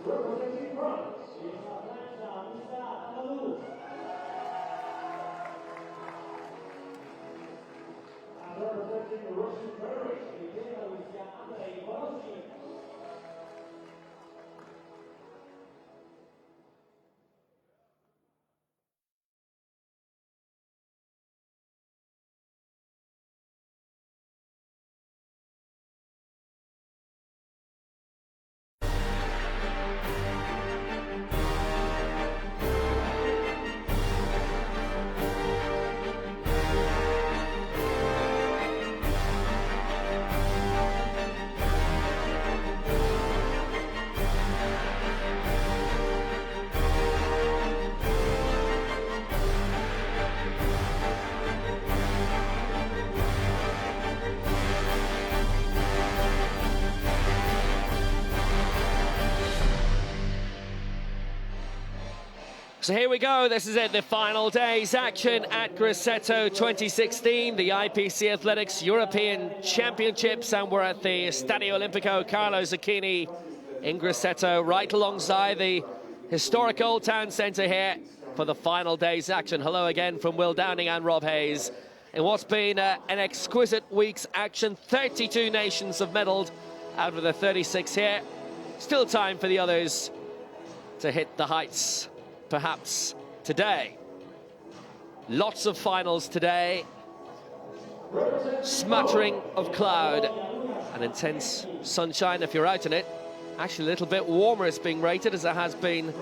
Representing France, and representing the Russian Federation, So here we go, this is it, the final day's action at Grosseto 2016, the IPC Athletics European Championships, and we're at the Stadio Olimpico Carlo Zucchini in Grosseto, right alongside the historic Old Town Centre here for the final day's action. Hello again from Will Downing and Rob Hayes. In what's been an exquisite week's action, 32 nations have medalled out of the 36 here. Still time for the others to hit the heights. Perhaps today. Lots of finals today. Smattering of cloud and intense sunshine if you're out in it. Actually a little bit warmer it's being rated as it has been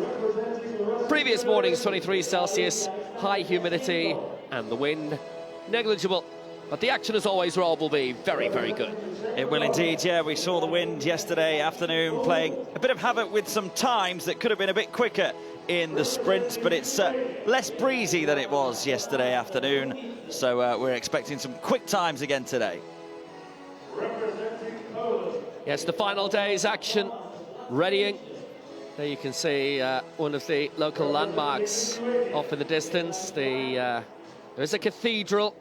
previous mornings, 23 Celsius, high humidity and the wind negligible. But the action, as always, Rob, will be very, very good. It will indeed, yeah. We saw the wind yesterday afternoon playing a bit of havoc with some times that could have been a bit quicker in the sprints, but it's less breezy than it was yesterday afternoon. So we're expecting some quick times again today. Yes, the final day's action readying. There you can see one of the local landmarks off in the distance. There's a cathedral,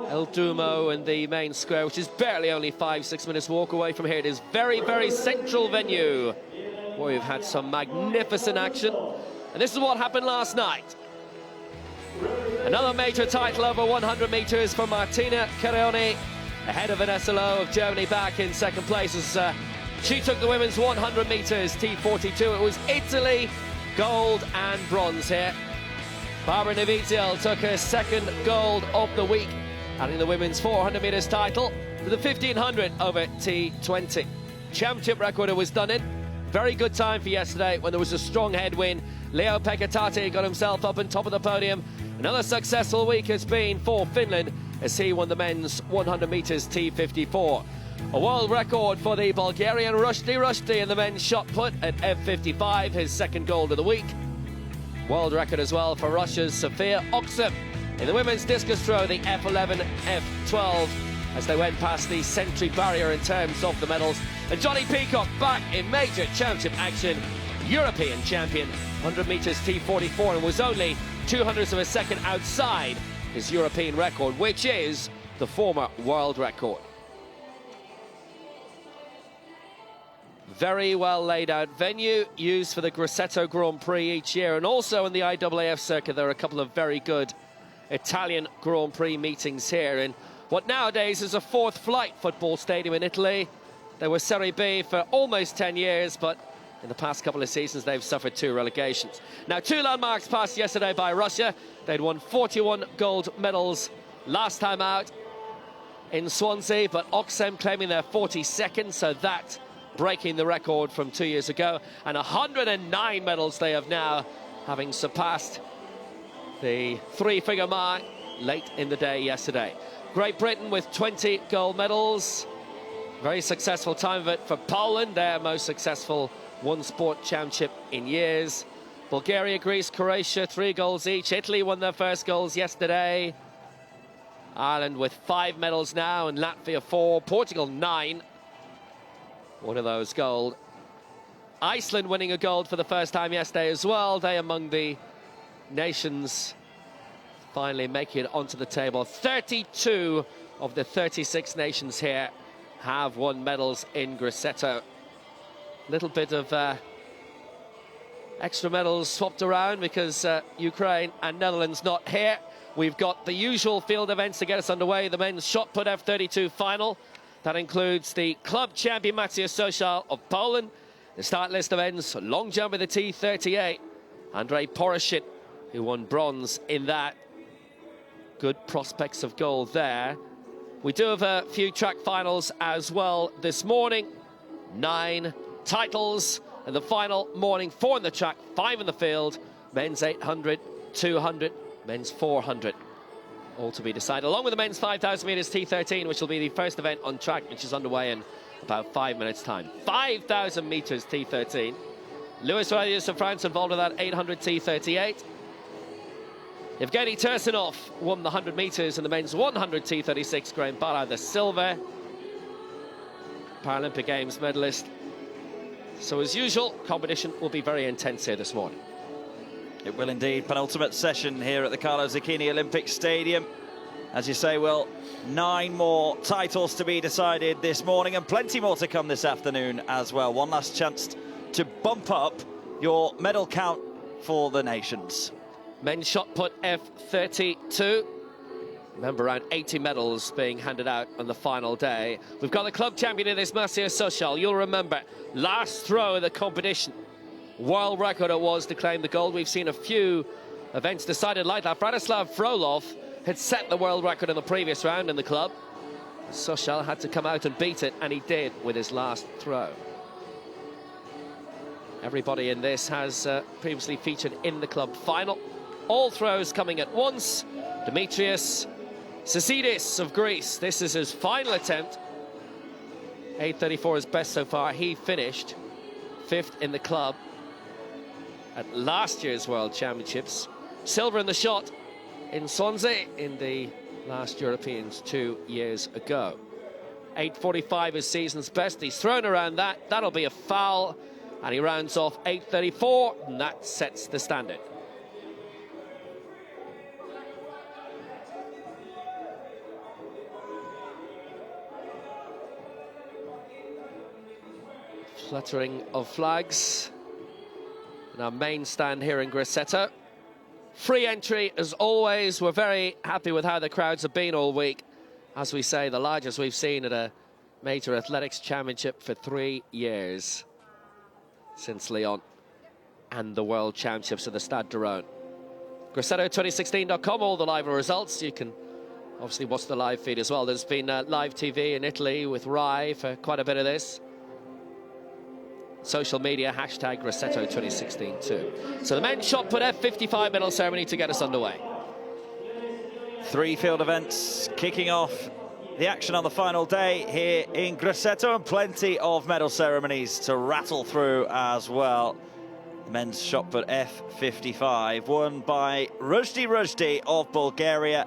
El Duomo, in the main square, which is barely only 5-6 minutes walk away from here. It is very, very central venue where we've had some magnificent action. And this is what happened last night. Another major title over 100 metres for Martina Carreoni, ahead of Vanessa Lowe of Germany, back in second place as she took the women's 100 metres T42. It was Italy, gold and bronze here. Barbara Novitiel took her second gold of the week, adding the women's 400 metres title to the 1500 over T20. Championship record was done in. Very good time for yesterday when there was a strong headwind. Leo Pekatati got himself up on top of the podium. Another successful week has been for Finland as he won the men's 100 metres T54. A world record for the Bulgarian Rushdie in the men's shot put at F55, his second gold of the week. World record as well for Russia's Sofia Oksem in the women's discus throw, the F11, F12, as they went past the century barrier in terms of the medals. And Johnny Peacock back in major championship action, European champion, 100 metres T44, and was only 200ths of a second outside his European record, which is the former world record. Very well laid out venue, used for the Grosseto Grand Prix each year, and also in the IAAF circuit there are a couple of very good Italian Grand Prix meetings here in what nowadays is a fourth flight football stadium in Italy. They were Serie B for almost 10 years, but in the past couple of seasons they've suffered 2 relegations. Now, 2 landmarks passed yesterday by Russia. They'd won 41 gold medals last time out in Swansea, but Oksem claiming their 42nd, so that breaking the record from 2 years ago. And 109 medals they have now, having surpassed the 3-figure mark late in the day yesterday. Great Britain with 20 gold medals. Very successful time of it for Poland, their most successful one-sport championship in years. Bulgaria, Greece, Croatia, 3 goals each. Italy won their first goals yesterday. Ireland with 5 medals now, and Latvia 4. Portugal 9. One of those gold. Iceland winning a gold for the first time yesterday as well. They among the nations finally making it onto the table. 32 of the 36 nations here have won medals in Grosseto. Little bit of extra medals swapped around because Ukraine and Netherlands not here. We've got the usual field events to get us underway. The men's shot put F32 final. That includes the club champion Maciej Social of Poland. The start list of ends, long jump with the T38. Andrzej Poroszyk, who won bronze in that. Good prospects of gold there. We do have a few track finals as well this morning. 9 titles in the final morning, 4 in the track, 5 in the field. Men's 800, 200, men's 400. All to be decided, along with the men's 5,000 metres T13, which will be the first event on track, which is underway in about 5 minutes' time. 5,000 metres T13. Louis Radius of France involved with that 800 T38. Evgeny Tursunov won the 100 metres in the men's 100 T36. Graham Barra, the silver. Paralympic Games medalist. So as usual, competition will be very intense here this morning. It will indeed. Penultimate session here at the Carlo Zucchini Olympic Stadium. As you say, well, 9 more titles to be decided this morning and plenty more to come this afternoon as well. One last chance to bump up your medal count for the nations. Men's shot put F32. Remember, around 80 medals being handed out on the final day. We've got the club champion in this, Maciej Social. You'll remember, last throw of the competition. World record it was to claim the gold. We've seen a few events decided like that. Branislav Frolov had set the world record in the previous round in the club. Social had to come out and beat it, and he did with his last throw. Everybody in this has previously featured in the club final. All throws coming at once. Demetrios Sasidis of Greece. This is his final attempt. 8:34 is best so far. He finished 5th in the club at last year's World Championships. Silver in the shot in Swansea in the last Europeans 2 years ago. 8:45 is season's best. He's thrown around that. That'll be a foul. And he rounds off 8:34, and that sets the standard. Fluttering of flags in our main stand here in Grosseto. Free entry as always. We're very happy with how the crowds have been all week. As we say, the largest we've seen at a major athletics championship for 3 years since Lyon and the World Championships at the Stade de Rhône. Grosseto2016.com, all the live results. You can obviously watch the live feed as well. There's been live TV in Italy with Rai for quite a bit of this. Social media, hashtag Grosseto2016 too. So the men's shot put F55 medal ceremony to get us underway. 3 field events kicking off the action on the final day here in Grosseto, and plenty of medal ceremonies to rattle through as well. The men's shot put F55 won by Rushdie of Bulgaria,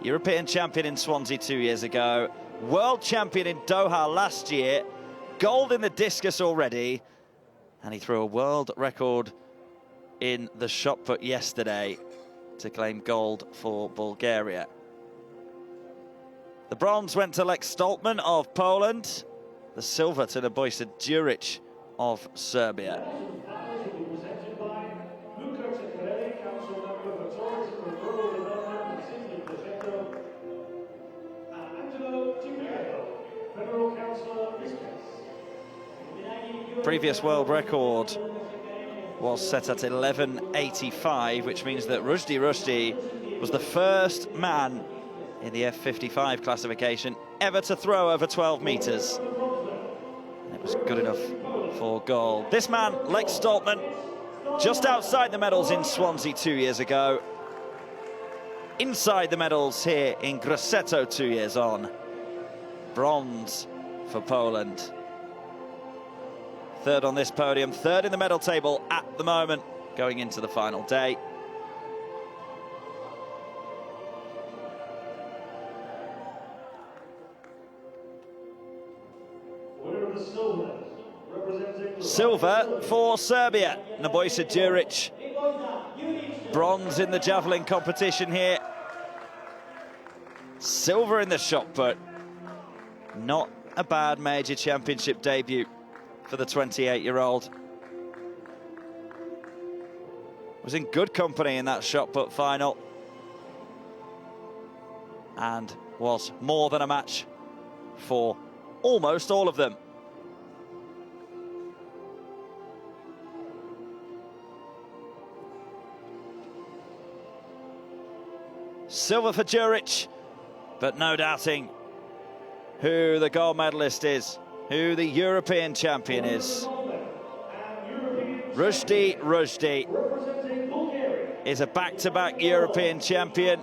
European champion in Swansea 2 years ago, world champion in Doha last year, gold in the discus already, and he threw a world record in the shot put yesterday to claim gold for Bulgaria. The bronze went to Lex Stoltman of Poland, the silver to Nebojša Đurić of Serbia. Previous world record was set at 11:85, which means that Rushdie was the first man in the F55 classification ever to throw over 12 meters. And it was good enough for gold. This man, Lex Stoltman, just outside the medals in Swansea 2 years ago, inside the medals here in Grosseto 2 years on. Bronze for Poland. Third on this podium, third in the medal table at the moment, going into the final day. Silver for Serbia, Nebojša Đurić. Bronze in the javelin competition here. Silver in the shot put. Not a bad major championship debut for the 28-year-old. Was in good company in that shot put final. And was more than a match for almost all of them. Silver for Đurić, but no doubting who the gold medalist is, who the European champion is. Rushdie is a back-to-back European champion,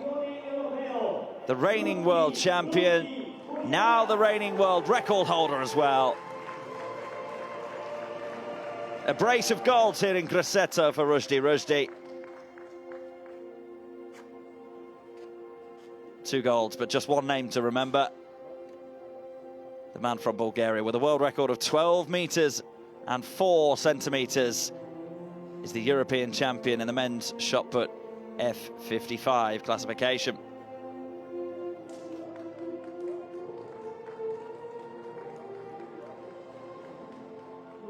the reigning world champion, now the reigning world record holder as well. A brace of golds here in Grosseto for Rushdie. 2 golds, but just one name to remember. The man from Bulgaria with a world record of 12 meters and 4 centimeters is the European champion in the men's shot put F55 classification.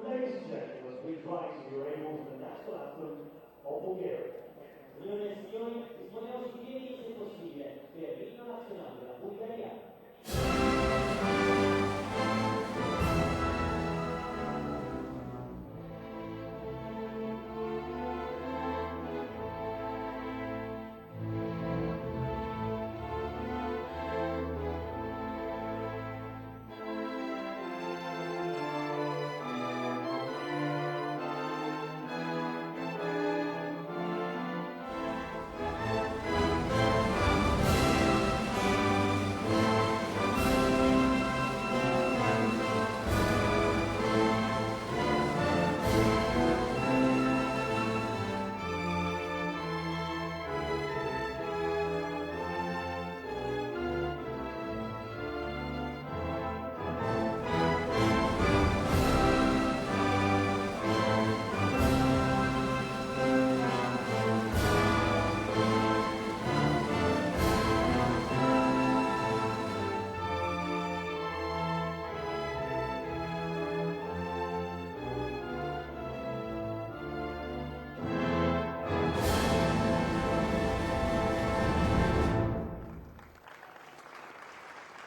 Ladies and gentlemen, we try to be able to the national anthem of Bulgaria.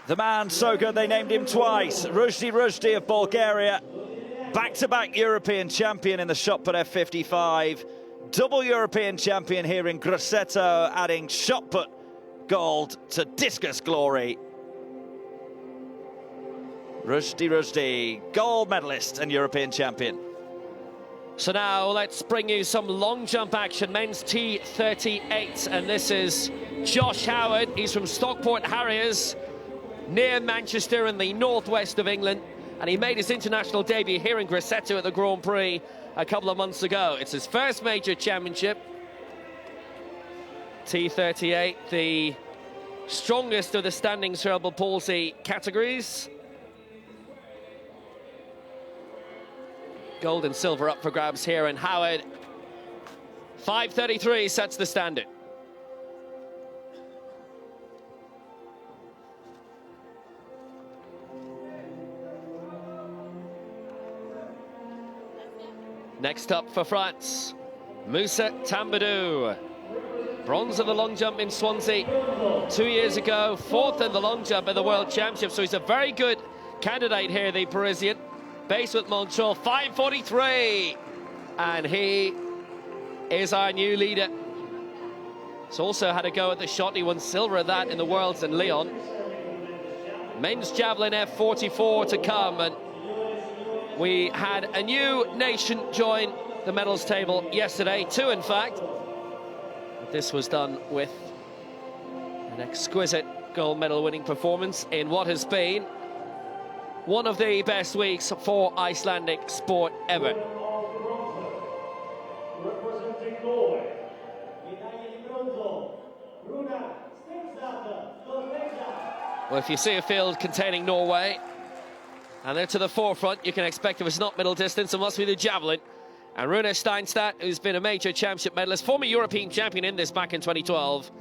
The man so good they named him twice. Rushdie of Bulgaria, back-to-back European champion in the shot put F55, double European champion here in Grosseto, adding shot put gold to discus glory. Rushdie, gold medalist and European champion. So now let's bring you some long jump action, men's T38, and this is Josh Howard. He's from Stockport Harriers, near Manchester in the northwest of England, and he made his international debut here in Grosseto at the Grand Prix a couple of months ago. It's his first major championship. T38, the strongest of the standing cerebral palsy categories. Gold and silver up for grabs here, and Howard, 5:33 sets the standard. Next up for France, Moussa Tambadou. Bronze in the long jump in Swansea 2 years ago, 4th in the long jump at the World Championships, so he's a very good candidate here, the Parisian. Base with Montreal, 5:43, and he is our new leader. He's also had a go at the shot. He won silver at that in the Worlds in Lyon. Men's javelin F44 to come, and we had a new nation join the medals table yesterday, 2 in fact. This was done with an exquisite gold medal winning performance in what has been one of the best weeks for Icelandic sport ever. Representing Norway. Well, if you see a field containing Norway and they're to the forefront, you can expect if it's not middle distance, it must be the javelin. And Rune Steinstad, who's been a major championship medalist, former European champion in this back in 2012,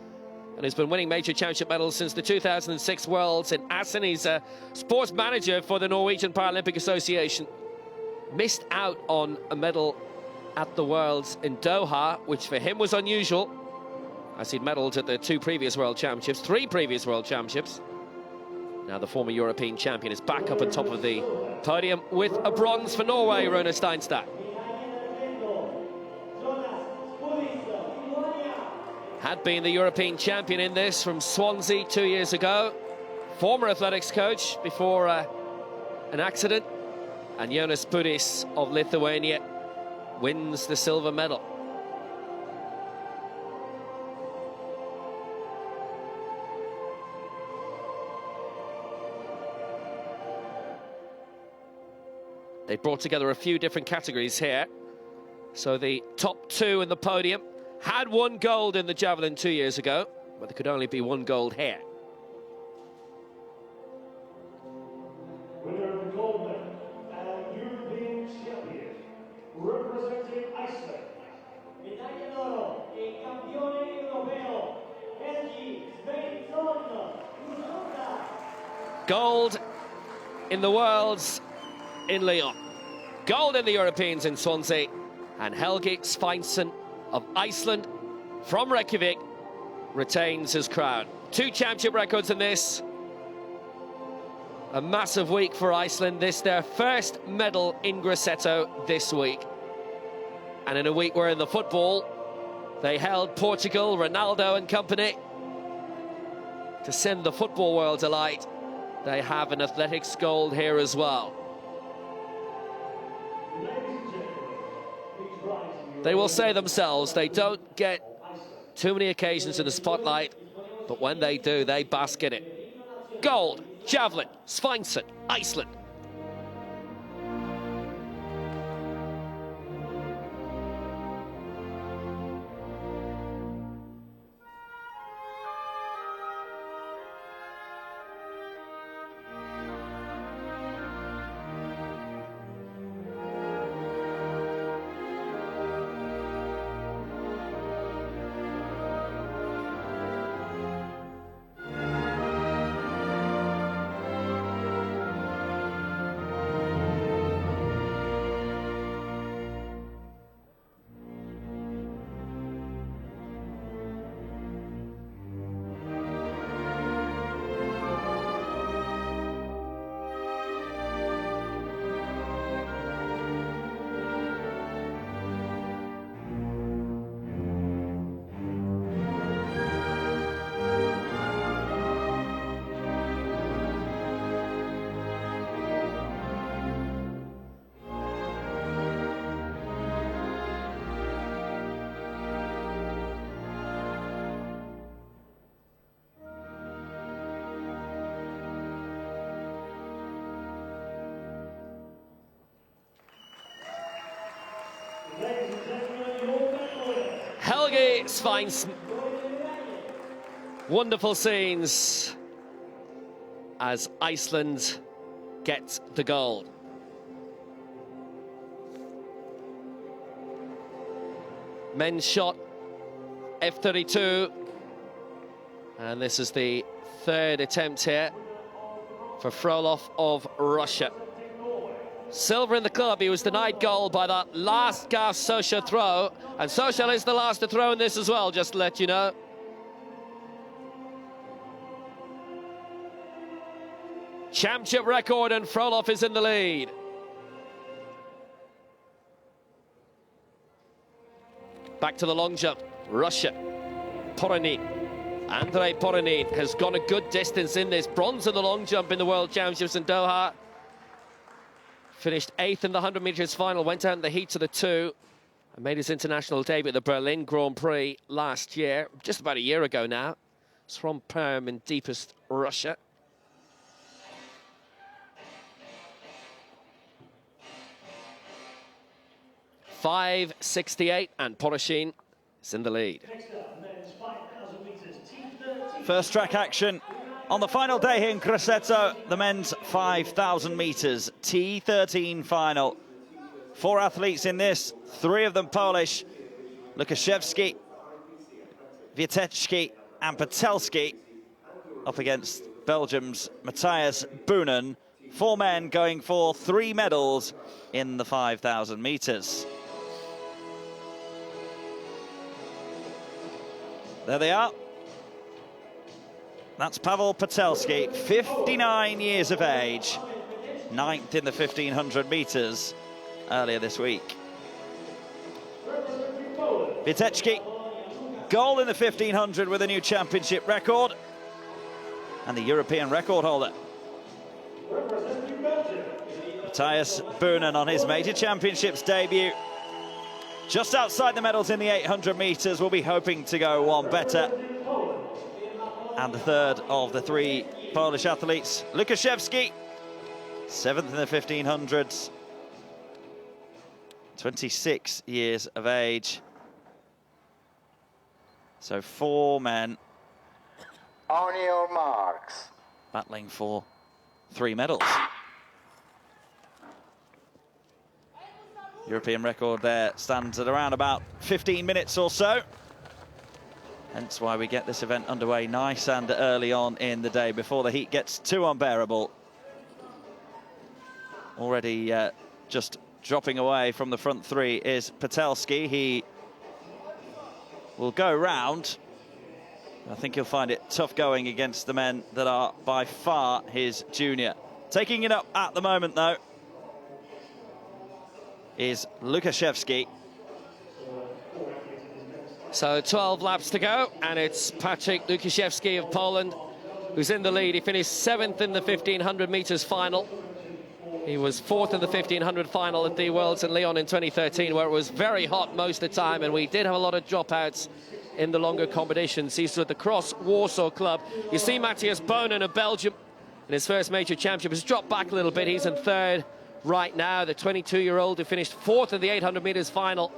and has been winning major championship medals since the 2006 Worlds in Assen. He's a sports manager for the Norwegian Paralympic Association. Missed out on a medal at the Worlds in Doha, which for him was unusual, as he'd medalled at the three previous World Championships. Now the former European champion is back up on top of the podium with a bronze for Norway, Rune Steinstad. Had been the European champion in this from Swansea 2 years ago. Former athletics coach before an accident. And Jonas Budis of Lithuania wins the silver medal. They brought together a few different categories here. So the top two in the podium had won gold in the javelin 2 years ago, but there could only be one gold here. Winner of the gold medal and European champion, representing Iceland. Medaglia d'oro e campione europeo, Helgi Sveinsson. Gold in the Worlds in Lyon. Gold in the Europeans in Swansea. And Helgi Sveinsson of Iceland from Reykjavik retains his crown. 2 championship records in this. A massive week for Iceland. This their first medal in Grosseto this week. And in a week where in the football they held Portugal, Ronaldo and company. To send the football world to light, they have an athletics gold here as well. They will say themselves they don't get too many occasions in the spotlight, but when they do, they bask in it. Gold, javelin, Sveinsson, Iceland. Helgi Sveinsson. Wonderful scenes as Iceland gets the gold. Men's shot, F32. And this is the third attempt here for Frolov of Russia. Silver in the club. He was denied gold by that last Gav Socha throw. And Socha is the last to throw in this as well, just to let you know. Championship record, and Frolov is in the lead. Back to the long jump. Russia. Poronin. Andrei Poronin has gone a good distance in this. Bronze in the long jump in the World Championships in Doha. Finished 8th in the 100 metres final, went out in the heats of the 2 and made his international debut at the Berlin Grand Prix last year, just about a year ago now. It's from Perm in deepest Russia. 5:68, and Poroshin is in the lead. First track action on the final day here in Grosseto, the men's 5,000 metres T13 final. 4 athletes in this, 3 of them Polish. Lukaszewski, Wieteczki and Patelski up against Belgium's Matthias Boonen. 4 men going for 3 medals in the 5,000 metres. There they are. That's Pavel Patelski, 59 years of age, 9th in the 1,500 metres earlier this week. Wieteczki, gold in the 1,500 with a new championship record, and the European record holder. Matthias Boonen on his major championships debut. Just outside the medals in the 800 metres, will be hoping to go one better. And the third of the 3 Polish athletes, Lukaszewski, 7th in the 1,500s, 26 years of age. So 4 men on your marks, battling for 3 medals. European record there stands at around about 15 minutes or so. Hence why we get this event underway nice and early on in the day before the heat gets too unbearable. Already just dropping away from the front 3 is Patelski. He will go round. I think he'll find it tough going against the men that are by far his junior. Taking it up at the moment, though, is Lukaszewski. So 12 laps to go, and it's Patryk Lukaszewski of Poland who's in the lead. He finished 7th in the 1,500 metres final. He was 4th in the 1,500 final at the Worlds in Lyon in 2013, where it was very hot most of the time, and we did have a lot of dropouts in the longer competitions. He's at the Cross Warsaw Club. You see Matthias Boonen of Belgium in his first major championship has dropped back a little bit. He's in 3rd right now. The 22-year-old who finished 4th in the 800 metres final.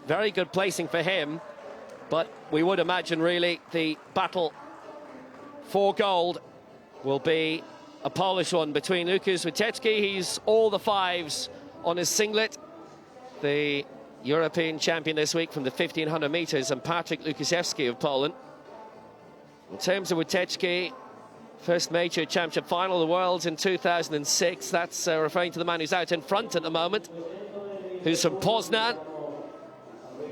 Very good placing for him. But we would imagine, really, the battle for gold will be a Polish one between Lukasz Wieteczki. He's all the 5s on his singlet. The European champion this week from the 1,500 metres, and Patryk Lukaszewski of Poland. In terms of Wieteczki, first major championship final of the Worlds in 2006. That's referring to the man who's out in front at the moment, who's from Poznan.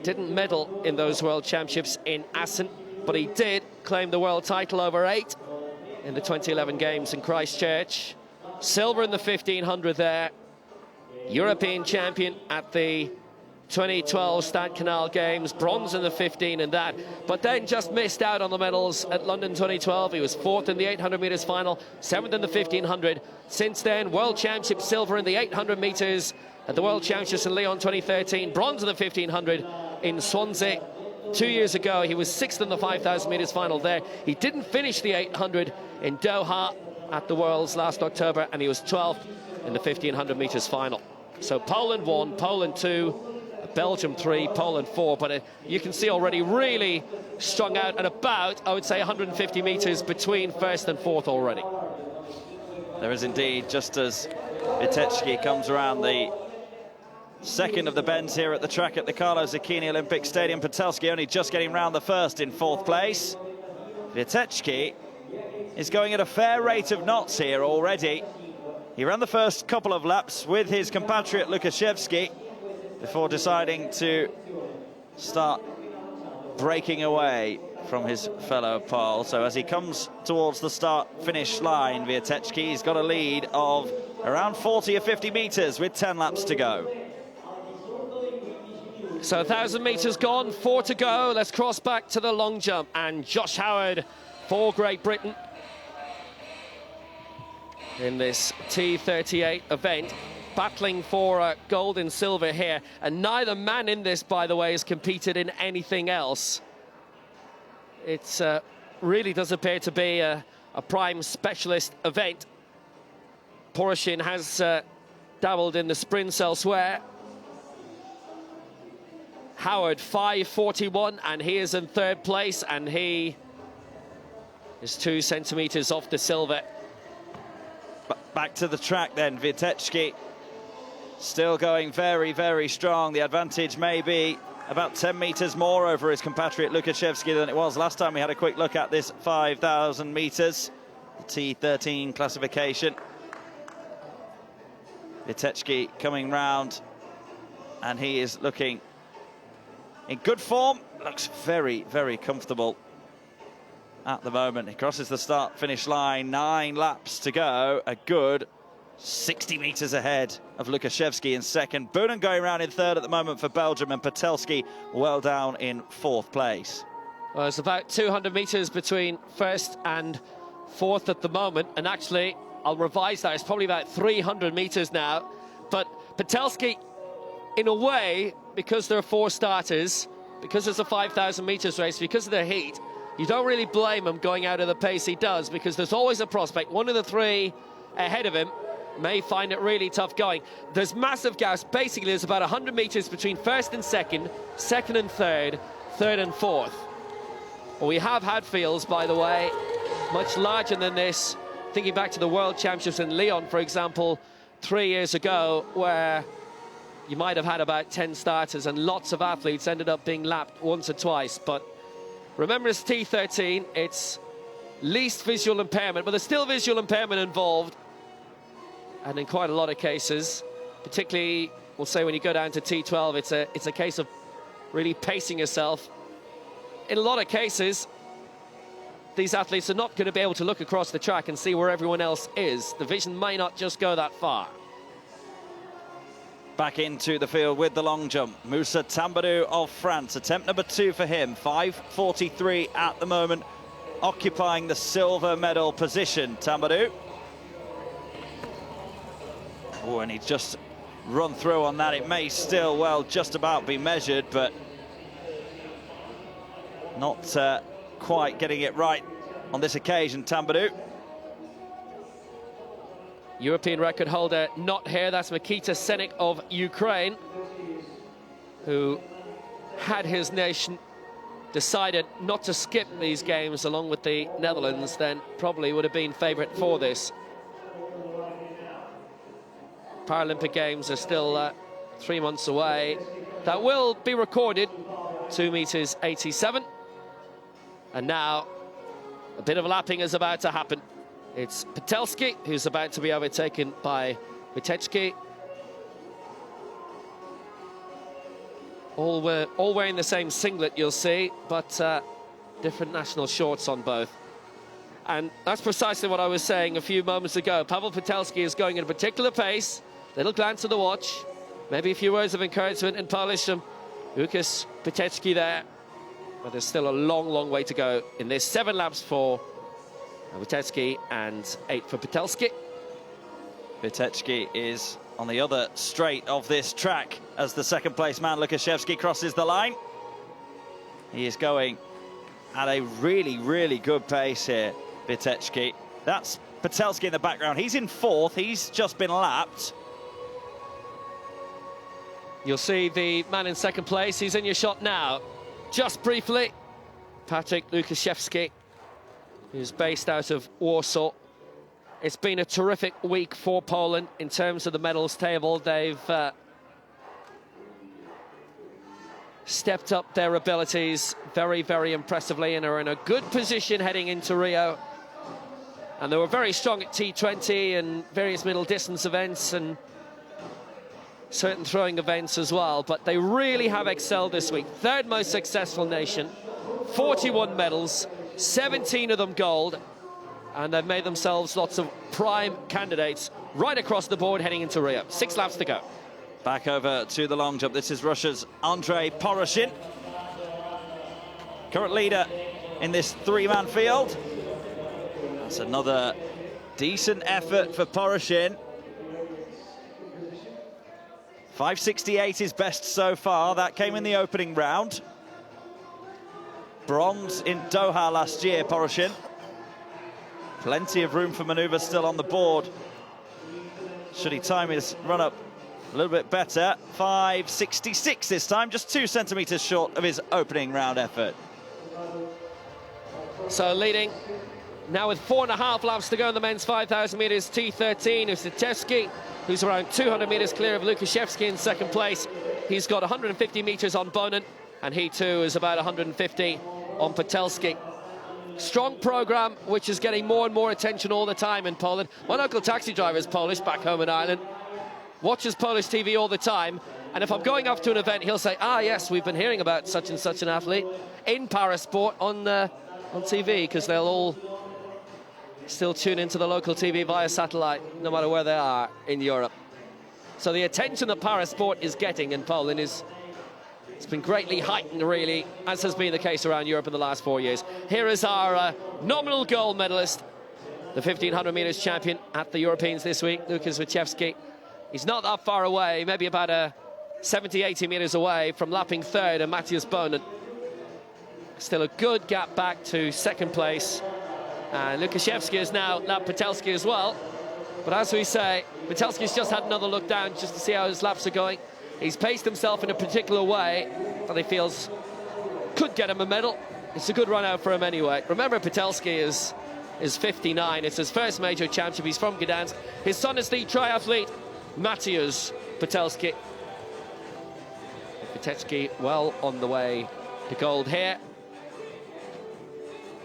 Didn't medal in those World Championships in Assen, but he did claim the world title over 8 in the 2011 Games in Christchurch. Silver in the 1,500 there. European champion at the 2012 Stade Canal Games. Bronze in the 15 in that. But then just missed out on the medals at London 2012. He was 4th in the 800 metres final, 7th in the 1,500. Since then, World Championship silver in the 800 metres at the World Championships in Lyon 2013. Bronze in the 1,500 in Swansea 2 years ago. He was 6th in the 5,000 metres final there. He didn't finish the 800 in Doha at the Worlds last October, and he was 12th in the 1,500 metres final. So Poland 1, Poland 2, Belgium 3, Poland 4, but you can see already really strung out at about, I would say, 150 metres between 1st and 4th already. There is indeed, just as Wieteczki comes around the 2nd of the bends here at the track at the Carlo Zucchini Olympic Stadium. Patelski only just getting round the 1st in 4th place. Wieteczki is going at a fair rate of knots here already. He ran the first couple of laps with his compatriot Lukaszewski before deciding to start breaking away from his fellow Pole. So as he comes towards the start-finish line, Wieteczki's got a lead of around 40 or 50 metres with 10 laps to go. So 1,000 metres gone, 4 to go. Let's cross back to the long jump. And Josh Howard for Great Britain in this T38 event, battling for gold and silver here. And neither man in this, by the way, has competed in anything else. It really does appear to be a prime specialist event. Poroshin has dabbled in the sprints elsewhere. Howard, 5:41, and he is in third place, and he is 2 centimeters off the silver. Back to the track then, Witeczki still going very, very strong. The advantage may be about 10 meters more over his compatriot Lukashevsky than it was last time we had a quick look at this 5,000 meters, the T13 classification. Witeczki coming round, and he is looking in good form. Looks very, very comfortable at the moment. He crosses the start-finish line, 9 laps to go, a good 60 meters ahead of Lukashevsky in second. Boonen going around in third at the moment for Belgium, and Patelski well down in 4th place. Well, it's about 200 meters between first and fourth at the moment, and actually I'll revise that, it's probably about 300 meters now. But Patelski, in a way, because there are 4 starters, because it's a 5,000 meters race, because of the heat, you don't really blame him going out of the pace he does, because there's always a prospect. One of the 3 ahead of him may find it really tough going. There's massive gaps. Basically, there's about 100 meters between first and second, second and third, third and fourth. Well, we have had fields, by the way, much larger than this. Thinking back to the World Championships in Lyon, for example, 3 years ago, where you might have had about 10 starters and lots of athletes ended up being lapped once or twice. But remember, it's T13, it's least visual impairment, but there's still visual impairment involved. And in quite a lot of cases, particularly, we'll say when you go down to T12, it's a case of really pacing yourself. In a lot of cases, these athletes are not going to be able to look across the track and see where everyone else is. The vision may not just go that far. Back into the field with the long jump, Moussa Tambarou of France. Attempt number 2 for him, 5:43 at the moment, occupying the silver medal position. Tambarou. Oh, and he's just run through on that. It may still well just about be measured, but not quite getting it right on this occasion, Tambarou. European record holder not here, that's Mikita Senik of Ukraine, who, had his nation decided not to skip these games along with the Netherlands, then probably would have been favourite for this. Paralympic Games are still 3 months away. That will be recorded, 2 meters 87. And now a bit of lapping is about to happen. It's Patelski who's about to be overtaken by Witeczki. All wearing the same singlet, you'll see, but different national shorts on both. And that's precisely what I was saying a few moments ago. Pavel Patelski is going at a particular pace. Little glance at the watch. Maybe a few words of encouragement in Polish from Łukasz Witeczki there. But there's still a long, long way to go in this. 7 laps for Witeczki and 8 for Patelski. Witeczki is on the other straight of this track as the second place man Lukashevsky crosses the line. He is going at a really, really good pace here, Witeczki. That's Patelski in the background. He's in 4th. He's just been lapped. You'll see the man in second place. He's in your shot now. Just briefly, Patryk Lukaszewski, who's based out of Warsaw. It's been a terrific week for Poland in terms of the medals table. They've stepped up their abilities very, very impressively and are in a good position heading into Rio. And they were very strong at T20 and various middle distance events and certain throwing events as well, but they really have excelled this week. 3rd most successful nation, 41 medals, 17 of them gold, and they've made themselves lots of prime candidates right across the board heading into Rio. 6 laps to go. Back over to the long jump. This is Russia's Andrei Poroshin, current leader in this 3-man field. That's another decent effort for Poroshin. 5:68 is best so far. That came in the opening round. Bronze in Doha last year, Poroshin. Plenty of room for manoeuvre still on the board, should he time his run-up A little bit better, 5.66 this time, just 2 centimetres short of his opening round effort. So leading now with 4.5 laps to go in the men's 5,000 metres, T13 is Witewski, who's around 200 metres clear of Lukaszewski in second place. He's got 150 metres on Bonin, and he too is about 150 on Patelski. Strong programme, which is getting more and more attention all the time in Poland. My local taxi driver is Polish, back home in Ireland. Watches Polish TV all the time, and if I'm going off to an event, he'll say, ah, yes, we've been hearing about such and such an athlete in Parasport on TV, because they'll all still tune into the local TV via satellite, no matter where they are in Europe. So the attention that Parasport is getting in Poland it's been greatly heightened, really, as has been the case around Europe in the last 4 years. Here is our nominal gold medalist, the 1,500 metres champion at the Europeans this week, Łukasz Witewski. He's not that far away, maybe about 70, 80 metres away from lapping third, and Matthias Bonin. Still a good gap back to second place. And Lukaszewski has now lapped Patelski as well. But as we say, Patelski's just had another look down just to see how his laps are going. He's paced himself in a particular way that he feels could get him a medal. It's a good run out for him anyway. Remember, Patelski is 59. It's his first major championship. He's from Gdansk. His son is the triathlete Mateusz Patelski. Witewski well on the way to gold here.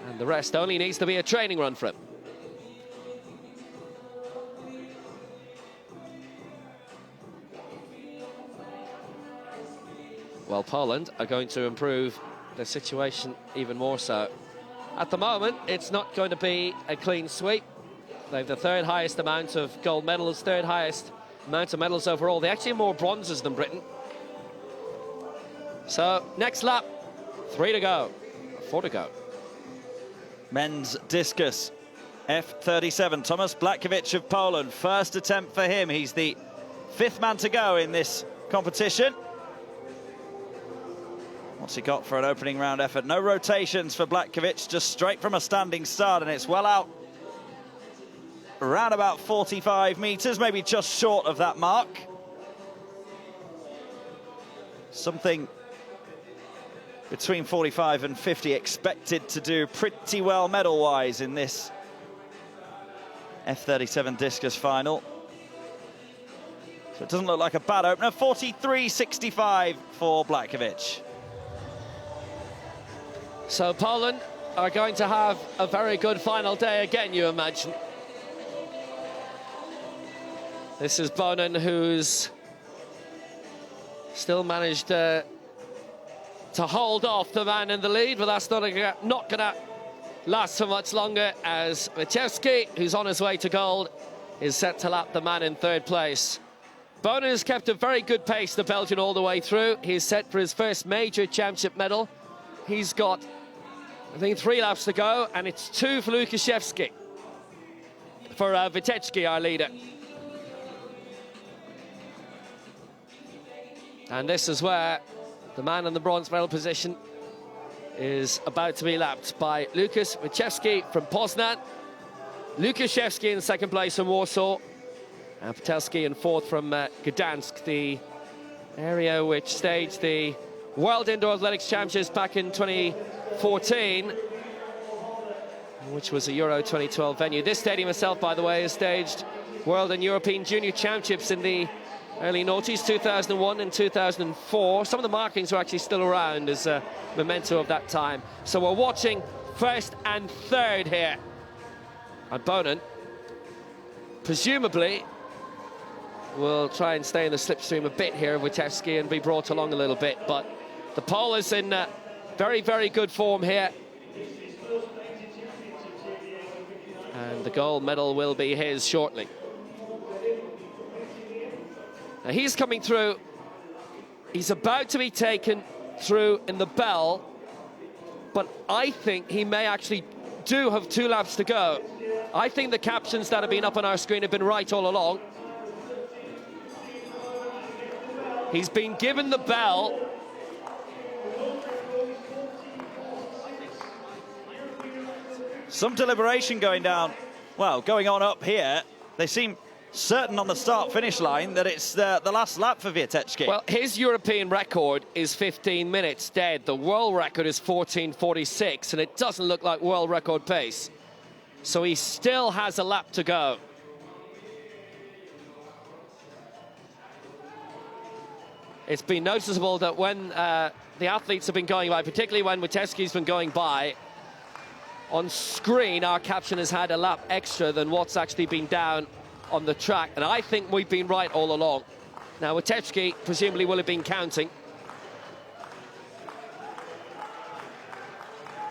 And the rest only needs to be a training run for him. Well, Poland are going to improve their situation even more so. At the moment, it's not going to be a clean sweep. They have the third highest amount of gold medals, third highest amount of medals overall. They actually have more bronzes than Britain. So, next lap, 3 to go, 4 to go. Men's discus, F37, Tomasz Błachowicz of Poland. First attempt for him. He's the 5th man to go in this competition. What's he got for an opening round effort? No rotations for Błachowicz, just straight from a standing start, and it's well out. Around about 45 metres, maybe just short of that mark. Something between 45 and 50 expected to do pretty well medal-wise in this F37 discus final. So it doesn't look like a bad opener. 43.65 for Błachowicz. So Poland are going to have a very good final day again, you imagine. This is Bonin, who's still managed to hold off the man in the lead, but that's not going to last for much longer, as Witewski, who's on his way to gold, is set to lap the man in third place. Bonin has kept a very good pace, the Belgian, all the way through. He's set for his first major championship medal. He's got, I think, 3 laps to go, and it's 2 for Lukaszewski. For Witewski, our leader. And this is where the man in the bronze medal position is about to be lapped by Łukasz Witewski from Poznan, Lukaszewski in second place from Warsaw, and Patelski in 4th from Gdansk, the area which staged the World Indoor Athletics Championships back in 2014, which was a Euro 2012 venue. This stadium itself, by the way, has staged World and European Junior Championships in the early noughties, 2001 and 2004. Some of the markings are actually still around as a memento of that time. So we're watching first and third here. And Bonin, presumably, will try and stay in the slipstream a bit here of Witewski and be brought along a little bit. But the Pole is in very, very good form here. And the gold medal will be his shortly. Now he's coming through. He's about to be taken through in the bell, but I think he may actually do have 2 laps to go. I think the captions that have been up on our screen have been right all along. He's been given the bell. Some deliberation going on up here. They seem certain on the start-finish line that it's the last lap for Wieteczki. Well, his European record is 15 minutes dead. The world record is 14:46, and it doesn't look like world record pace. So he still has a lap to go. It's been noticeable that when the athletes have been going by, particularly when Wieteczki's been going by, on screen our caption has had a lap extra than what's actually been down on the track, and I think we've been right all along. Now Wieteczki presumably will have been counting.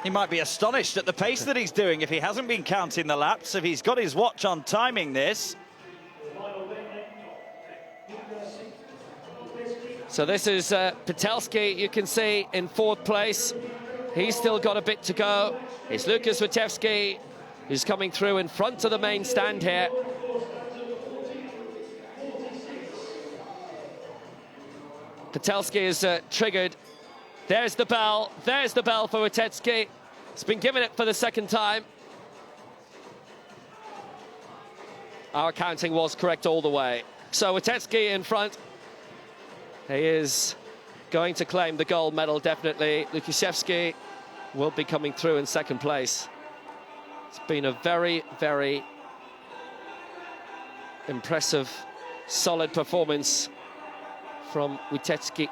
He might be astonished at the pace that he's doing if he hasn't been counting the laps, if he's got his watch on timing this. So this is Patelski, you can see, in 4th place. He's still got a bit to go. It's Łukasz Wieteczki who's coming through in front of the main stand here. Patelski is triggered. There's the bell for Wieteczki. He's been given it for the 2nd time. Our counting was correct all the way. So Wieteczki in front. He is going to claim the gold medal, definitely. Łukasz will be coming through in 2nd place. It's been a very, very impressive, solid performance from Wieteczki.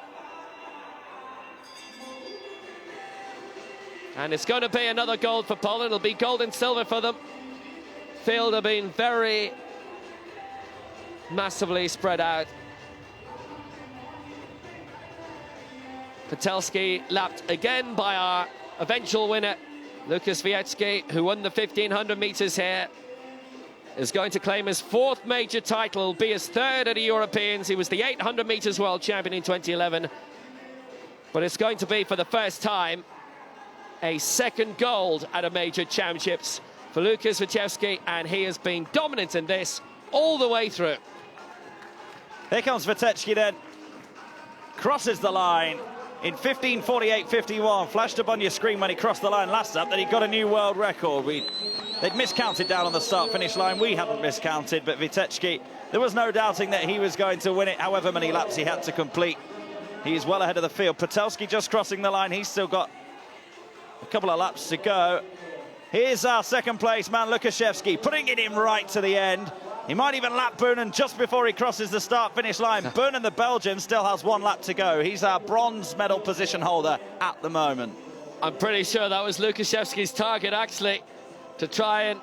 And it's going to be another gold for Poland. It'll be gold and silver for them. Field have been very massively spread out. Patelski lapped again by our eventual winner, Łukasz Wieteczki, who won the 1500 meters here, is going to claim his 4th major title. It'll be his 3rd at the Europeans. He was the 800 meters world champion in 2011. But it's going to be, for the first time, a 2nd gold at a major championships for Łukasz Wieteczki, and he has been dominant in this all the way through. Here comes Wieteczki then. Crosses the line in 15:48.51. Flashed up on your screen when he crossed the line last up that he got a new world record. They'd miscounted down on the start-finish line. We hadn't miscounted, but Wieteczki, there was no doubting that he was going to win it, however many laps he had to complete. He's well ahead of the field. Patelski just crossing the line. He's still got a couple of laps to go. Here's our 2nd place man, Łukasz, putting it in right to the end. He might even lap Boonen just before he crosses the start-finish line. Boonen, the Belgian, still has 1 lap to go. He's our bronze medal position holder at the moment. I'm pretty sure that was Łukaszewski's target, actually, to try and,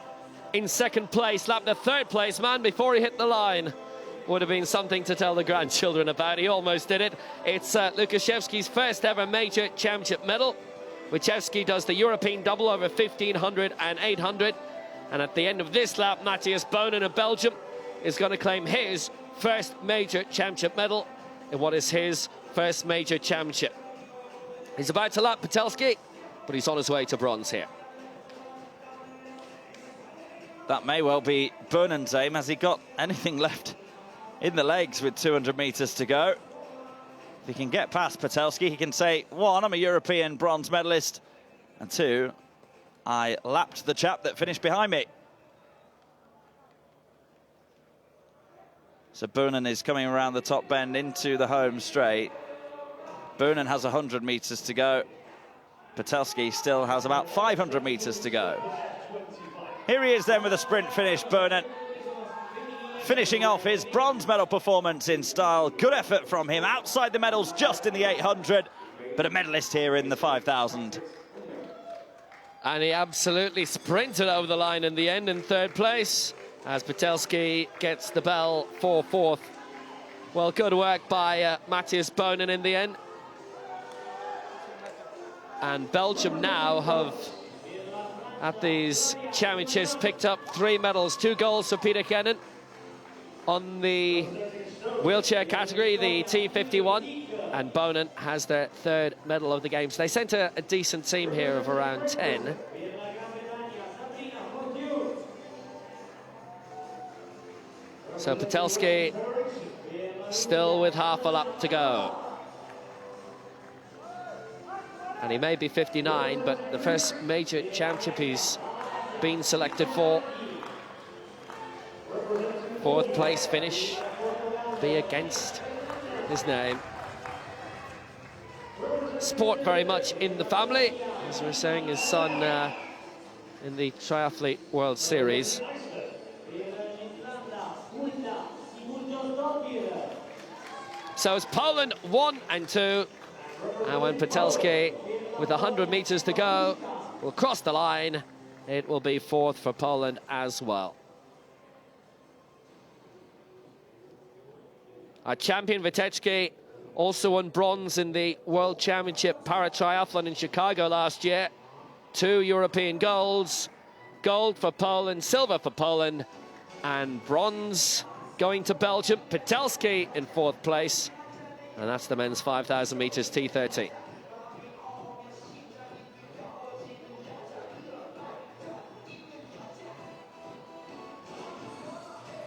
in 2nd place, lap the 3rd place man before he hit the line. Would have been something to tell the grandchildren about. He almost did it. It's Łukaszewski's 1st ever major championship medal. Wieteczki does the European double over 1500 and 800. And at the end of this lap, Matthias Boonen of Belgium is going to claim his 1st major championship medal in what is his 1st major championship. He's about to lap Patelski, but he's on his way to bronze here. That may well be Boonen's aim. Has he got anything left in the legs with 200 meters to go? If he can get past Patelski, he can say, 1, I'm a European bronze medalist, and 2, I lapped the chap that finished behind me. So Boonen is coming around the top bend into the home straight. Boonen has 100 meters to go. Patelski still has about 500 meters to go. Here he is then with a sprint finish, Boonen. Finishing off his bronze medal performance in style. Good effort from him. Outside the medals just in the 800, but a medalist here in the 5,000. And he absolutely sprinted over the line in the end in 3rd place as Patelski gets the bell for 4th. Well, good work by Matthias Boonen in the end. And Belgium now have, at these championships, picked up 3 medals, 2 golds for Peter Kennan on the wheelchair category, the T51. And Boonen has their 3rd medal of the games. They sent a decent team here of around 10. So Patelski still with half a lap to go. And he may be 59, but the 1st major championship he's been selected for. fourth place finish be against his name? Sport very much in the family, as we were saying, his son in the Triathlete World Series. So it's Poland 1 and 2, and when Patelski, with 100 meters to go, will cross the line, it will be fourth for Poland as well. Our champion Witeczki also won bronze in the World Championship Para-Triathlon in Chicago last year. 2 European golds, gold for Poland, silver for Poland, and bronze going to Belgium. Patelski in fourth place, and that's the men's 5,000 meters T13.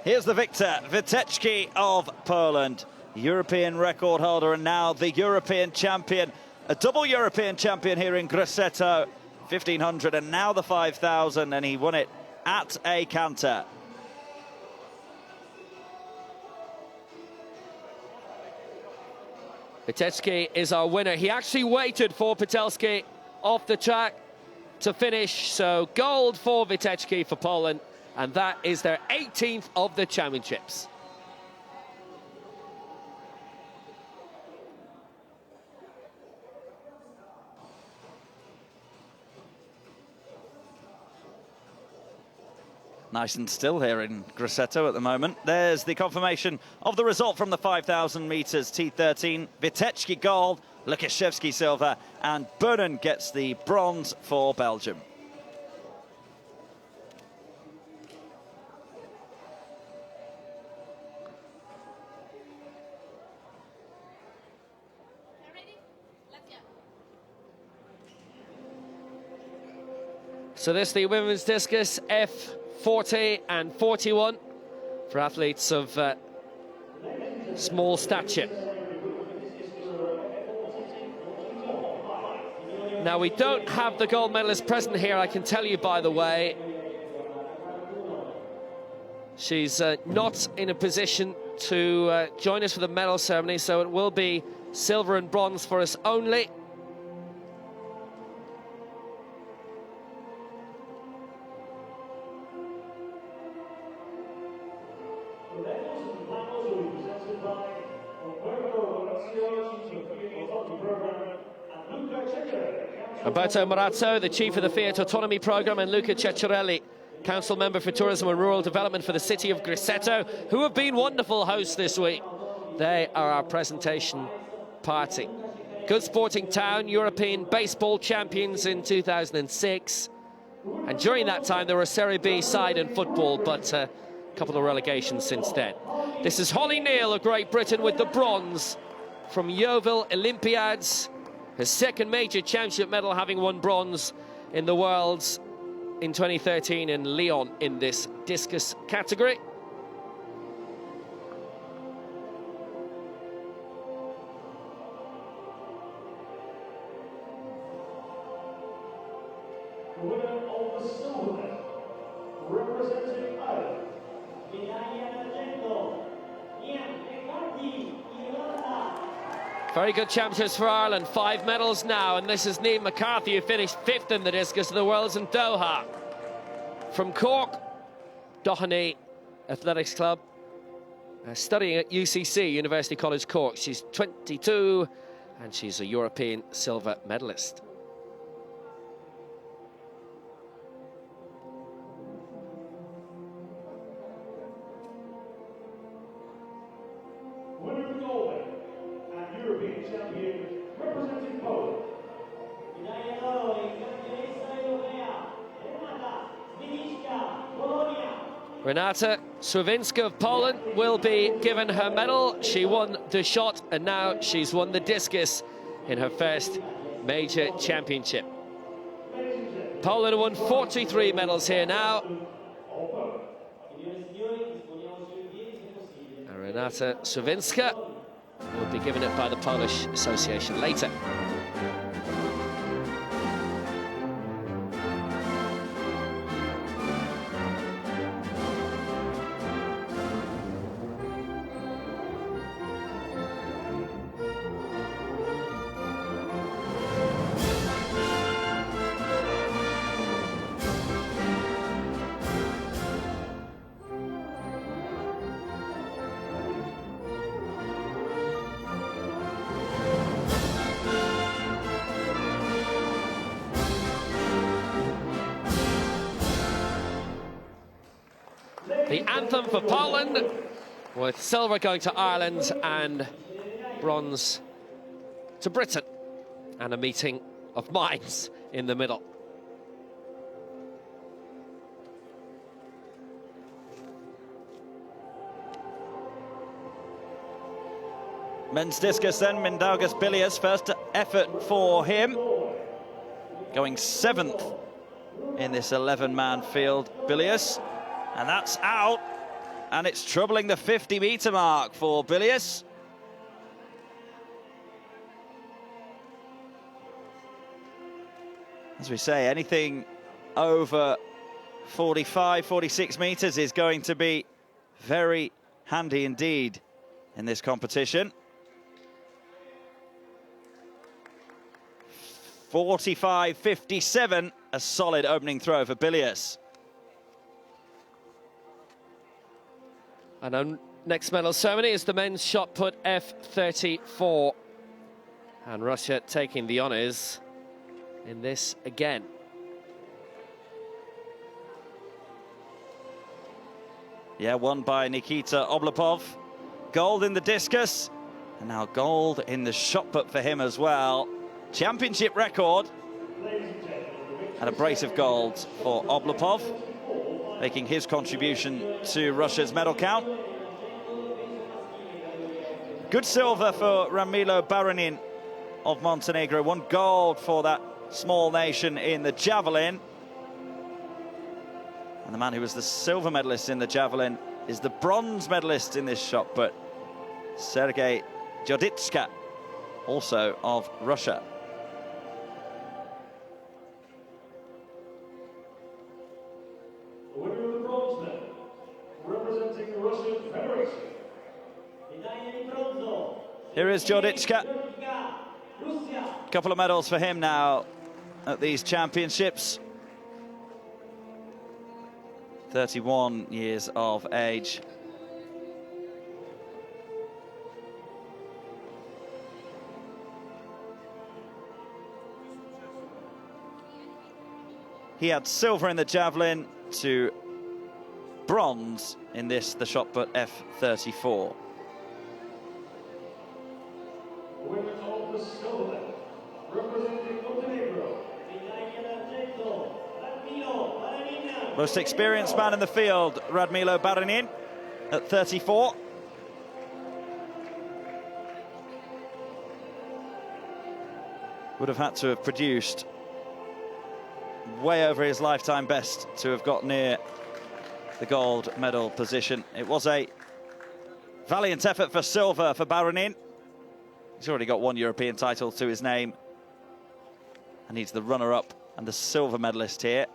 Here's the victor, Witeczki of Poland, European record holder and now the European champion, a double European champion here in Grosseto, 1500 and now the 5,000, and he won it at a canter. Witeczki is our winner. He actually waited for Patelski off the track to finish, so gold for Witeczki for Poland, and that is their 18th of the championships. Nice and still here in Grosseto at the moment. There's the confirmation of the result from the 5,000 meters T13. Witeczki gold, Lukaszewski silver, and Bunnen gets the bronze for Belgium. So this the women's discus F40 and 41 for athletes of small stature. Now we don't have the gold medalist present here, I can tell you, by the way. She's not in a position to join us for the medal ceremony, so it will be silver and bronze for us only. Roberto Morazzo, the chief of the Fiat Autonomy Programme, and Luca Ceccarelli, council member for tourism and rural development for the city of Grosseto, who have been wonderful hosts this week. They are our presentation party. Good sporting town, European baseball champions in 2006. And during that time, there were a Serie B side in football, but a couple of relegations since then. This is Holly Neal of Great Britain with the bronze from Yeovil Olympiads. Her second major championship medal, having won bronze in the Worlds in 2013 in Lyon in this discus category. The winner of the silver medal, representing Ireland, very good championships for Ireland, 5 medals now, and this is Niamh McCarthy, who finished 5th in the discus of the Worlds in Doha. From Cork, Doheny Athletics Club, studying at UCC, University College Cork. She's 22, and she's a European silver medalist. winner of the gold medal and European champion, representing Poland. Renata Słowinska of Poland will be given her medal. She won the shot, and now she's won the discus in her first major championship. Poland won 43 medals here now. And Renata Słowinska will be given it by the Polish Association later. anthem for Poland, with silver going to Ireland and bronze to Britain, and a meeting of minds in the middle. Men's discus then, Mindaugas Bilias, first effort for him. Going 7th in this 11-man field, Bilias. And that's out. And it's troubling the 50-metre mark for Bilias. As we say, anything over 45, 46 metres is going to be very handy indeed in this competition. 45.57, a solid opening throw for Bilias. And our next medal ceremony is the men's shot put F34. And Russia taking the honours in this again. Yeah, won by Nikita Oblapov. Gold in the discus, and now gold in the shot put for him as well. Championship record, and a brace of golds for Oblapov, making his contribution to Russia's medal count. Good silver for Radmilo Baranin of Montenegro. 1 gold for that small nation in the javelin. And the man who was the silver medalist in the javelin is the bronze medalist in this shot put, Sergei Joditska, also of Russia. The winner of the bronze medal, representing the Russian Federation. Here is Joditska. A couple of medals for him now at these championships. 31 years of age. He had silver in the javelin to bronze in this, the shot put F34. Winner of the silver medal, representing Montenegro. Most experienced man in the field, Radmilo Baranin, at 34. Would have had to have produced way over his lifetime best to have got near the gold medal position. It was a valiant effort for silver for Baranin. He's already got 1 European title to his name, and he's the runner-up and the silver medalist here.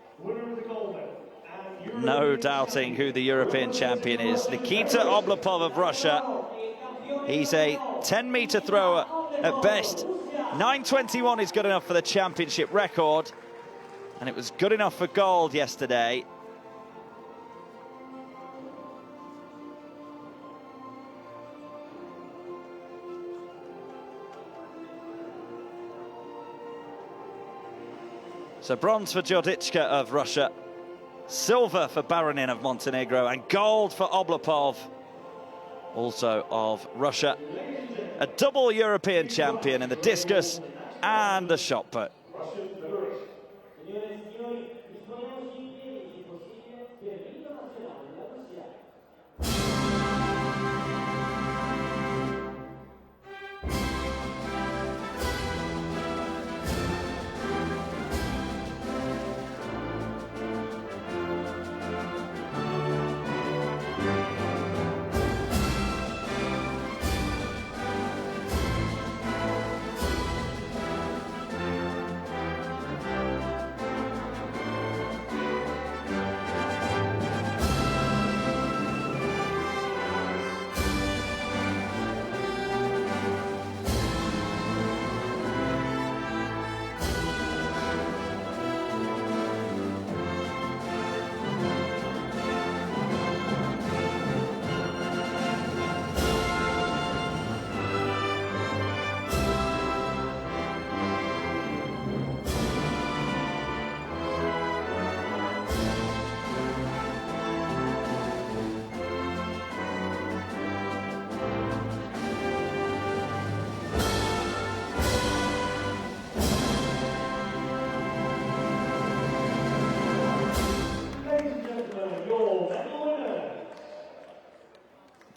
No doubting who the European champion is. Nikita Oblapov of Russia. He's a 10-metre thrower at best. 9:21 is good enough for the championship record, and it was good enough for gold yesterday. So bronze for Joditska of Russia, silver for Baranin of Montenegro, and gold for Oblapov, also of Russia. A double European champion in the discus and the shot put.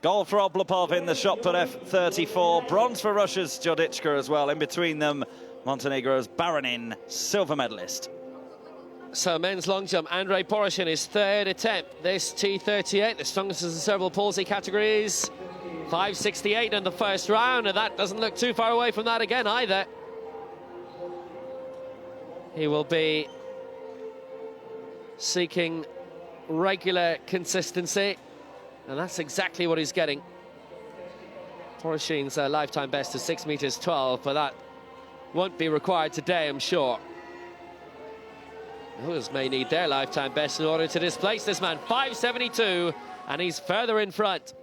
Gold for Oblapov in the shot put F34. Bronze for Russia's Jodichka as well. In between them, Montenegro's Baranin, silver medalist. So men's long jump, Andrei Poroshin, his third attempt. This T38, the strongest of the cerebral palsy categories. 5.68 in the first round, and that doesn't look too far away from that again either. He will be seeking regular consistency, and that's exactly what he's getting. Poroshin's lifetime best is 6 meters 12, but that won't be required today, I'm sure. Others may need their lifetime best in order to displace this man. 5.72, and he's further in front.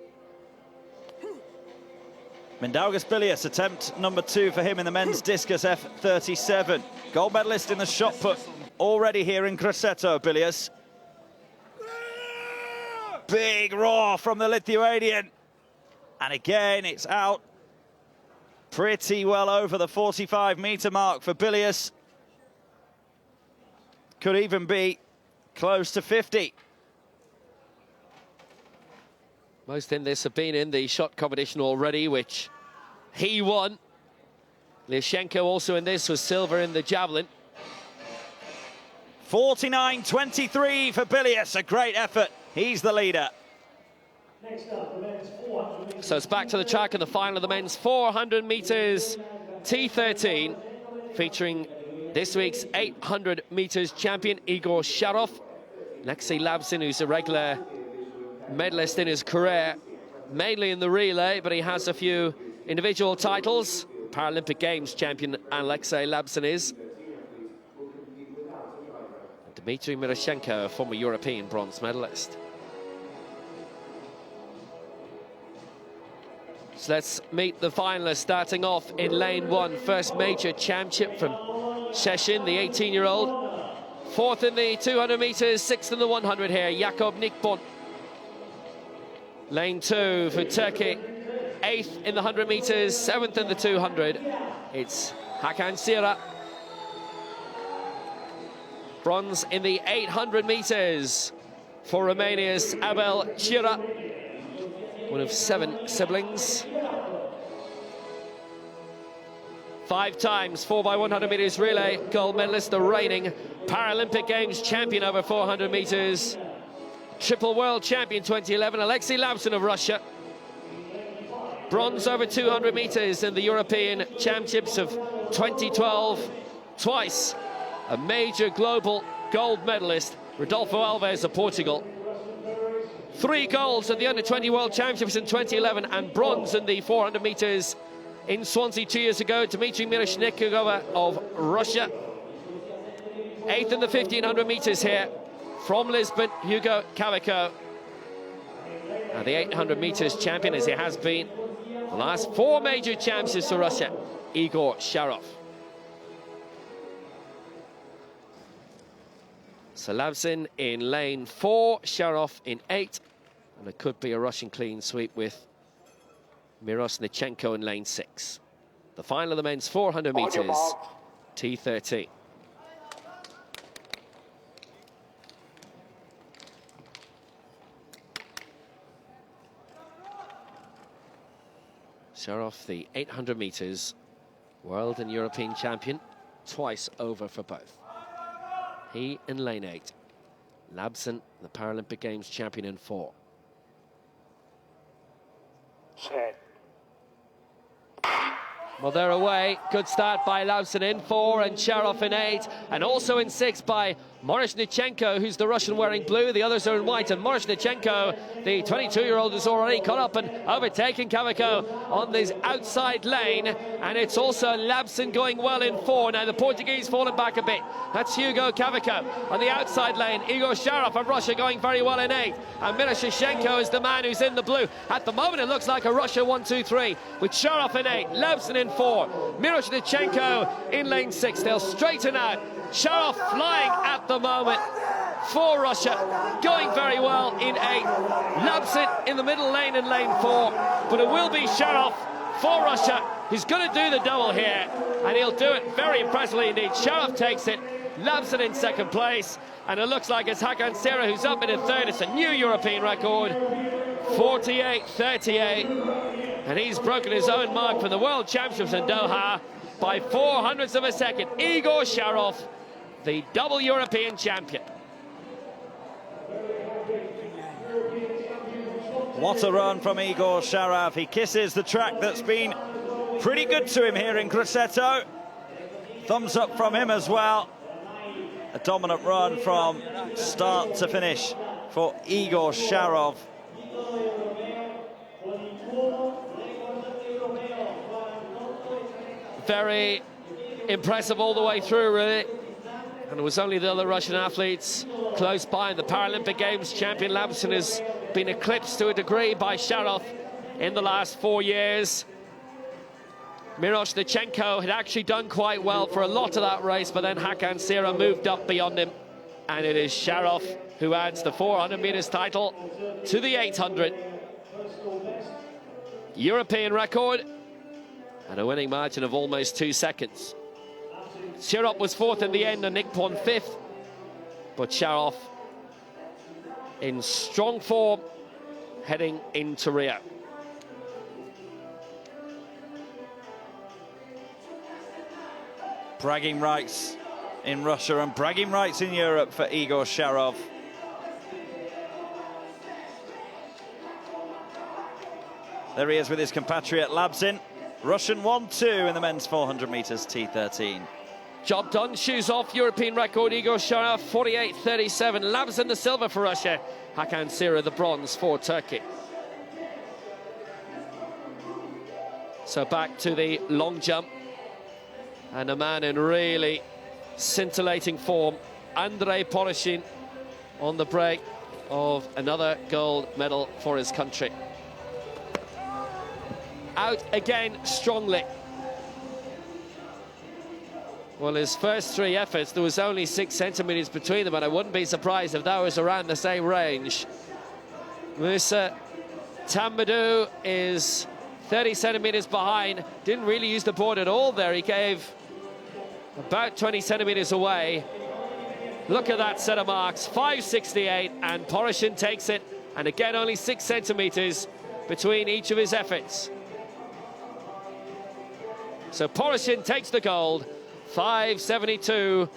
Mindaugas Bilius, attempt number 2 for him in the men's discus F37. Gold medalist in the shot put already here in Grosseto, Bilius. Big roar from the Lithuanian. And again, it's out pretty well over the 45-meter mark for Bilius. Could even be close to 50. Most in this have been in the shot competition already, which he won. Lyashenko also in this was silver in the javelin. 49.23 for Bilius, a great effort. He's the leader. Next up, the men's 400 meters. So it's back to the track in the final of the men's 400 meters T13, featuring this week's 800 meters champion Igor Sharov. Alexei Labsin, who's a regular medalist in his career, mainly in the relay, but he has a few individual titles. Paralympic Games champion Alexei Labsin is. Dmitry Miroshenko, a former European bronze medalist. So let's meet the finalists, starting off in lane 1. First major championship from Sheshin, the 18-year-old. Fourth in the 200 meters, sixth in the 100 here, Jakob Nikbon. Lane 2 for Turkey, 8th in the 100 meters, 7th in the 200. It's Hakan Sira. Bronze in the 800 meters for Romania's Abel Cira, one of 7 siblings. 5 times 4x100 meters relay gold medalist, the reigning Paralympic Games champion over 400 meters. Triple world champion 2011, Alexei Labsin of Russia. Bronze over 200 meters in the European Championships of 2012. Twice a major global gold medalist, Rodolfo Alves of Portugal. 3 golds at the Under-20 World Championships in 2011 and bronze in the 400 meters in Swansea 2 years ago. Dmitry Miroshenko of Russia. 8th in the 1500 meters here from Lisbon, Hugo Cavaco. Now the 800 meters champion, as he has been the last 4 major championships for Russia, Igor Sharov. So Labsin in lane 4, Sharov in 8, and it could be a Russian clean sweep with Mirosnichenko in lane 6. The final of the men's 400 meters, T13. Sharov, the 800 meters world and European champion, twice over for both. He in lane 8. Labsin, the Paralympic Games champion in 4. Set. Well, they're away. Good start by Labsin in 4 and Sharov in 8. And also in 6 by Morishnichenko, who's the Russian wearing blue. The others are in white. And Morishnichenko, the 22-year-old, has already caught up and overtaken Cavaco on this outside lane. And it's also Labsin going well in 4. Now the Portuguese falling back a bit. That's Hugo Cavaco on the outside lane. Igor Sharov of Russia going very well in 8. And Miroshenko is the man who's in the blue. At the moment, it looks like a Russia 1-2-3 with Sharov in 8, Labsin in 4, Miroshenko in lane 6. They'll straighten out. Sharov flying at the moment for Russia, going very well in 8. Labsin in the middle lane in lane 4, but it will be Sharov for Russia. He's going to do the double here, and he'll do it very impressively indeed. Sharov takes it, Labsin in second place, and it looks like it's Hakan Sera who's up in 3rd. It's a new European record. 48.38, and he's broken his own mark for the World Championships in Doha by 0.04 of a second. Igor Sharov, the double European champion. What a run from Igor Sharov. He kisses the track that's been pretty good to him here in Grosseto. Thumbs up from him as well. A dominant run from start to finish for Igor Sharov. Very impressive all the way through, really. And it was only the other Russian athletes close by. The Paralympic Games champion Labson has been eclipsed to a degree by Sharov in the last 4 years. Miroshnichenko had actually done quite well for a lot of that race, but then Hakan Sira moved up beyond him. And it is Sharov who adds the 400 meters title to the 800. European record and a winning margin of almost 2 seconds. Sharov was fourth in the end and Nippon fifth, but Sharov in strong form heading into Rio. Bragging rights in Russia and bragging rights in Europe for Igor Sharov. There he is with his compatriot Labzin. Russian 1-2 in the men's 400 meters T13. Job done, shoes off, European record, Igor Sharov, 48.37. Labzin the silver for Russia, Hakan Sira the bronze for Turkey. So back to the long jump. And a man in really scintillating form, Andrei Poroshin, on the break of another gold medal for his country. Out again strongly. Well, his first three efforts, there was only 6 centimeters between them, and I wouldn't be surprised if that was around the same range. Musa Tambadou is 30 centimeters behind, didn't really use the board at all there. He gave about 20 centimeters away. Look at that set of marks, 5.68, and Poroshin takes it, and again only 6 centimeters between each of his efforts. So Poroshin takes the gold, 5.72,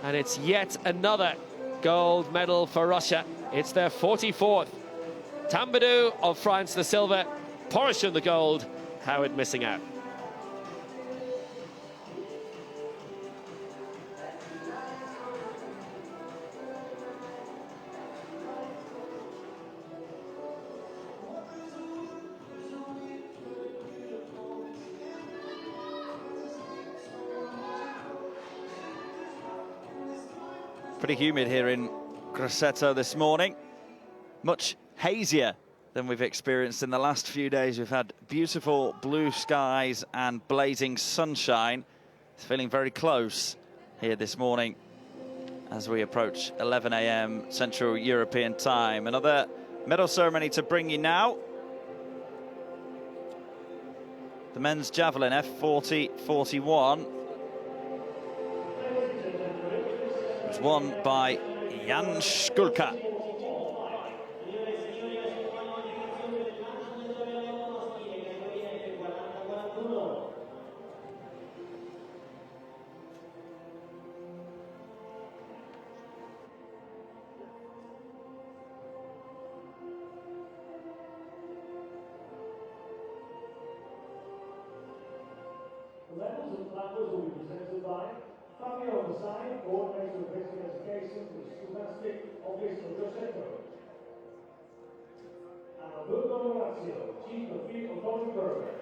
and it's yet another gold medal for Russia. It's their 44th. Tambadou of France the silver, Poroshin the gold. Howard missing out. Pretty humid here in Grosseto this morning. Much hazier than we've experienced in the last few days. We've had beautiful blue skies and blazing sunshine. It's feeling very close here this morning as we approach 11 a.m. Central European time. Another medal ceremony to bring you now. The men's javelin F40-41 was won by Jan Škulka. The medals and plaques will be presented by Fabio on the side, coordinator of basic education for the gymnastic office of Grosseto. And Alberto Orazio, chief of field autonomy program.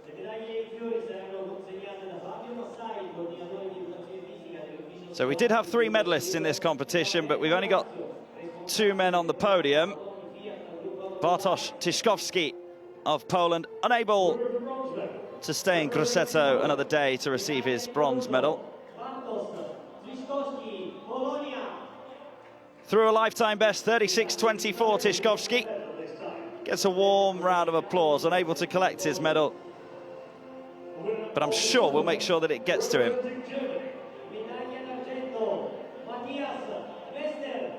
Le medaglie e i fiori saranno consegnate da Fabio Massai, coordinatore di educazione fisica dell'ufficio. So we did have 3 medalists in this competition, but we've only got 2 men on the podium. Bartosz Tyszkowski of Poland, unable to stay in Grosseto another day to receive his bronze medal. Through a lifetime best, 36.24, Tyszkowski gets a warm round of applause, unable to collect his medal. But I'm sure we'll make sure that it gets to him.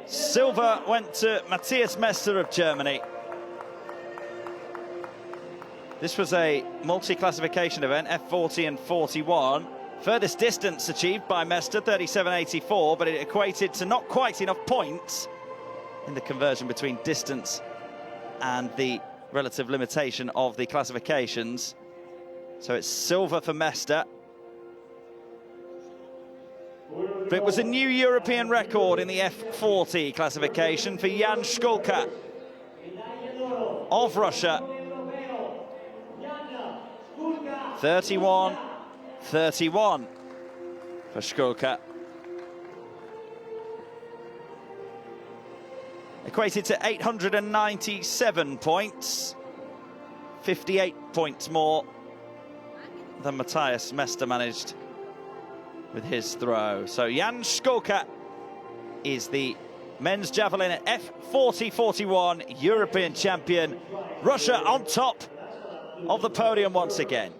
Silver went to Matthias Mester of Germany. This was a multi-classification event, F40 and 41. Furthest distance achieved by Mester, 37.84, but it equated to not quite enough points in the conversion between distance and the relative limitation of the classifications. So it's silver for Mester. But it was a new European record in the F40 classification for Jan Školka of Russia. 31-31 for Školka. Equated to 897 points, 58 points more than Matthias Mester managed with his throw. So Jan Školka is the men's javelin at F40-41 European champion. Russia on top of the podium once again.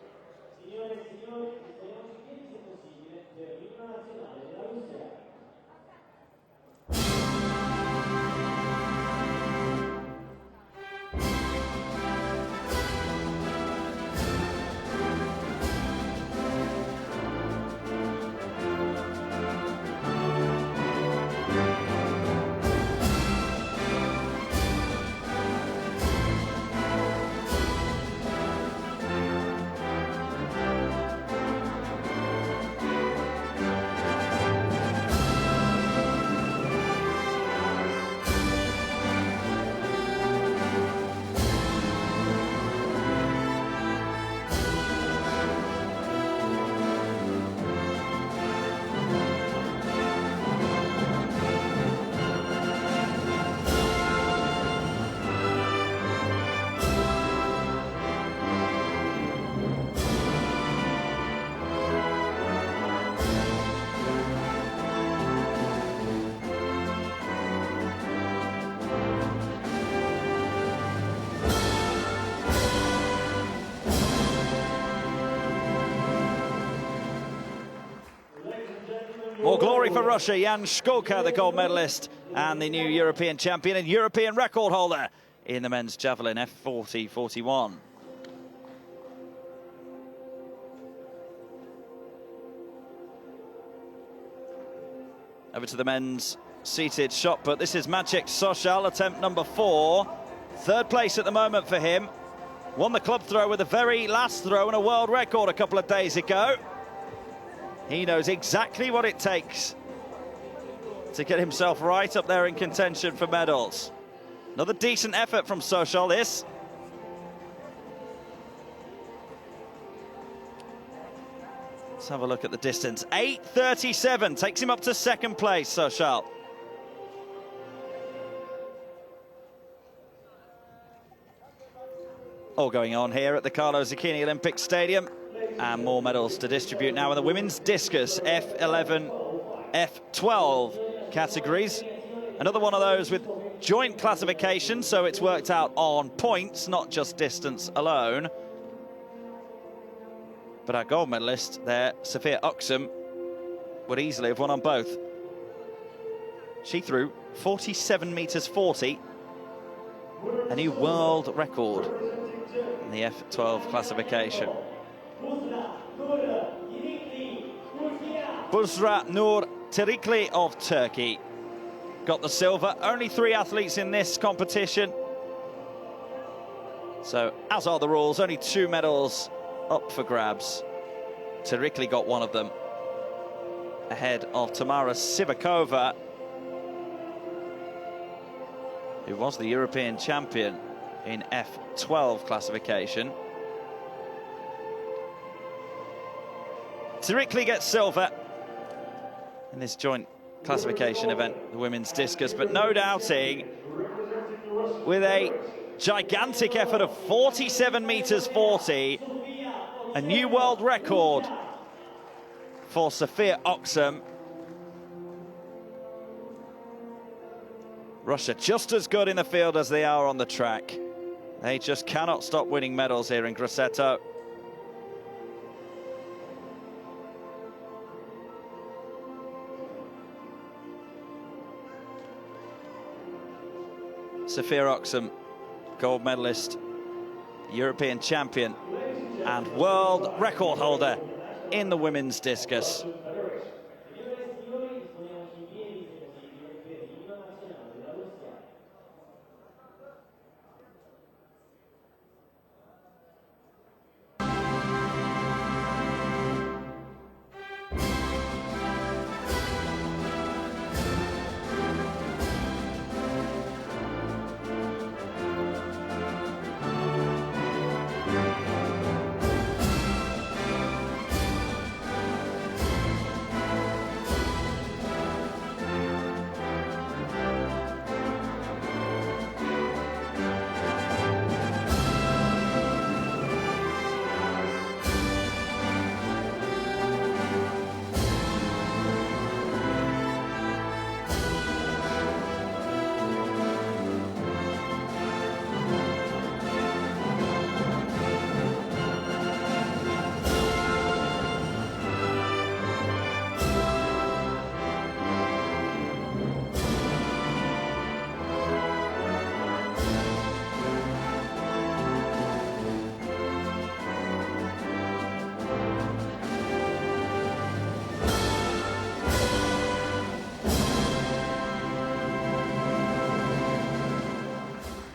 More glory for Russia. Jan Školka, the gold medalist and the new European champion and European record holder in the men's javelin F40-41. Over to the men's seated shot put. This is Maciej Soszal, attempt number 4. Third place at the moment for him. Won the club throw with the very last throw and a world record a couple of days ago. He knows exactly what it takes to get himself right up there in contention for medals. Another decent effort from Soszal, this. Let's have a look at the distance. 8:37 takes him up to second place, Soszal. All going on here at the Carlo Zucchini Olympic Stadium. And more medals to distribute now in the women's discus F11, F12 categories. Another one of those with joint classification, so it's worked out on points, not just distance alone. But our gold medalist there, Sophia Oxum, would easily have won on both. She threw 47 meters 40, a new world record in the F12 classification. Busra Nur Terikli of Turkey got the silver. Only 3 athletes in this competition. So, as are the rules, only 2 medals up for grabs. Terikli got one of them, ahead of Tamara Sivakova, who was the European champion in F12 classification. Terikli gets silver in this joint classification event, the women's discus, but no doubting, with a gigantic effort of 47 meters 40, a new world record for Sophia Oxum. Russia just as good in the field as they are on the track. They just cannot stop winning medals here in Grosseto. Sophia Oxum, gold medalist, European champion and world record holder in the women's discus.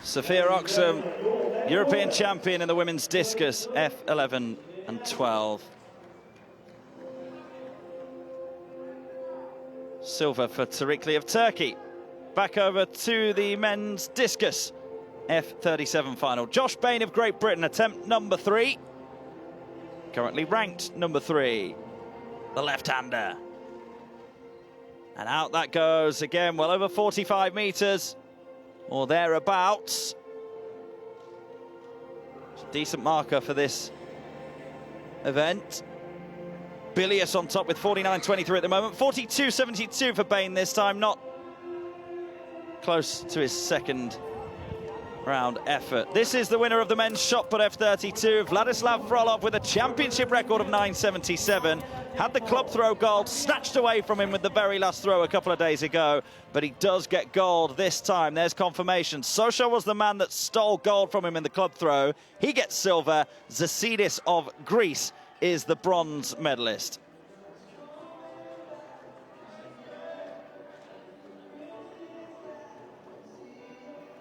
Sophia Oxham, European champion in the women's discus, F11 and 12. Silver for Tarikli of Turkey. Back over to the men's discus, F37 final. Josh Bain of Great Britain, attempt number 3. Currently ranked number 3, the left-hander. And out that goes again, well over 45 meters. Or thereabouts. Decent marker for this event. Bilious on top with 49.23 at the moment. 42.72 for Bain this time, not close to his second round effort. This is the winner of the men's shot put F32, Vladislav Frolov, with a championship record of 9.77. Had the club throw gold snatched away from him with the very last throw a couple of days ago, but he does get gold this time. There's confirmation. Sosha was the man that stole gold from him in the club throw. He gets silver. Zasidis of Greece is the bronze medalist.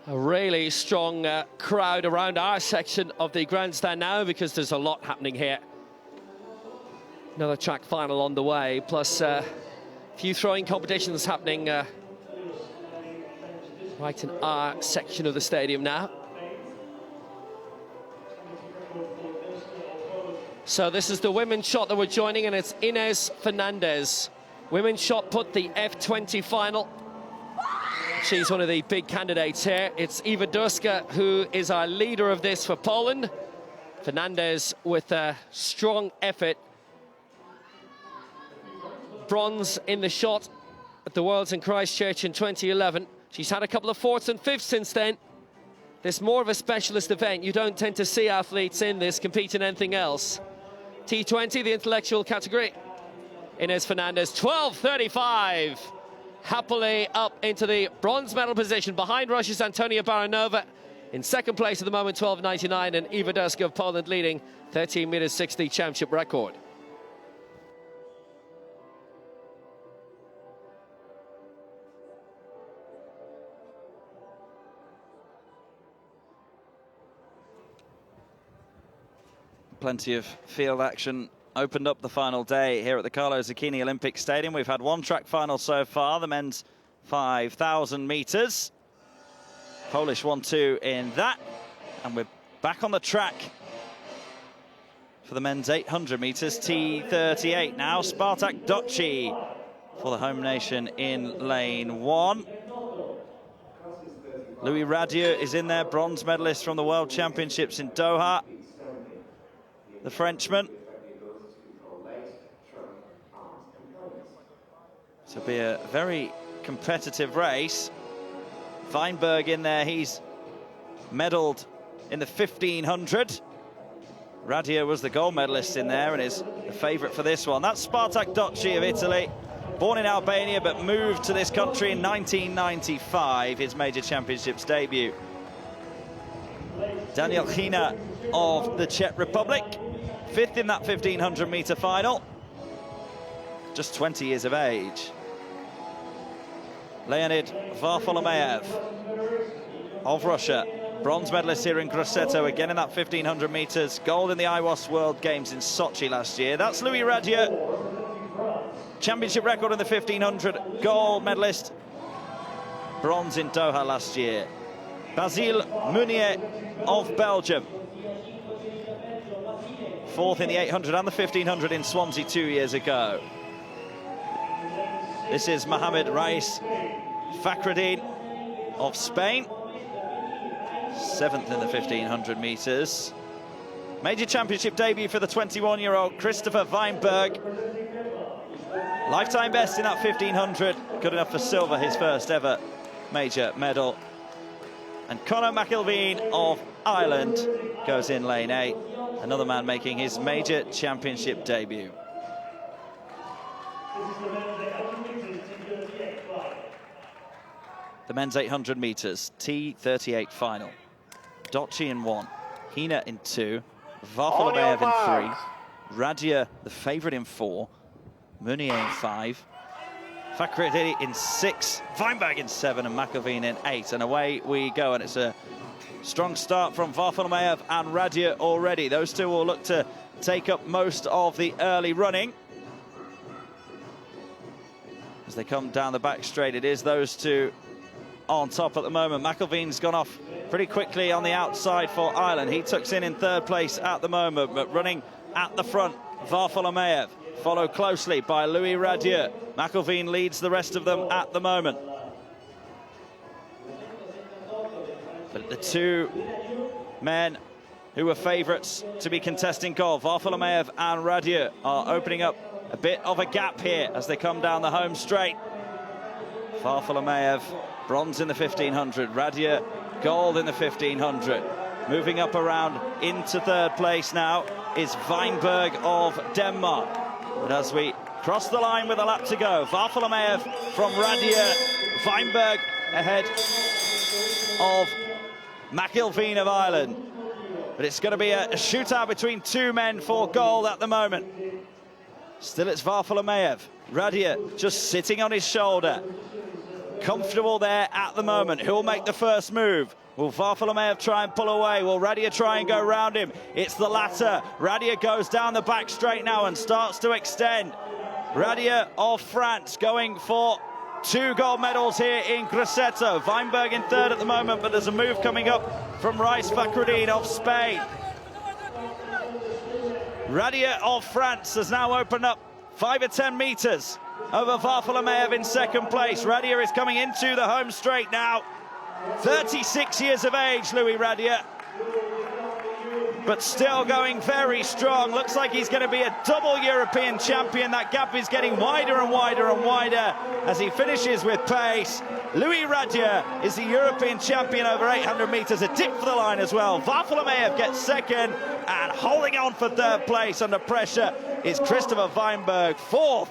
A really strong crowd around our section of the grandstand now, because there's a lot happening here. Another track final on the way, plus a few throwing competitions happening right in our section of the stadium now. So this is the women's shot that we're joining, and it's Inés Fernandez. Women's shot put, the F20 final. She's one of the big candidates here. It's Eva Duska who is our leader of this for Poland. Fernandez with a strong effort. Bronze in the shot at the Worlds in Christchurch in 2011. She's had a couple of fourths and fifths since then. This is more of a specialist event. You don't tend to see athletes in this compete in anything else. T20, the intellectual category. Inés Fernandez, 12.35. Happily up into the bronze medal position behind Russia's Antonia Baranova. In second place at the moment, 12.99, and Eva Duska of Poland leading, 13 meters 60 championship record. Plenty of field action opened up the final day here at the Carlo Zucchini Olympic Stadium. We've had one track final so far, the men's 5,000 meters. Polish 1-2 in that. And we're back on the track for the men's 800 meters, T38 now. Spartak Doci for the home nation in lane 1. Louis Radieux is in there, bronze medalist from the World Championships in Doha. The Frenchman. To be a very competitive race. Weinberg in there, he's medalled in the 1500. Radieux was the gold medalist in there and is the favourite for this one. That's Spartak Doci of Italy, born in Albania but moved to this country in 1995, his major championships debut. Daniel Hina of the Czech Republic, 5th in that 1500-meter final, just 20 years of age. Leonid Varfolomeev of Russia, bronze medalist here in Grosseto, again in that 1500 meters, gold in the IWAS World Games in Sochi last year. That's Louis Radier, championship record in the 1500, gold medalist, bronze in Doha last year. Basile Meunier of Belgium, 4th in the 800 and the 1500 in Swansea 2 years ago. This is Mohamed Rais Fakhreddin of Spain, 7th in the 1500 meters. Major championship debut for the 21-year-old Christopher Weinberg. Lifetime best in that 1500, good enough for silver, his first ever major medal. And Conor McIlveen of Ireland goes in lane 8, another man making his major championship debut. The men's 800 meters, T38 final. Doci in 1, Hina in 2, Varfolomeev in 3, Radier the favourite in 4, Meunier in 5, Fakhreddin in 6, Weinberg in 7, and McIlveen in 8. And away we go, and it's a strong start from Varfolomeev and Radier already. Those two will look to take up most of the early running. As they come down the back straight, it is those two on top at the moment. McIlveen's gone off pretty quickly on the outside for Ireland. He tucks in 3rd place at the moment, but running at the front, Varfolomeev, followed closely by Louis Radier. McIlveen leads the rest of them at the moment. But the two men who were favourites to be contesting gold, Varfolomeev and Radier, are opening up a bit of a gap here as they come down the home straight. Varfolomeev, bronze in the 1500, Radier, gold in the 1500. Moving up around into 3rd place now is Weinberg of Denmark. But as we cross the line with a lap to go, Varfolomeev from Radier, Weinberg ahead of McIlveen of Ireland. But it's going to be a shootout between two men for gold at the moment. Still it's Varfolomeev. Radier just sitting on his shoulder. Comfortable there at the moment. Who'll make the first move? Will Varfolomeev try and pull away? Will Radier try and go round him? It's the latter. Radier goes down the back straight now and starts to extend. Radier of France going for 2 gold medals here in Grosseto. Weinberg in 3rd at the moment, but there's a move coming up from Rais Fakhreddin of Spain. Radier of France has now opened up 5 or 10 meters over Varfolomeev in 2nd place. Radier is coming into the home straight now. 36 years of age, Louis Radier, but still going very strong. Looks like he's going to be a double European champion. That gap is getting wider and wider and wider as he finishes with pace. Louis Radier is the European champion over 800 meters, a dip for the line as well. Varfolomeev gets 2nd, and holding on for 3rd place under pressure is Christopher Weinberg. 4th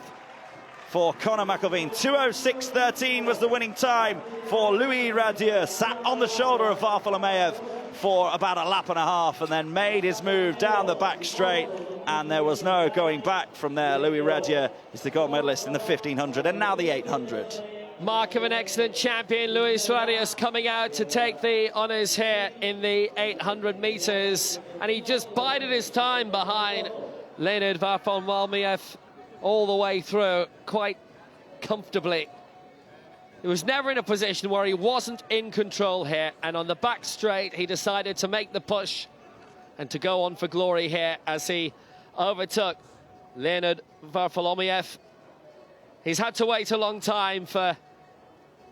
for Conor McIlveen. 2:06.13 was the winning time for Louis Radier. Sat on the shoulder of Varfolomeev for about a lap and a half and then made his move down the back straight, and there was no going back from there. Louis Radier is the gold medalist in the 1500 and now the 800. Mark of an excellent champion. Louis Radier coming out to take the honours here in the 800 metres, and he just bided his time behind Leonid Varfolomeev all the way through quite comfortably. He was never in a position where he wasn't in control here, and on the back straight he decided to make the push and to go on for glory here as he overtook Leonid Varfolomeev. He's had to wait a long time for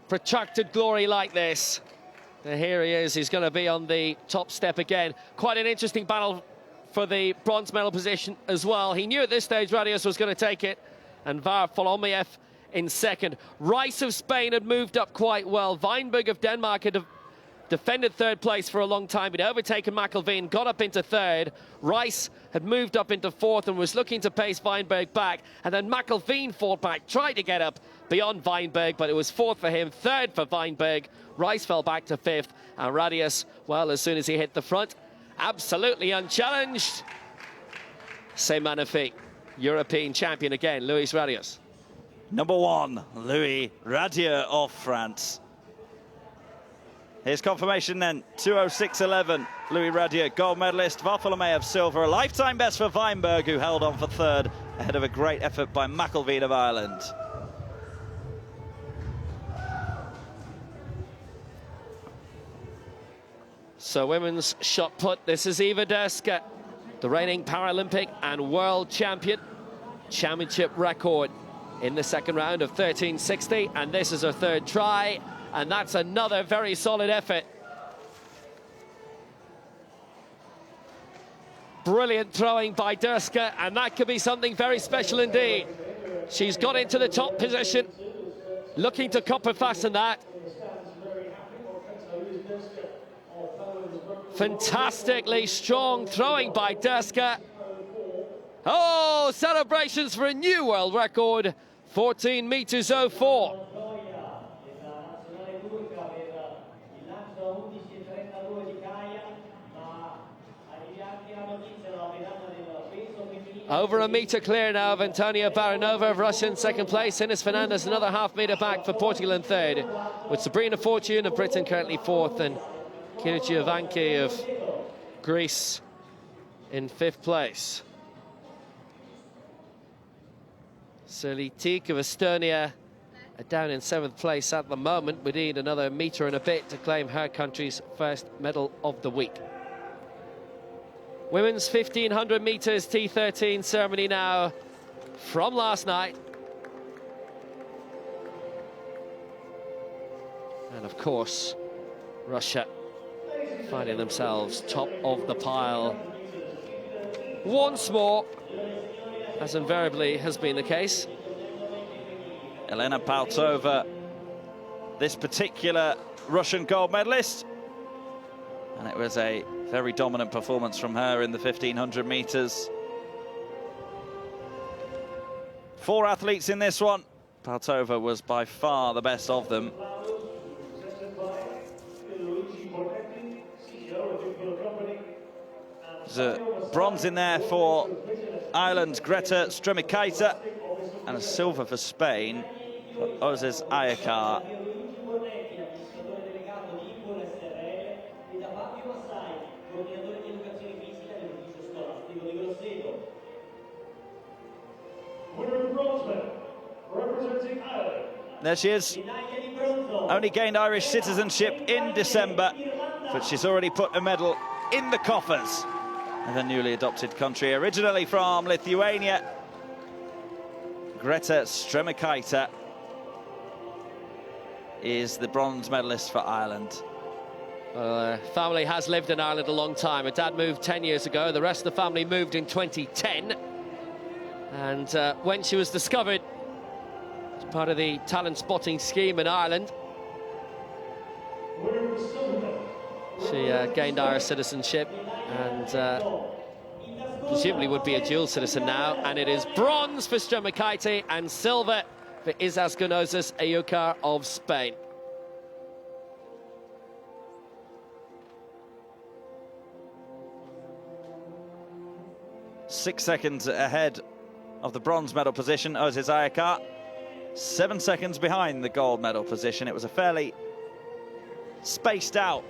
protracted glory like this. And here he is, he's going to be on the top step again. Quite an interesting battle for the bronze medal position as well. He knew at this stage Radier was going to take it, and Varfolomeev in 2nd. Rais of Spain had moved up quite well. Weinberg of Denmark had defended 3rd place for a long time. He'd overtaken McIlveen, got up into 3rd. Rais had moved up into 4th and was looking to pace Weinberg back. And then McIlveen fought back, tried to get up beyond Weinberg, but it was 4th for him, 3rd for Weinberg. Rais fell back to 5th, and Radier, well, as soon as he hit the front, absolutely unchallenged. C'est magnifique. European champion again, Luis Radius. Number 1, Louis Radieux of France. Here's confirmation then, 2:06.11. Louis Radieux, gold medalist, Varfolomei of silver, a lifetime best for Weinberg, who held on for third, ahead of a great effort by McElveen of Ireland. So women's shot put, this is Eva Derska, the reigning Paralympic and world champion. Championship record in the second round of 13.60, and this is her third try, and that's another very solid effort. Brilliant throwing by Derska, and that could be something very special indeed. She's got into the top position, looking to copper fasten that. Fantastically strong throwing by Derska. Oh, celebrations for a new world record, 14 meters 04. Over a metre clear now of Antonia Baranova of Russia in second place. Ines Fernandez another half metre back for Portugal in third, with Sabrina Fortune of Britain currently fourth, and Kira Giovanki of Greece in fifth place. Selitik of Estonia down in seventh place at the moment. We need another metre and a bit to claim her country's first medal of the week. Women's 1500 metres T13 ceremony now from last night. And of course, Russia finding themselves top of the pile once more, as invariably has been the case. Elena Paltova, this particular Russian gold medalist, and it was a very dominant performance from her in the 1500 metres. 4 athletes in this one. Paltova was by far the best of them. There's a bronze in there for Ireland's Greta Stremikaita, and a silver for Spain for Ozes Ayakar. There she is. Only gained Irish citizenship in December, but she's already put a medal in the coffers of her newly adopted country. Originally from Lithuania, Greta Stremikaita is the bronze medalist for Ireland. Her family has lived in Ireland a long time. Her dad moved 10 years ago. The rest of the family moved in 2010. And when she was discovered as part of the talent spotting scheme in Ireland, she gained Irish citizenship and presumably would be a dual citizen now. And it is bronze for Stremikaita and silver for Izasconozas Ayakar of Spain. Six seconds ahead of the bronze medal position, Ozes Ayakar. 7 seconds behind the gold medal position. It was a fairly spaced out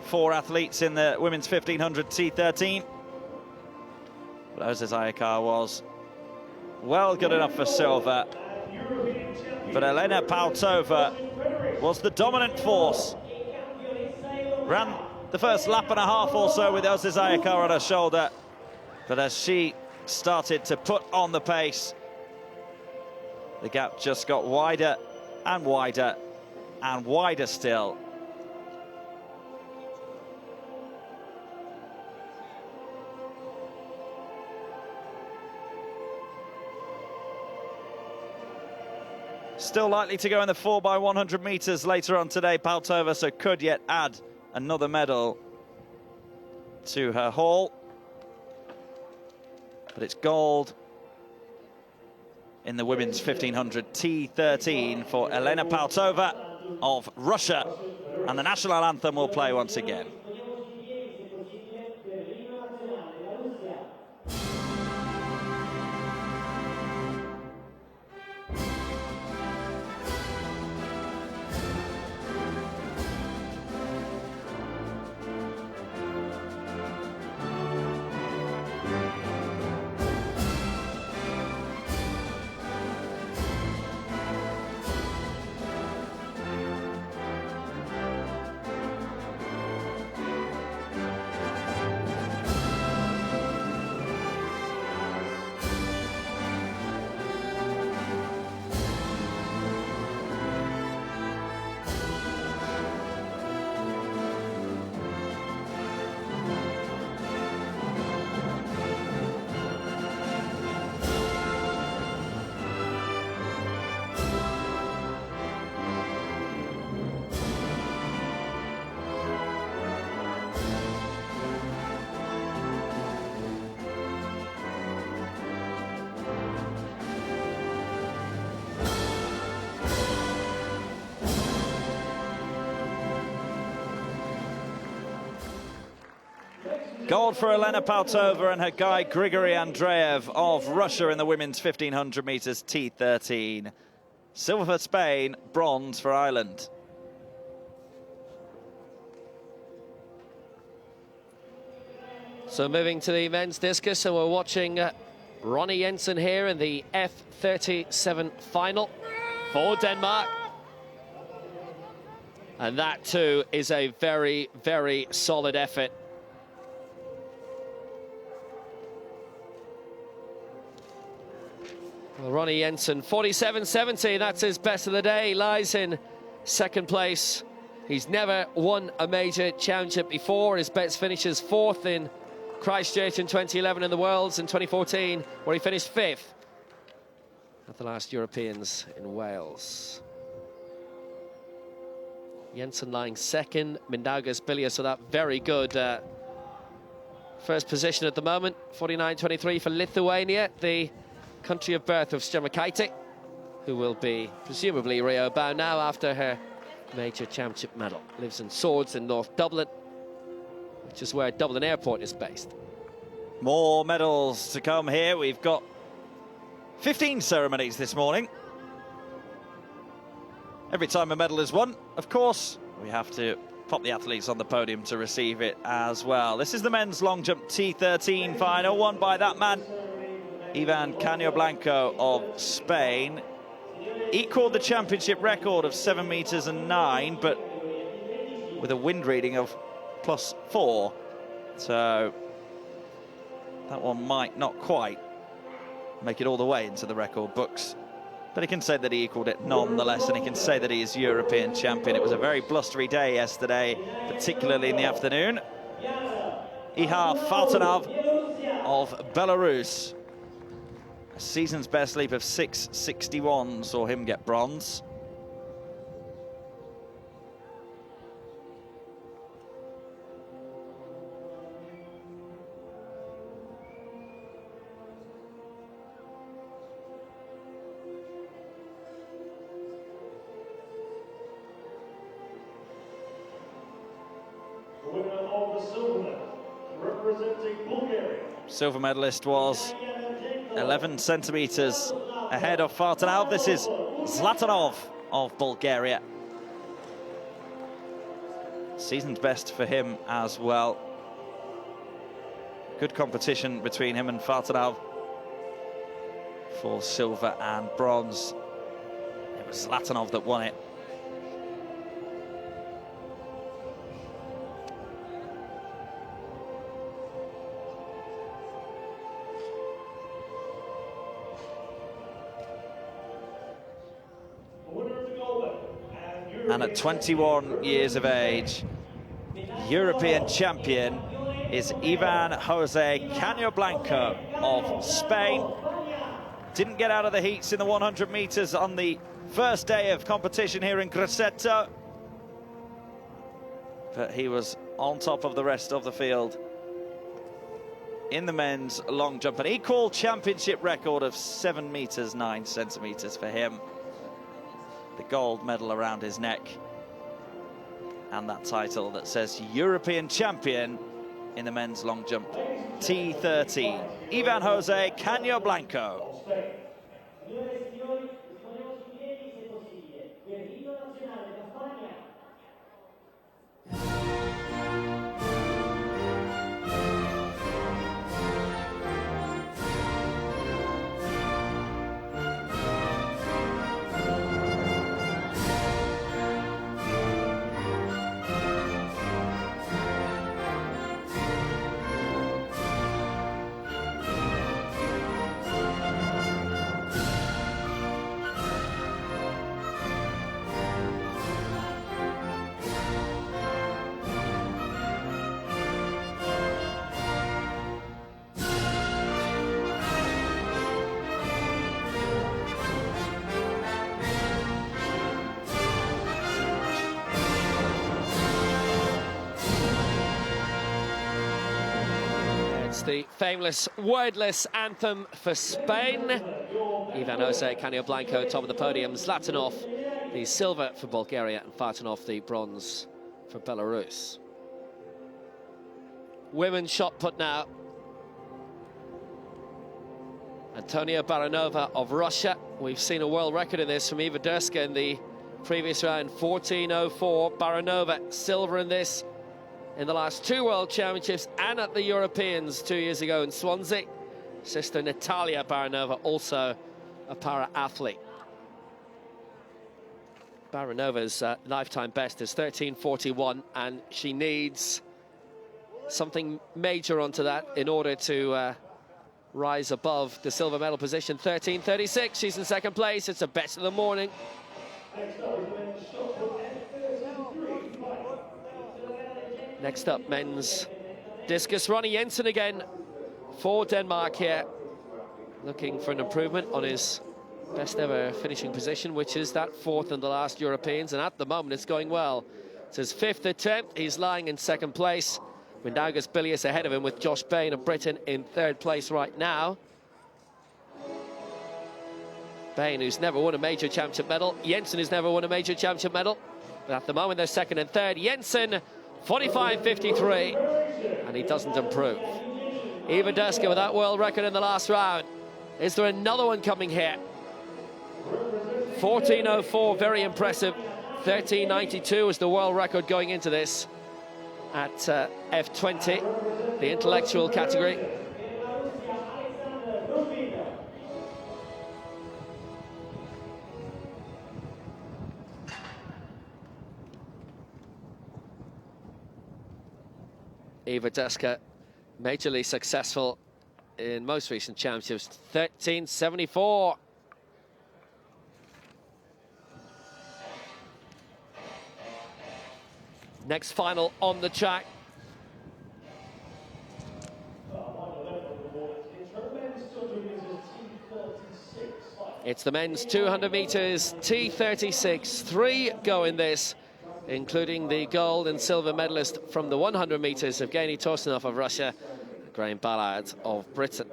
4 athletes in the women's 1500 T13. But Ozes Ayakar was well good enough for silver. But Elena Paltova was the dominant force. Ran the first lap and a half or so with Ozes Ayakar on her shoulder. But as she started to put on the pace, the gap just got wider and wider and wider still. Still likely to go in the 4x100 meters later on today, Paltova, so could yet add another medal to her haul. But it's gold in the women's 1500 T13 for Elena Paltova of Russia. And the national anthem will play once again. Gold for Elena Pautova and her guy Grigory Andreev of Russia in the women's 1500 meters T13. Silver for Spain, bronze for Ireland. So moving to the men's discus, and we're watching Ronny Jensen here in the F37 final for Denmark. And that too is a very, very solid effort. Well, Ronny Jensen, 47.70, that's his best of the day. He lies in second place. He's never won a major championship before. His best finishes fourth in Christchurch in 2011 in the Worlds, in 2014, where he finished fifth at the last Europeans in Wales. Jensen lying second, Mindaugas Bilius with that very good first position at the moment. 49.23 for Lithuania, the country of birth of Sturmakaite, who will be presumably Rio bound now after her major championship medal. Lives in Swords in North Dublin, which is where Dublin Airport is based. More medals to come here. We've got 15 ceremonies this morning. Every time a medal is won, of course, we have to pop the athletes on the podium to receive it as well. This is the men's long jump T13 final, won by that man, Ivan Caño-Blanco of Spain. Equalled the championship record of 7 meters and 9, but with a wind reading of +4. So that one might not quite make it all the way into the record books. But he can say that he equalled it nonetheless, and he can say that he is European champion. It was a very blustery day yesterday, particularly in the afternoon. Ihar Faltanov of Belarus. A season's best leap of 6.61 saw him get bronze. Silver medalist was 11 centimeters ahead of Fartanov. This is Zlatanov of Bulgaria. Season's best for him as well. Good competition between him and Fartanov for silver and bronze. It was Zlatanov that won it. And at 21 years of age, European champion is Ivan Jose Caño-Blanco of Spain. Didn't get out of the heats in the 100 meters on the first day of competition here in Grosseto, but he was on top of the rest of the field in the men's long jump. An equal championship record of 7 meters 9 centimeters for him. The gold medal around his neck, and that title that says European champion in the men's long jump T13. Ivan Jose Caño-Blanco. The famous wordless anthem for Spain. Ivan Jose Caño-Blanco top of the podium. Zlatanov the silver for Bulgaria, and Fartanov the bronze for Belarus. women's shot put now. Antonia Baranova of Russia. We've seen a world record in this from Eva Derska in the previous round, 14.04. Baranova, silver in this in the last 2 World Championships and at the Europeans 2 years ago in Swansea. Sister Natalia Baranova, also a para-athlete. Baranova's lifetime best is 13.41, and she needs something major onto that in order to rise above the silver medal position. 13.36, she's in second place. It's a best of the morning. Next up, men's discus. Ronnie Jensen again for Denmark here, looking for an improvement on his best ever finishing position, which is that 4th in the last Europeans, and at the moment it's going well. It's his 5th attempt. He's lying in second place. Mindaugas Bilius ahead of him, with Josh Bain of Britain in 3rd place right now. Bain, who's never won a major championship medal. Jensen, who's never won a major championship medal. But at the moment, they're 2nd and 3rd. Jensen, 45.53, and he doesn't improve. Eva Derska with that world record in the last round. Is there another one coming here? 14.04, very impressive. 13.92 is the world record going into this at F20, the intellectual category. Eva Derska, majorly successful in most recent championships. 13.74. Next final on the track. It's the men's 200 meters T36. 3 go in this, including the gold and silver medalist from the 100 meters, Evgeny Torsunov of Russia, Graham Ballard of Britain.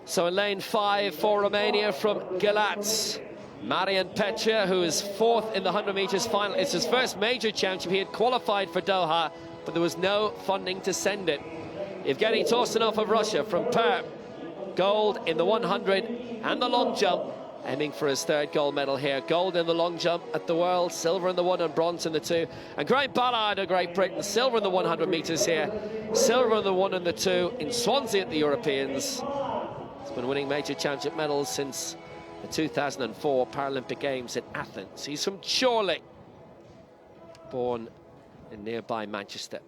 So in lane 5 for Romania from Galați, Marian Petria, who is 4th in the 100 meters final. It's his first major championship. He had qualified for Doha, but there was no funding to send it. Evgeny Torsunov of Russia from Perm, gold in the 100 and the long jump, aiming for his 3rd gold medal here. Gold in the long jump at the World, silver in the 1 and bronze in the 2. And Graham Ballard of Great Britain, silver in the 100 meters here, silver in the 1 and the 2 in Swansea at the Europeans. He's been winning major championship medals since the 2004 Paralympic Games in Athens. He's from Chorley, born in nearby Manchester.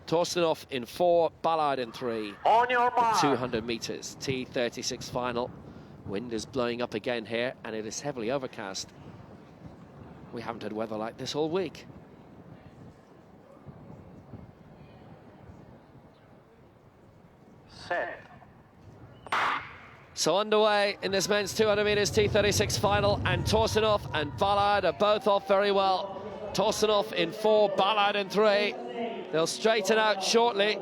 Torsunov in 4, Ballard in 3. On your mark. 200 meters, T36 final. Wind is blowing up again here, and it is heavily overcast. We haven't had weather like this all week. Set. So underway in this men's 200 meters T36 final, and Torsunov and Ballard are both off very well. Torsunov in 4, Ballard in 3. They'll straighten out shortly.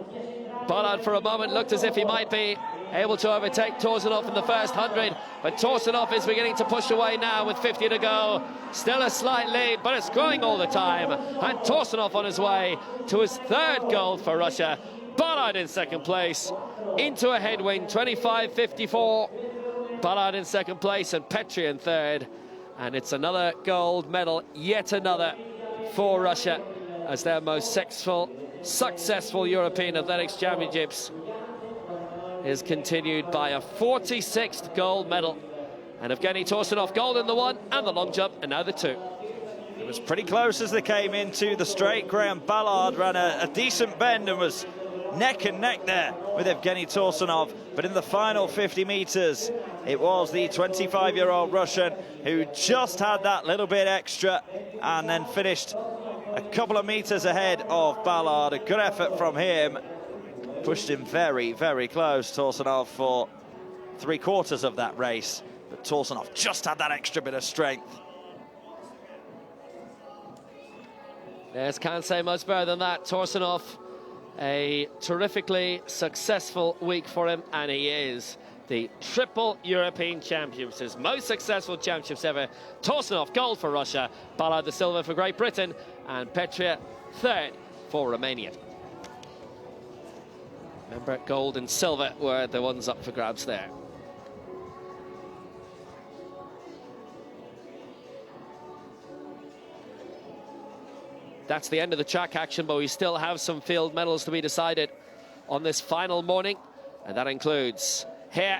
Ballard for a moment looked as if he might be able to overtake Torsunov in the first 100, but Torsunov is beginning to push away now with 50 to go. Still a slight lead, but it's growing all the time. And Torsunov on his way to his 3rd gold for Russia. Ballard in 2nd place, into a headwind, 25.54. Ballard in 2nd place and Petri in 3rd. And it's another gold medal, yet another for Russia, as their most successful European Athletics Championships is continued by a 46th gold medal. And Evgeny Torsunov, gold in the 1 and the long jump, and now the 2. It was pretty close as they came into the straight. Graham Ballard ran a decent bend and was neck and neck there with Evgeny Torsunov, but in the final 50 meters it was the 25-year-old Russian who just had that little bit extra and then finished a couple of meters ahead of Ballard. A good effort from him, pushed him very, very close, Torsunov, for 3/4 of that race, but Torsunov just had that extra bit of strength. Yes, can't say much better than that. Torsunov, a terrifically successful week for him, and he is the triple European Championships, his most successful championships ever. Torsunov, gold for Russia, Ballard the silver for Great Britain, and Petria third for Romania. Remember, gold and silver were the ones up for grabs there. That's the end of the track action, but we still have some field medals to be decided on this final morning, and that includes here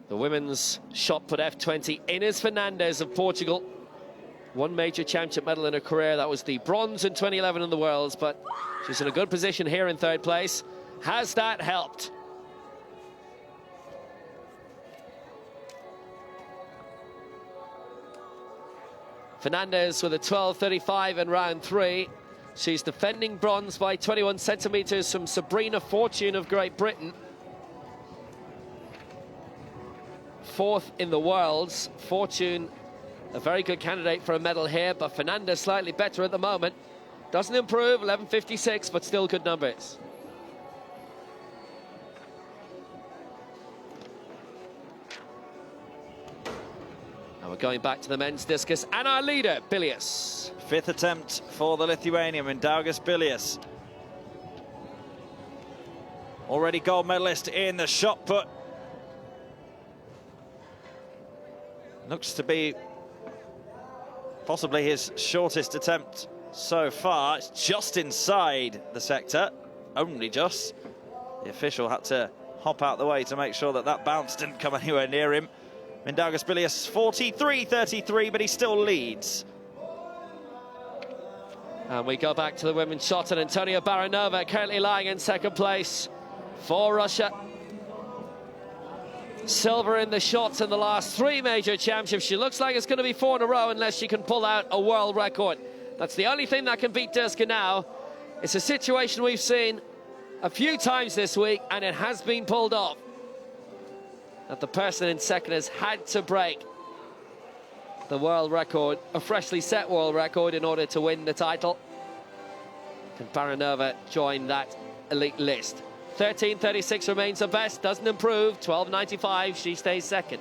the women's shot put F20, Inês Fernandes of Portugal. One major championship medal in her career, that was the bronze in 2011 in the Worlds, but she's in a good position here in third place. Has that helped? Fernandes with a 12.35 in round 3. She's defending bronze by 21 centimetres from Sabrina Fortune of Great Britain. Fourth in the Worlds. Fortune, a very good candidate for a medal here, but Fernandes slightly better at the moment. Doesn't improve, 11.56, but still good numbers. And we're going back to the men's discus, and our leader, Bilius. Fifth attempt for the Lithuanian, Mindaugas Bilius. Already gold medalist in the shot put. Looks to be possibly his shortest attempt so far. It's just inside the sector, only just. The official had to hop out the way to make sure that that bounce didn't come anywhere near him. Mindaugas Bilius 43.33, but he still leads. And we go back to the women's shot, and Antonia Baranova currently lying in second place for Russia. Silver in the shots in the last 3 major championships. She looks like it's going to be 4 in a row unless she can pull out a world record. That's the only thing that can beat Duska now. It's a situation we've seen a few times this week, and it has been pulled off. That the person in second has had to break the world record, a freshly set world record, in order to win the title. Can Baranova join that elite list? 13.36 remains her best, doesn't improve. 12.95, she stays second.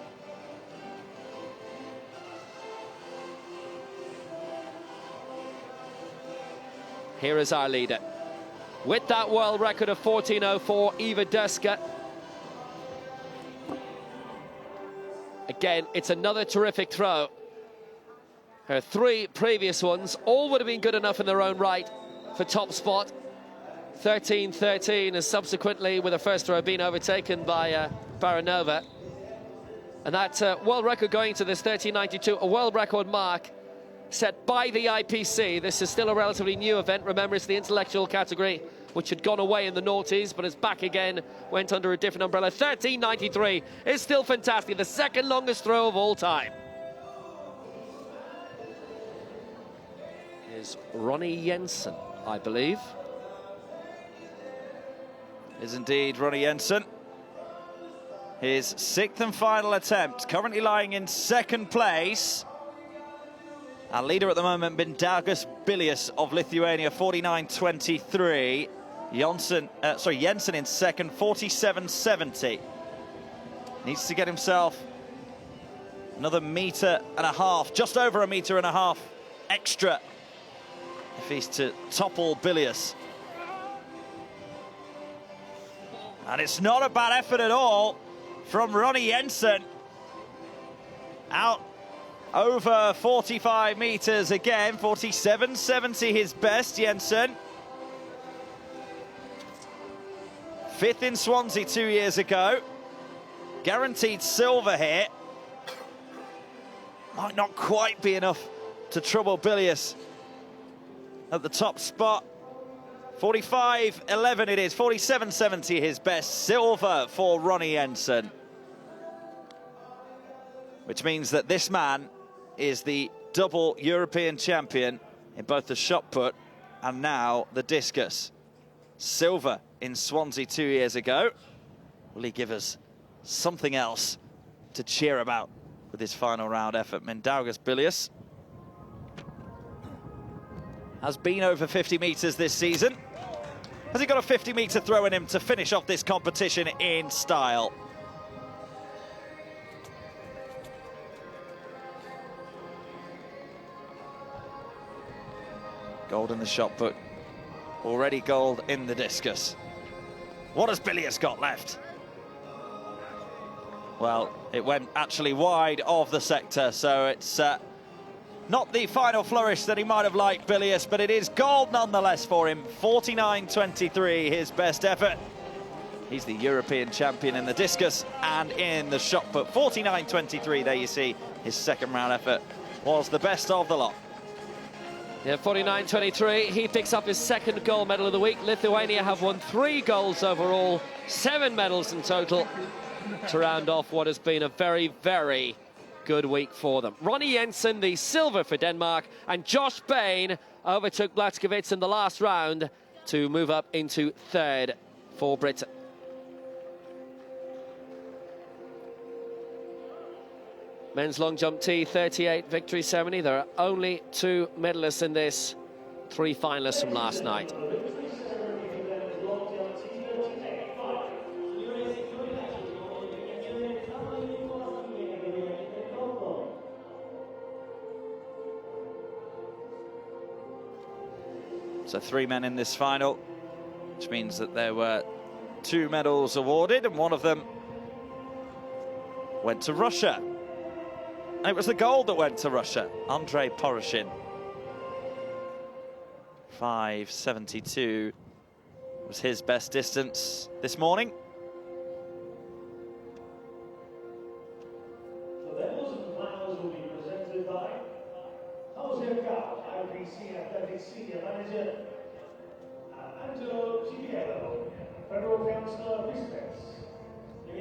Here is our leader. With that world record of 14.04, Eva Duska. Again, it's another terrific throw. Her 3 previous ones all would have been good enough in their own right for top spot. 13.13 has subsequently, with her first throw, been overtaken by Baranova. And that world record going to this 13.92, a world record mark set by the IPC. This is still a relatively new event. Remember, it's the intellectual category, which had gone away in the noughties, but is back again, went under a different umbrella. 13.93 is still fantastic, the second longest throw of all time. Is Ronnie Jensen, I believe. Is indeed Ronnie Jensen. His 6th and final attempt, currently lying in second place. Our leader at the moment, Mindaugas Bilius of Lithuania, 49.23. Jensen in second, 47.70. Needs to get himself another 1.5 meters, just over 1.5 meters extra if he's to topple Bilius. And it's not a bad effort at all from Ronnie Jensen. Out over 45 meters again, 47.70 his best, Jensen. 5th in Swansea 2 years ago. Guaranteed silver here. Might not quite be enough to trouble Bilius at the top spot. 45.11 it is, 47.70 his best. Silver for Ronnie Jensen. Which means that this man is the double European champion in both the shot put and now the discus. Silver in Swansea 2 years ago. Will he give us something else to cheer about with his final round effort? Mindaugas Bilius has been over 50 meters this season. Has he got a 50-meter throw in him to finish off this competition in style? Gold in the shot put. Already gold in the discus. What has Bilius got left? Well, it went actually wide of the sector, so it's not the final flourish that he might have liked, Bilius, but it is gold nonetheless for him. 49.23, his best effort. He's the European champion in the discus and in the shot put. 49.23, there you see his second round effort was the best of the lot. Yeah, 49.23, he picks up his second gold medal of the week. Lithuania have won 3 golds overall, 7 medals in total, to round off what has been a very, very good week for them. Ronnie Jensen, the silver for Denmark, and Josh Bain overtook Blaskowitz in the last round to move up into third for Britain. Men's long jump T38 victory ceremony. There are only 2 medalists in this, 3 finalists from last night. So 3 men in this final, which means that there were 2 medals awarded, and one of them went to Russia. And it was the gold that went to Russia. Andrei Poroshin. 5.72 was his best distance this morning. The medals and finals will be presented by IPC Athletics Senior Manager Angelo Cipiello, Federal Councillor Respects.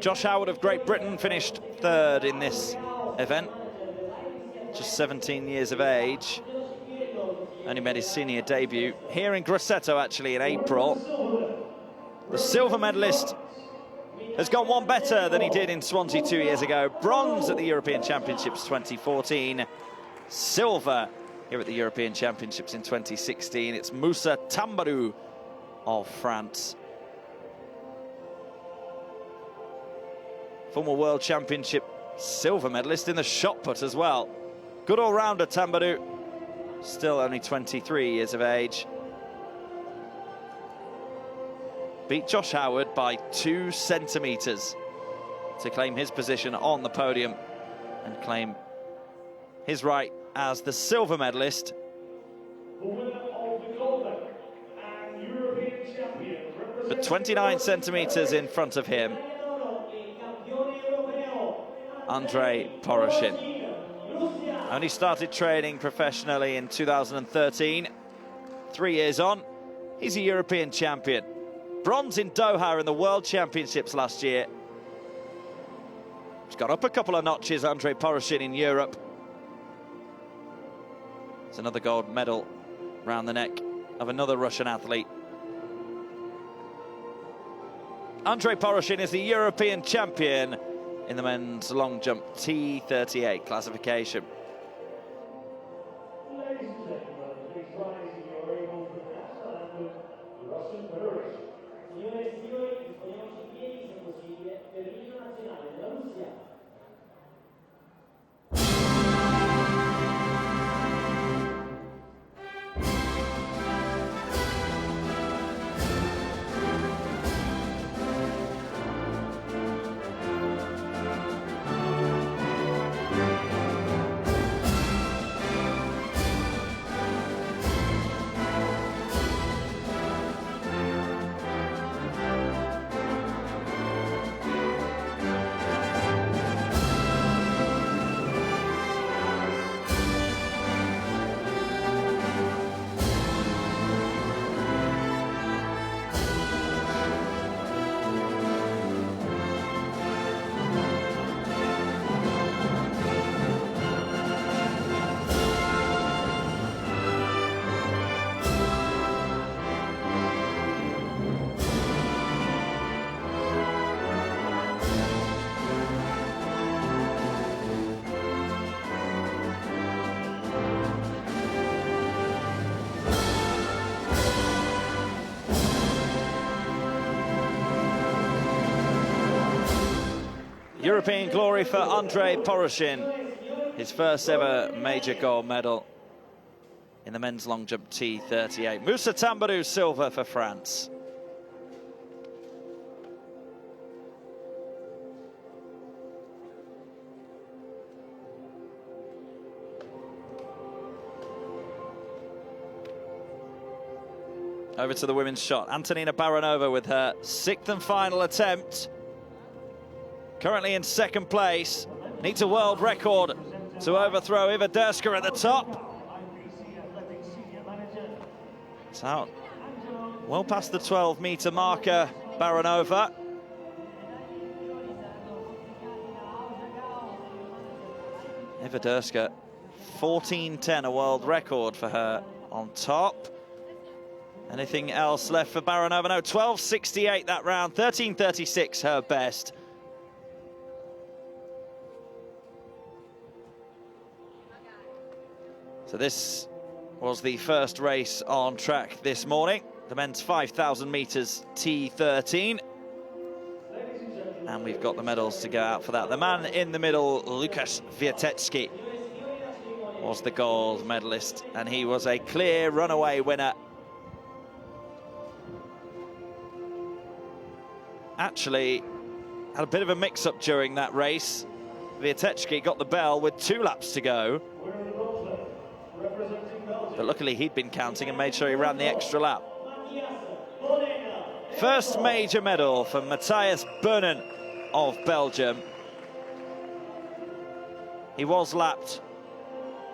Josh Howard of Great Britain finished third in this event. Just 17 years of age. Only made his senior debut here in Grosseto, actually, in April. The silver medalist has got one better than he did in Swansea 2 years ago. Bronze at the European Championships 2014. Silver here at the European Championships in 2016. It's Moussa Tambarou of France. Former World Championship silver medalist in the shot put as well. Good all-rounder, Tambarou. Still only 23 years of age. Beat Josh Howard by 2 centimetres to claim his position on the podium and claim his right as the silver medalist. But 29 centimetres in front of him, Andrei Poroshin. Only started training professionally in 2013. 3 years on, he's a European champion. Bronze in Doha in the World Championships last year. He's got up a couple of notches, Andrei Poroshin, in Europe. It's another gold medal round the neck of another Russian athlete. Andrei Poroshin is the European champion in the men's long jump T38 classification. Ladies and gentlemen, please rise if you are able to pass the Russian Federation. Signore e signori, disponiamoci in piedi se possibile per il rito nazionale della Russia. European glory for Andrei Poroshin. His first ever major gold medal. in the men's long jump T38. Moussa Tambarou, silver for France. Over to the women's shot. Antonina Baranova with her 6th and final attempt. Currently in 2nd place. Needs a world record to overthrow Iva Derska at the top. It's out well past the 12-meter marker, Baranova. Iva Derska, 14:10, a world record for her on top. Anything else left for Baranova? No, 12:68 that round, 13:36 her best. So this was the first race on track this morning, the men's 5,000 meters T13. And we've got the medals to go out for that. The man in the middle, Lukasz Wiatecki, was the gold medalist, and he was a clear runaway winner. Actually had a bit of a mix-up during that race. Wiatecki got the bell with 2 laps to go, but luckily he'd been counting and made sure he ran the extra lap. First major medal for Matthias Beunen of Belgium. He was lapped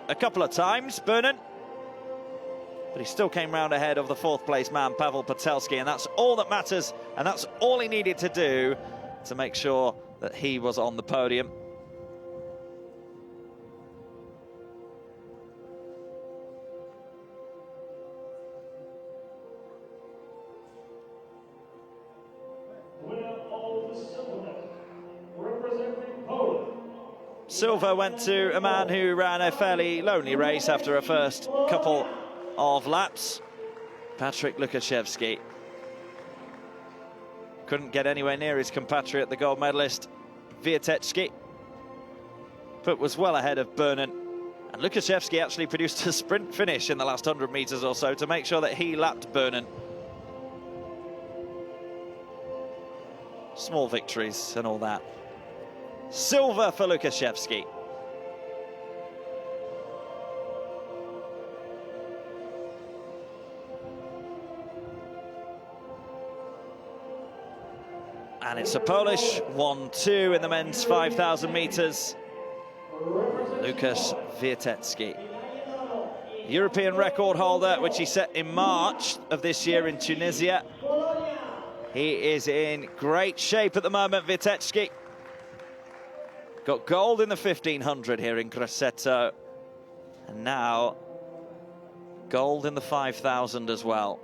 a couple of times, Beunen, but he still came round ahead of the 4th place man, Pavel Patelski, and that's all that matters, and that's all he needed to do to make sure that he was on the podium. Silver went to a man who ran a fairly lonely race after a first couple of laps, Patryk Lukaszewski. Couldn't get anywhere near his compatriot, the gold medalist Wiatecki, but was well ahead of Beunen. And Lukaszewski actually produced a sprint finish in the last 100 meters or so to make sure that he lapped Beunen. Small victories and all that. Silver for Lukaszewski. And it's a Polish 1-2 in the men's 5,000 meters. Lukasz Wiatecki, European record holder, which he set in March of this year in Tunisia. He is in great shape at the moment, Wiatecki. Got gold in the 1500 here in Grosseto, and now gold in the 5,000 as well.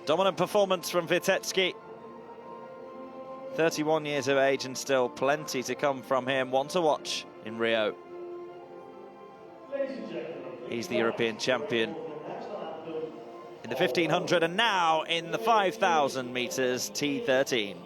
Dominant performance from Wiatecki. 31 years of age and still plenty to come from him. One to watch in Rio. He's the European champion in the 1500 and now in the 5,000 meters T13.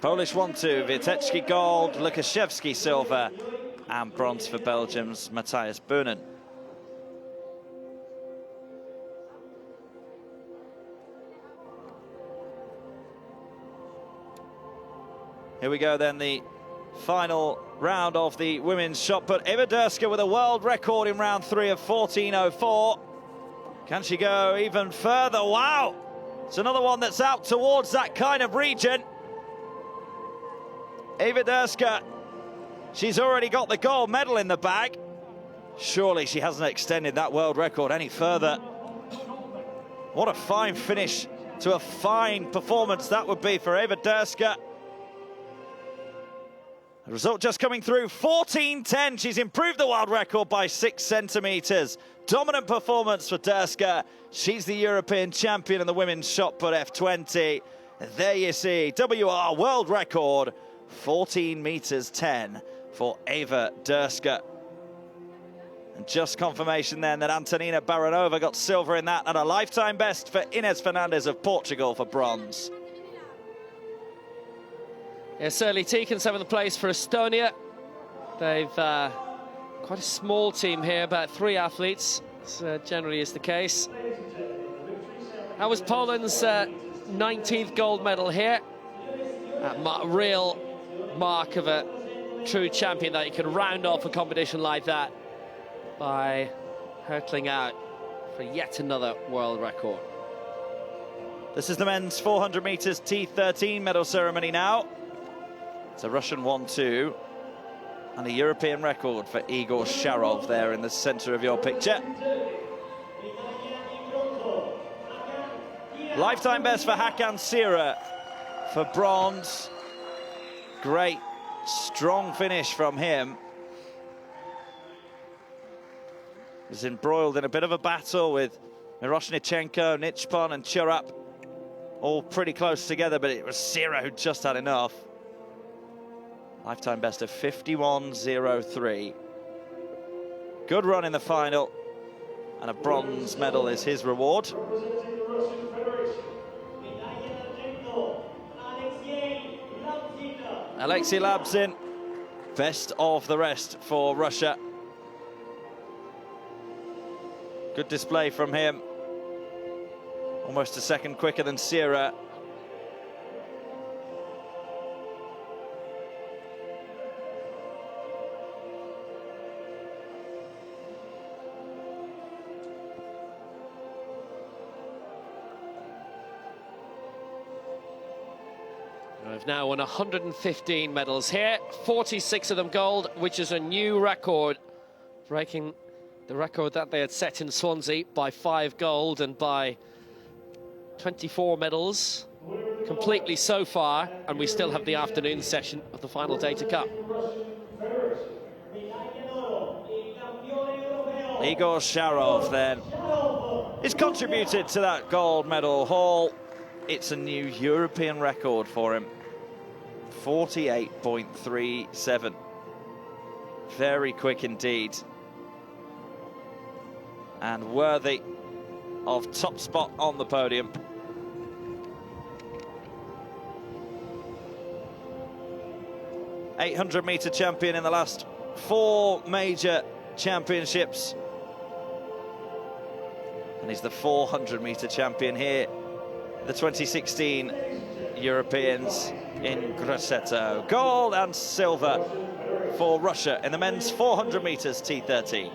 Polish 1-2, Wiatecki gold, Lukaszewski silver, and bronze for Belgium's Matthias Beunen. Here we go then, the final round of the women's shot put. Iva Derska with a world record in round 3 of 14:04. Can she go even further? Wow! It's another one that's out towards that kind of region. Eva Derska, she's already got the gold medal in the bag. Surely she hasn't extended that world record any further. What a fine finish to a fine performance that would be for Eva Derska. The result just coming through, 14:10. She's improved the world record by 6 centimetres. Dominant performance for Derska. She's the European champion in the women's shot put F20. There you see, WR world record, 14 meters 10 for Eva Derska. And just confirmation then that Antonina Baranova got silver in that, and a lifetime best for Inês Fernandes of Portugal for bronze. Yes, Early Teak in 7th place for Estonia. They've quite a small team here, about 3 athletes, as generally is the case. That was Poland's 19th gold medal here. Real mark of a true champion, that you can round off a competition like that by hurtling out for yet another world record. This is the men's 400 meters T13 medal ceremony now. It's a Russian 1-2 and a European record for Igor Sharov there in the center of your picture. Lifetime best for Hakan Sira for bronze. Great, strong finish from him. Was embroiled in a bit of a battle with Miroshnichenko, Nichpon and Churap, all pretty close together, but it was Sira who just had enough. Lifetime best of 51.03. Good run in the final, and a bronze medal is his reward. Alexei Labzin, best of the rest for Russia. Good display from him. Almost a second quicker than Sira. We've now won 115 medals here, 46 of them gold, which is a new record, breaking the record that they had set in Swansea by 5 gold and by 24 medals completely so far, and we still have the afternoon session of the final day to come. Igor Sharov then is contributed to that gold medal haul. It's a new European record for him, 48.37. Very quick indeed, and worthy of top spot on the podium. $800-meter champion in the last 4 major championships, and he's the 400-meter champion here, the 2016 Europeans in Grosseto. Gold and silver for Russia in the men's 400 meters T13.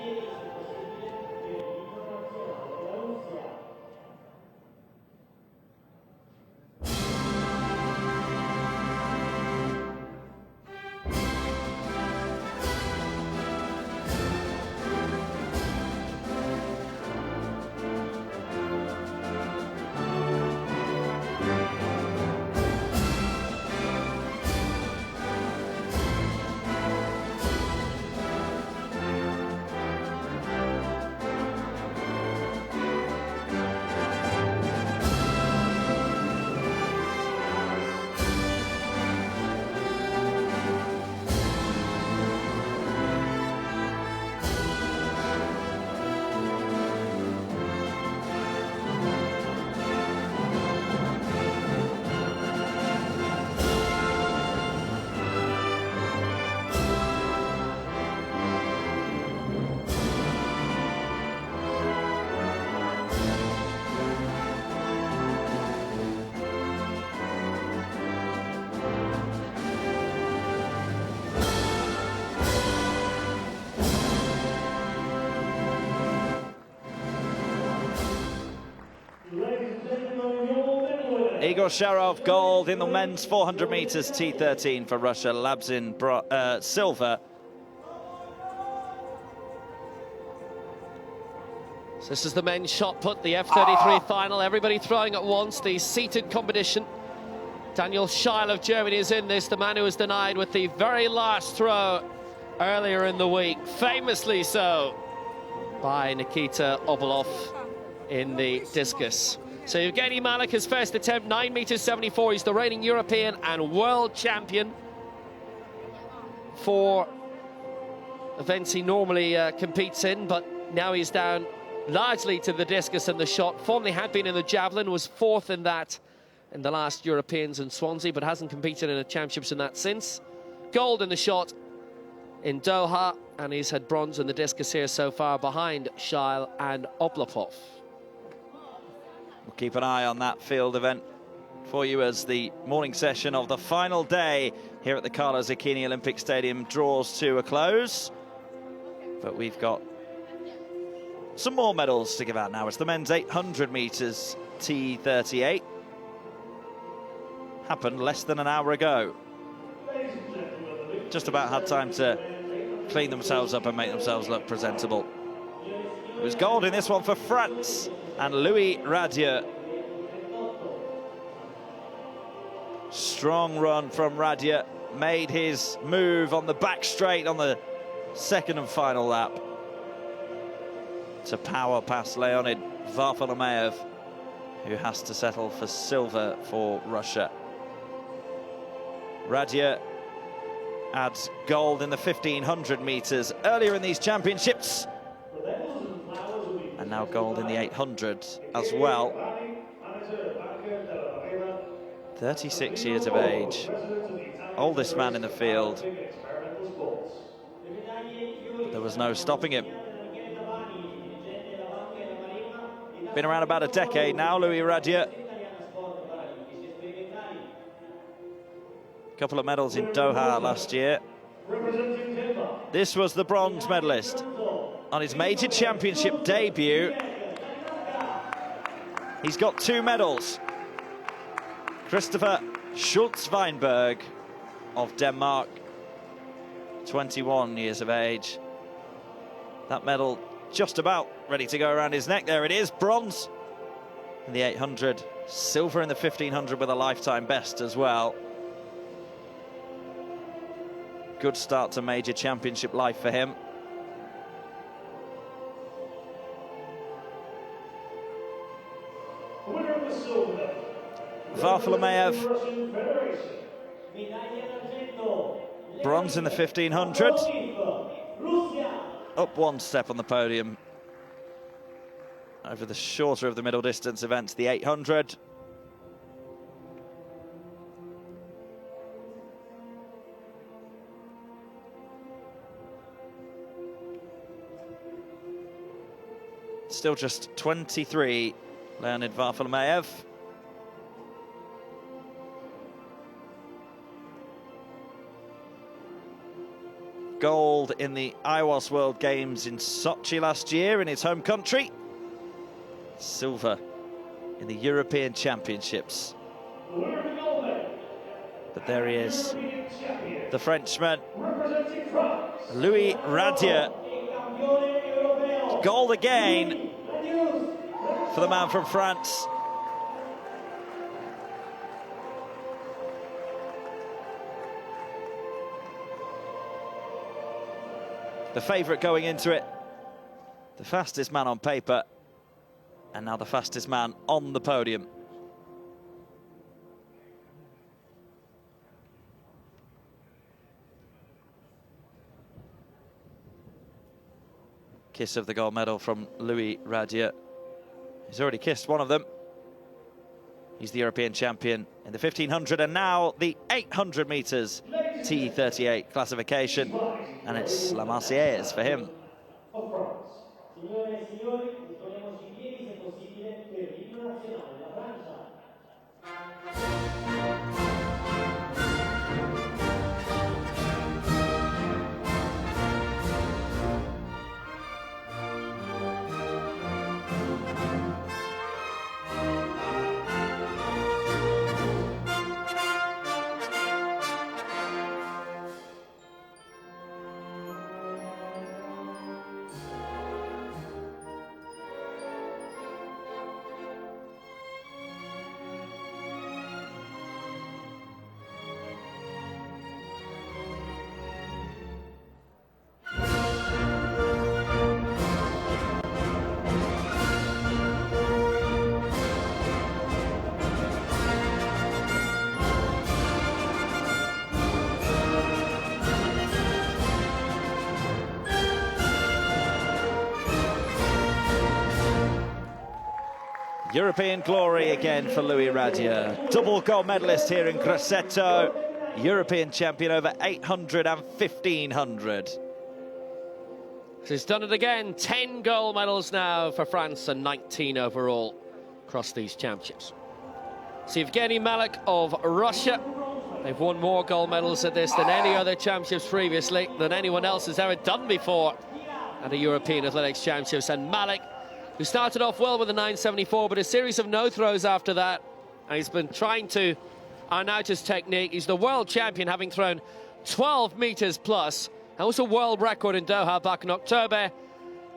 Ladies and gentlemen, your medal winner Igor Sharov, gold in the men's 400 meters T13 for Russia. Labzin, silver. So this is the men's shot put, the F33 final. Everybody throwing at once, the seated competition. Daniel Scheil of Germany is in this, the man who was denied with the very last throw earlier in the week, famously so, by Nikita Obolov in the discus. So Evgeny Malik, his first attempt, 9 meters 74. He's the reigning European and world champion for events he normally competes in, but now he's down largely to the discus and the shot. Formerly had been in the javelin, was fourth in that in the last Europeans in Swansea, but hasn't competed in the championships in that since. Gold in the shot in Doha, and he's had bronze in the discus here so far behind Scheil and Oblapov. We'll keep an eye on that field event for you as the morning session of the final day here at the Carlo Zucchini Olympic Stadium draws to a close. But we've got some more medals to give out now. It's the men's 800 meters T38. Happened less than an hour ago. Just about had time to clean themselves up and make themselves look presentable. It was gold in this one for France and Louis Radieux. Strong run from Radieux. Made his move on the back straight on the second and final lap to power past Leonid Varfolomeev, who has to settle for silver for Russia. Radieux adds gold in the 1500 meters earlier in these championships, and now gold in the 800 as well. 36 years of age, oldest man in the field. There was no stopping him. Been around about a decade now, Louis Radieux. A couple of medals in Doha last year. This was the bronze medalist on his major championship debut. He's got 2 medals. Christopher Schultz-Weinberg of Denmark, 21 years of age. That medal just about ready to go around his neck. There it is, bronze in the 800, silver in the 1500 with a lifetime best as well. Good start to major championship life for him. Varfolomeev, bronze in the 1500. Up one step on the podium over the shorter of the middle distance events, the 800. Still just 23, Leonid Varfolomeev. Gold in the IWAS World Games in Sochi last year in his home country. Silver in the European Championships. But there he is, the Frenchman, Louis Radieux. Gold again for the man from France. The favourite going into it, the fastest man on paper, and now the fastest man on the podium. Kiss of the gold medal from Louis Radieux. He's already kissed one of them. He's the European champion in the 1500 and now the 800 meters T38 classification. And it's La Marseillaise for him. European glory again for Louis Radier. Double gold medalist here in Grosseto. European champion over 800 and 1500. He's done it again. 10 gold medals now for France and 19 overall across these championships. So Evgeny Malek of Russia. They've won more gold medals at this than any other championships previously, than anyone else has ever done before at the European Athletics Championships. And Malek, who started off well with a 974, but a series of no throws after that. And he's been trying to iron out his technique. He's the world champion, having thrown 12 meters plus. That was a world record in Doha back in October.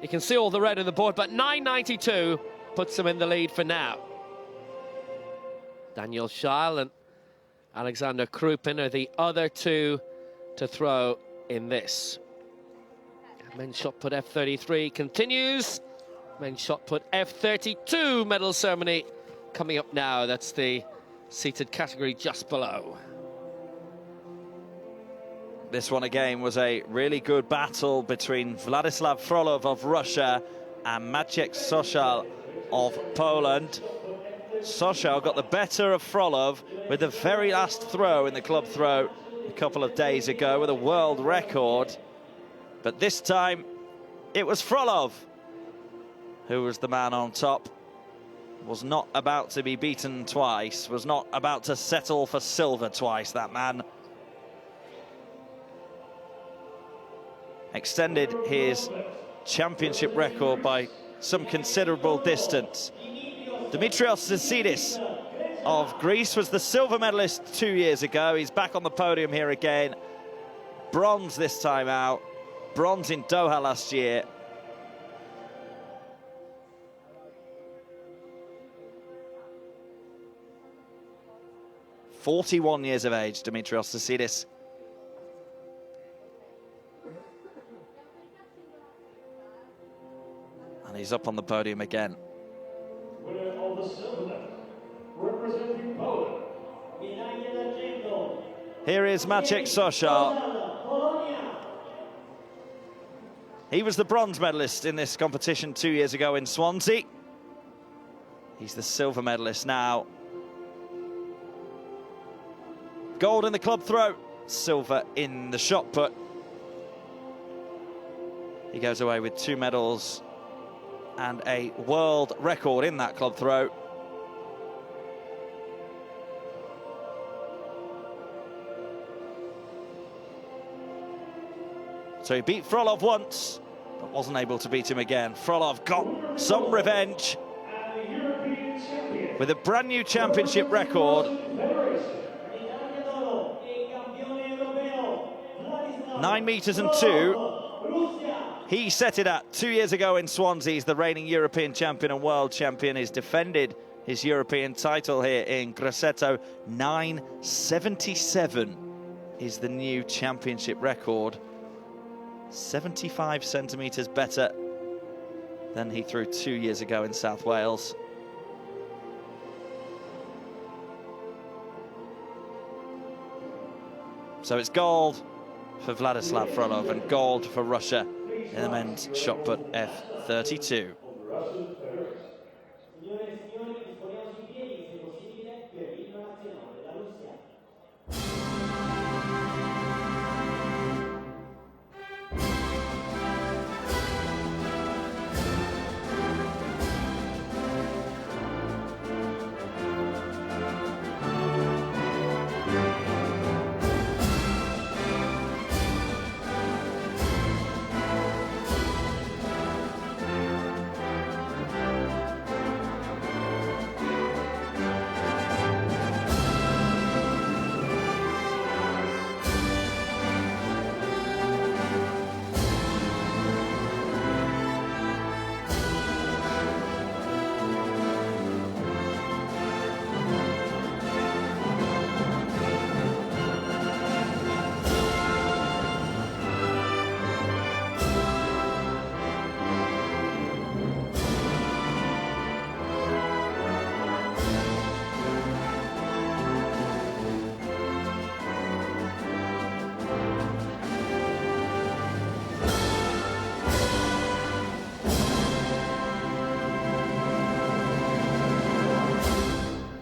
You can see all the red on the board, but 992 puts him in the lead for now. Daniel Scheil and Alexander Krupin are the other two to throw in this. Men's shot put F33 continues. Men's shot put F32 medal ceremony coming up now. That's the seated category just below. This one again was a really good battle between Vladislav Frolov of Russia and Maciek Soszal of Poland. Soszal got the better of Frolov with the very last throw in the club throw a couple of days ago with a world record. But this time it was Frolov who was the man on top. Was not about to be beaten twice, was not about to settle for silver twice, that man. Extended his championship record by some considerable distance. Dimitrios Tsisidis of Greece was the silver medalist 2 years ago. He's back on the podium here again. Bronze this time out. Bronze in Doha last year. "41 years of age, Dimitrios Tsisidis. And he's up on the podium again. Winner of the silver medal, representing Poland. Here is Maciek Soszal. He was the bronze medalist in this competition 2 years ago in Swansea. He's the silver medalist now. Gold in the club throw, silver in the shot put. He goes away with 2 medals and a world record in that club throw. So he beat Frolov once, but wasn't able to beat him again. Frolov got some revenge with a brand new championship record. 9 meters and 2. He set it at 2 years ago in Swansea. He's the reigning European champion and world champion. He's defended his European title here in Grosseto. 977 is the new championship record. 75 centimetres better than he threw 2 years ago in South Wales. So it's gold for Vladislav Frolov and gold for Russia in the men's shot put F32.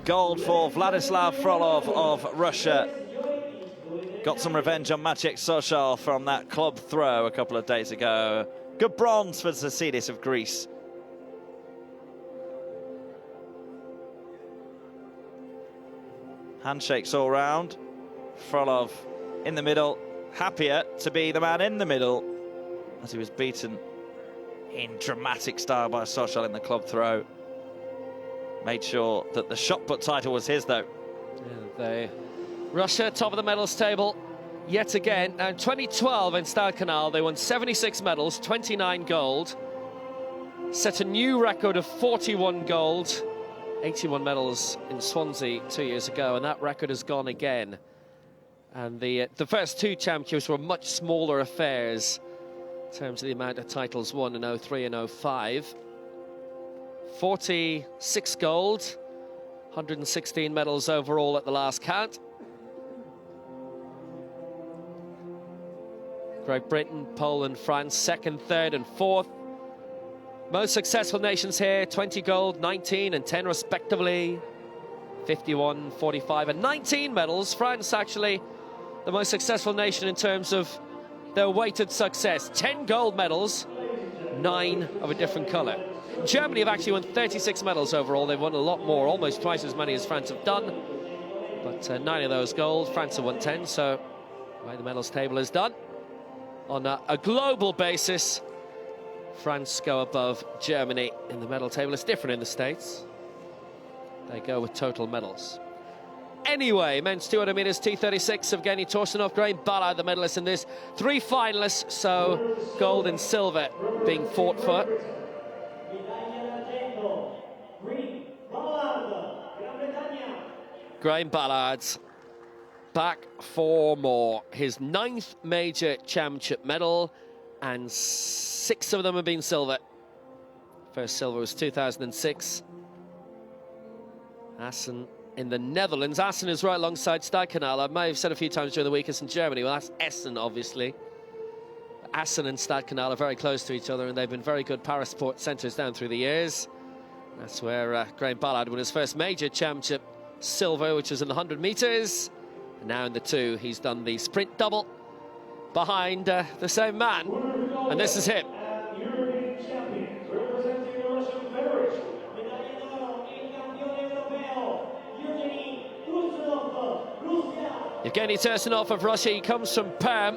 Gold for Vladislav Frolov of Russia. Got some revenge on Maciej Sochal from that club throw a couple of days ago. Good bronze for Zasidis of Greece. Handshakes all round. Frolov in the middle, happier to be the man in the middle as he was beaten in dramatic style by Sochal in the club throw. Made sure that the shot put title was his, though. Yeah, Russia, top of the medals table yet again. Now, in 2012 in Stade they won 76 medals, 29 gold. Set a new record of 41 gold, 81 medals in Swansea 2 years ago, and that record has gone again. And the first two championships were much smaller affairs in terms of the amount of titles won in 03 and 05. 46 gold, 116 medals overall at the last count. Great Britain, Poland, France, second, third and fourth. Most successful nations here, 20 gold, 19 and 10 respectively. 51, 45 and 19 medals. France actually the most successful nation in terms of their weighted success. 10 gold medals, 9 of a different colour. Germany have actually won 36 medals overall. They've won a lot more, almost twice as many as France have done. But 9 of those gold. France have won 10, so the way the medals table is done. On a global basis, France go above Germany in the medal table. It's different in the States. They go with total medals. Anyway, men's 200 metres, T36, Evgeny Torsunov, Graham Ballard, the medalists in this. 3 finalists, so gold and silver being fought for. Graham Ballard back for more. His 9th major championship medal, and 6 of them have been silver. First silver was 2006. Assen in the Netherlands. Assen is right alongside Stade. I may have said a few times during the week it's in Germany. Well, that's Essen, obviously. Assen and Stade are very close to each other, and they've been very good parasport centres down through the years. That's where Graham Ballard won his first major championship silver, which was in the 100 metres. And now in the 2, he's done the sprint double behind the same man. And this is him. Evgeny Tursunov of Russia. He comes from Perm,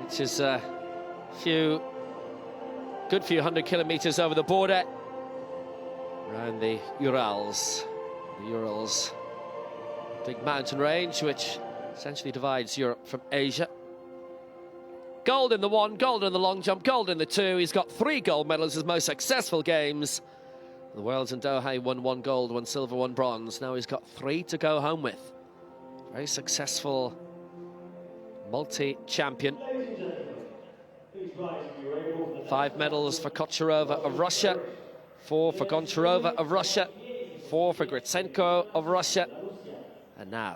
which is a good few 100 kilometres over the border around the Urals. The Urals, big mountain range which essentially divides Europe from Asia. Gold in the 1, gold in the long jump, gold in the 2. He's got 3 gold medals, his most successful games. The Worlds in Doha, he won 1 gold, 1 silver, 1 bronze. Now he's got 3 to go home with. Very successful multi-champion. 5 medals for Kocherova of Russia, 4 for Goncharova of Russia, 4 for Grosseto of Russia, and now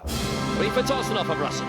3 for Torsunov of Russia.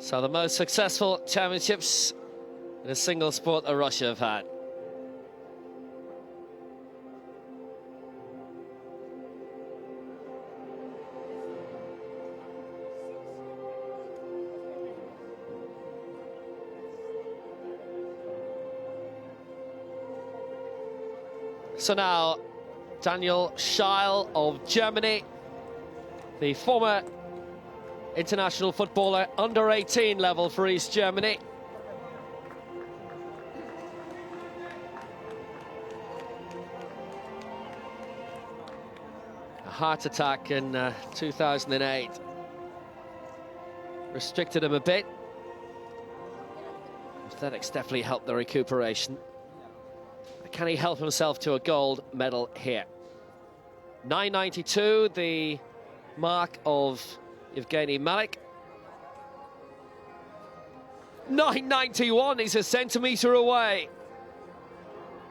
So the most successful championships in a single sport that Russia have had. So now, Daniel Scheil of Germany, the former international footballer, under 18 level for East Germany. A heart attack in 2008 restricted him a bit. Athletics definitely helped the recuperation. Can he help himself to a gold medal here? 9.92, the mark of Evgeny Malik. 9.91, he's a centimetre away.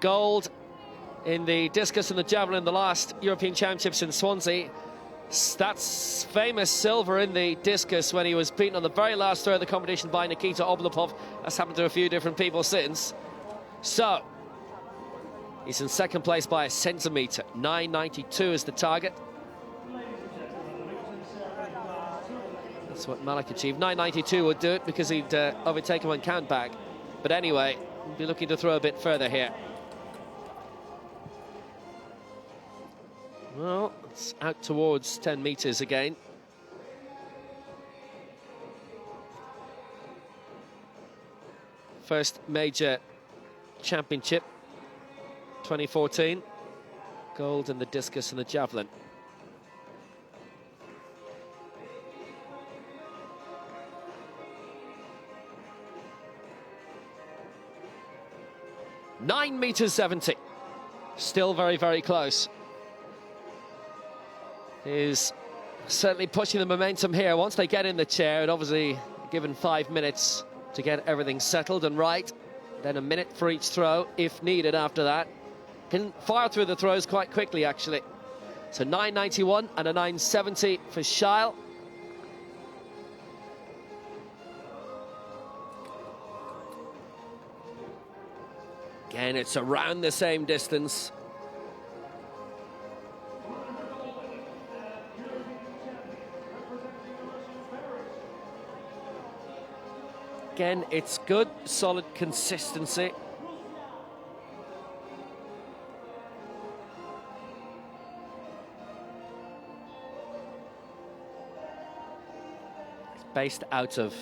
Gold in the discus and the javelin, the last European Championships in Swansea. That's famous silver in the discus when he was beaten on the very last throw of the competition by Nikita Oblapov. That's happened to a few different people since. So, he's in second place by a centimetre. 9.92 is the target. That's what Malik achieved. 9.92 would do it because he'd overtake him on count back. But anyway, he'll be looking to throw a bit further here. Well, it's out towards 10 metres again. First major championship, 2014. Gold in the discus and the javelin. $9.70. Still very, very close. Is certainly pushing the momentum here. Once they get in the chair, and obviously given 5 minutes to get everything settled and right, then a minute for each throw if needed after that. Can fire through the throws quite quickly, actually. So 9.91 and a 9.70 for Scheil. Again, it's around the same distance. Again, it's good, solid consistency. It's based out of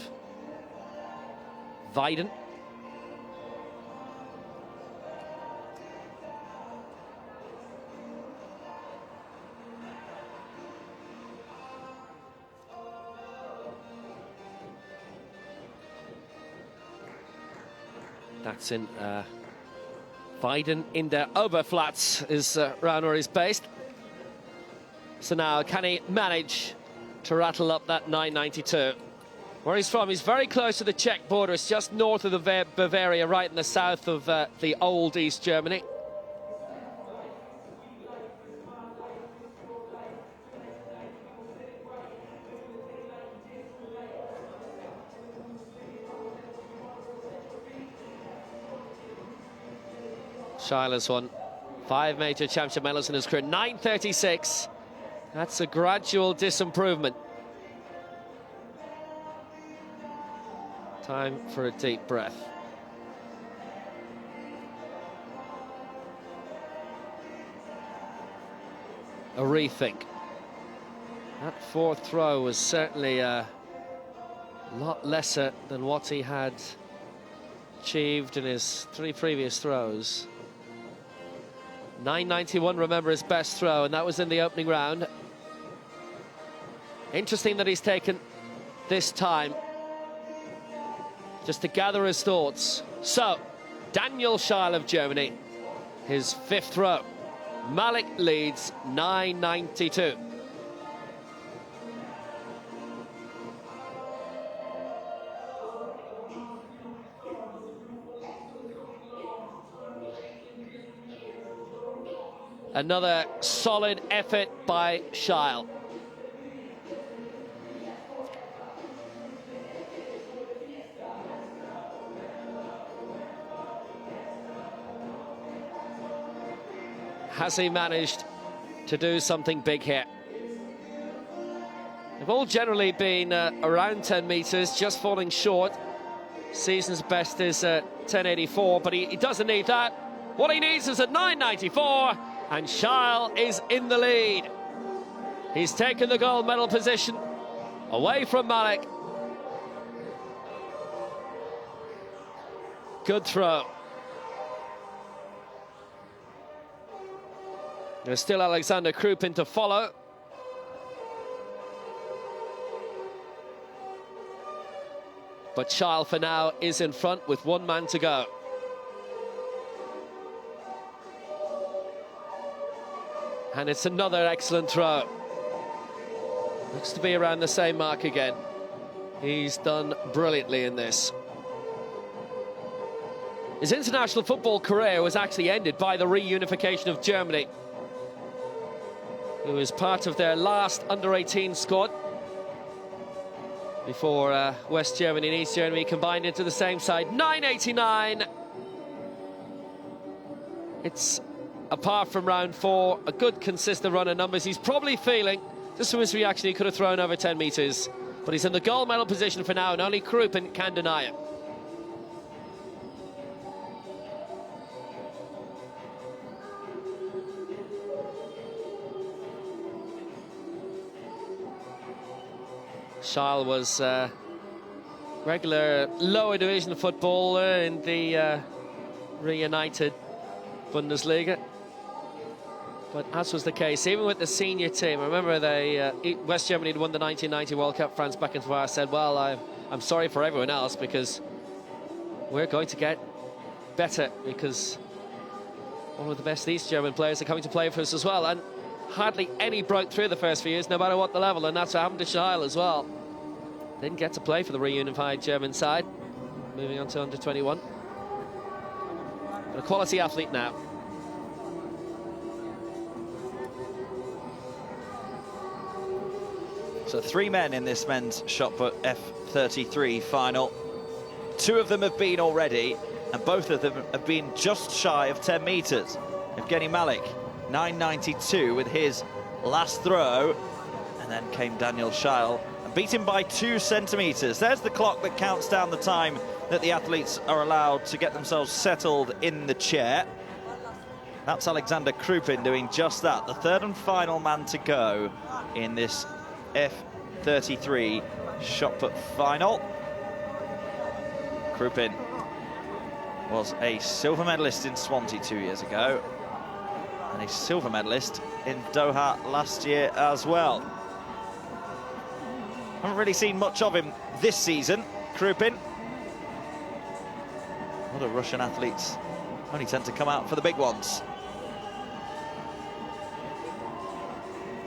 Weiden. That's in Weiden in der Oberpfalz is around where he's based. So now, can he manage to rattle up that 9.92? Where he's from, he's very close to the Czech border. It's just north of the Bavaria, right in the south of the old East Germany. Scheil has won 5 major championship medals in his career. 9.36. That's a gradual disimprovement. Time for a deep breath. A rethink. That fourth throw was certainly a lot lesser than what he had achieved in his 3 previous throws. 9.91, remember, his best throw, and that was in the opening round. Interesting that he's taken this time just to gather his thoughts. So, Daniel Scheil of Germany, his 5th throw. Malik leads 9.92. Another solid effort by Scheil. Has he managed to do something big here? They've all generally been around 10 metres, just falling short. Season's best is 10.84, but he doesn't need that. What he needs is a 9.94, and Shile is in the lead. He's taken the gold medal position away from Malik. Good throw. There's still Alexander Krupin to follow. But Shile for now is in front with one man to go. And it's another excellent throw. Looks to be around the same mark again. He's done brilliantly in this. His international football career was actually ended by the reunification of Germany. He was part of their last under-18 squad before West Germany and East Germany combined into the same side. 9.89. It's, apart from round 4, a good consistent run of numbers. He's probably feeling, just from his reaction, he could have thrown over 10 metres. But he's in the gold medal position for now, and only Krupin can deny it. Shile was regular lower division footballer in the reunited Bundesliga. But as was the case, even with the senior team, I remember West Germany had won the 1990 World Cup. Franz Beckenbauer said, well, I'm sorry for everyone else because we're going to get better because all of the best East German players are coming to play for us as well. And hardly any broke through the first few years, no matter what the level, and that's what happened to Shile as well. Didn't get to play for the reunified German side, moving on to under-21. But a quality athlete now. So 3 men in this men's shot put F33 final. 2 of them have been already, and both of them have been just shy of 10 metres. Evgeny Malik, 9.92 with his last throw, and then came Daniel Shile and beat him by 2 centimetres. There's the clock that counts down the time that the athletes are allowed to get themselves settled in the chair. That's Alexander Krupin doing just that, the third and final man to go in this F33 shot put final. Krupin was a silver medalist in Swansea 2 years ago, and a silver medalist in Doha last year as well. Haven't really seen much of him this season, Krupin. A lot of Russian athletes only tend to come out for the big ones.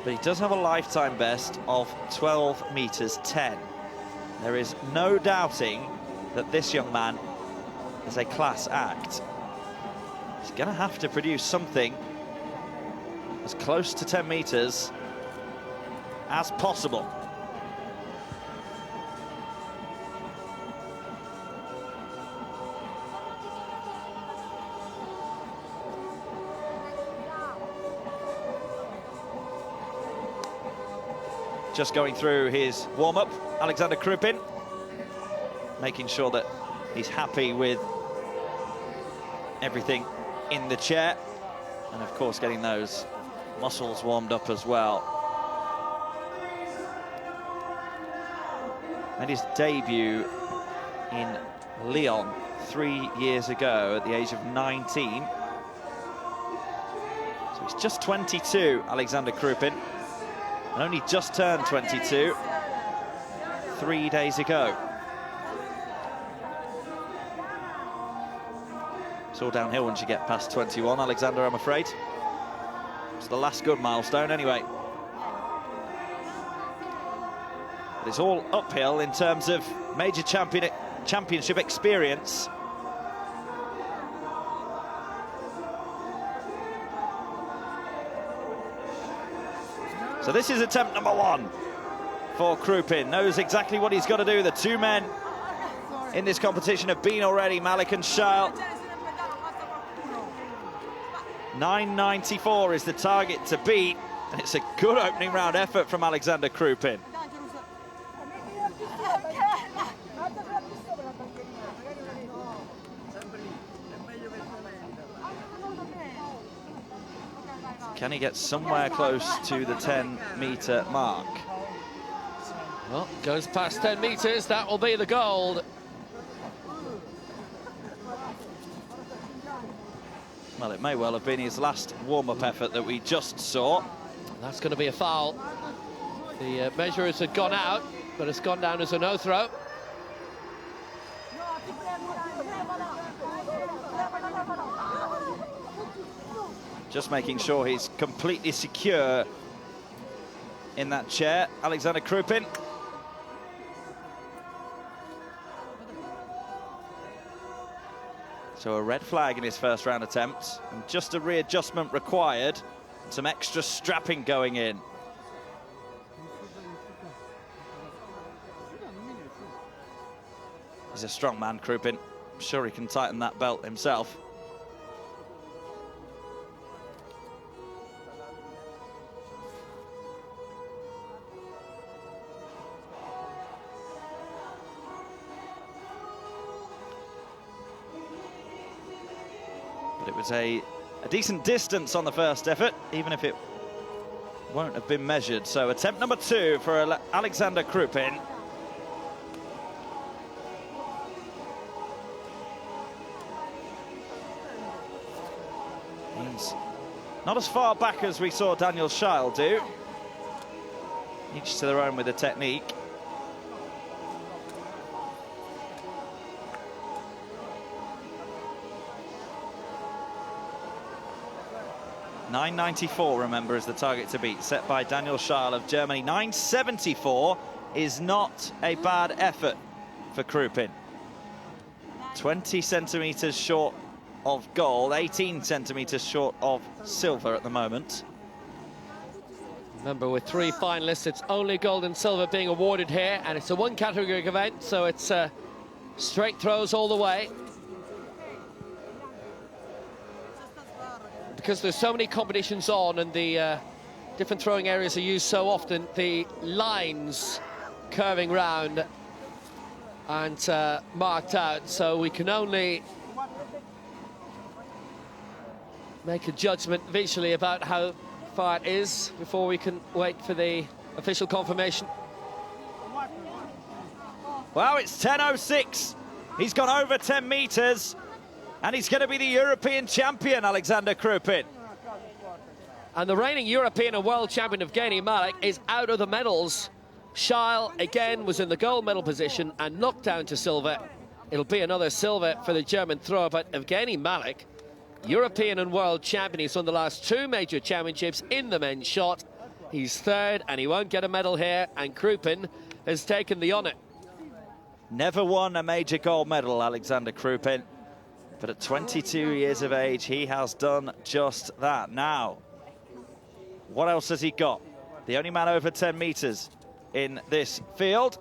But he does have a lifetime best of 12 meters 10. There is no doubting that this young man is a class act. He's going to have to produce something as close to 10 meters as possible. Just going through his warm-up, Alexander Krupin, making sure that he's happy with everything in the chair, and of course getting those muscles warmed up as well. Made his debut in Lyon 3 years ago at the age of 19. So he's just 22, Alexander Krupin. And only just turned 22 3 days ago. It's all downhill once you get past 21, Alexander, I'm afraid. It's the last good milestone anyway. But it's all uphill in terms of major championship experience. So this is attempt number 1 for Krupin. Knows exactly what he's got to do. The 2 men in this competition have been already, Malik and Shile. 9.94 is the target to beat, and it's a good opening round effort from Alexander Krupin. Can he get somewhere close to the 10-metre mark? Well, goes past 10 metres, that will be the gold. Well, it may well have been his last warm-up effort that we just saw. That's going to be a foul. The measurers had gone out, but it's gone down as a no-throw. Just making sure he's completely secure in that chair, Alexander Krupin. So a red flag in his first round attempt, and just a readjustment required. Some extra strapping going in. He's a strong man, Krupin. I'm sure he can tighten that belt himself. But it was a decent distance on the first effort, even if it won't have been measured. So attempt number 2 for Alexander Krupin. He's not as far back as we saw Daniel Scheil do. Each to their own with the technique. .994, remember, is the target to beat, set by Daniel Scheil of Germany. 974 is not a bad effort for Krupin. 20 centimetres short of gold, 18 centimetres short of silver at the moment. Remember, with 3 finalists, it's only gold and silver being awarded here, and it's a one-category event, so it's straight throws all the way. Because there's so many competitions on and the different throwing areas are used so often, the lines curving round and marked out, so we can only make a judgment visually about how far it is before we can wait for the official confirmation. Well, it's 10.06. He's gone over 10 metres. And he's going to be the European champion, Alexander Krupin. And the reigning European and world champion Evgeny Malik is out of the medals. Scheil, again, was in the gold medal position and knocked down to silver. It'll be another silver for the German thrower, but Evgeny Malik, European and world champion, he's won the last 2 major championships in the men's shot. He's third, and he won't get a medal here, and Krupin has taken the honour. Never won a major gold medal, Alexander Krupin. But at 22 years of age, he has done just that. Now, what else has he got? The only man over 10 metres in this field.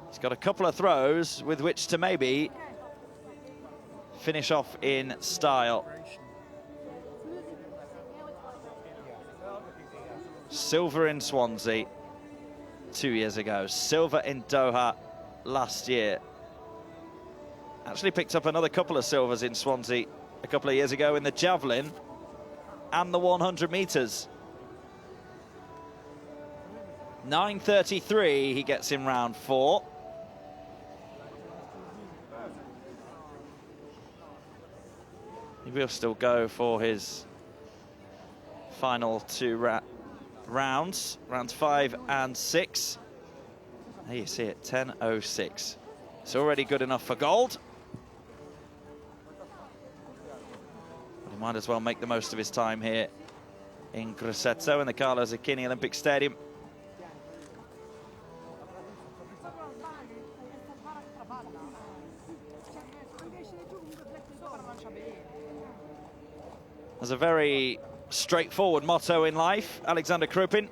He's got a couple of throws with which to maybe finish off in style. Silver in Swansea 2 years ago. Silver in Doha last year. Actually picked up another couple of silvers in Swansea a couple of years ago in the Javelin and the 100 metres. 9.33 he gets in round 4. He will still go for his final 2 rounds, rounds 5 and 6. There you see it, 10.06. It's already good enough for gold. He might as well make the most of his time here in Grosseto in the Carlo Zucchini Olympic Stadium. There's a very straightforward motto in life, Alexander Krupin,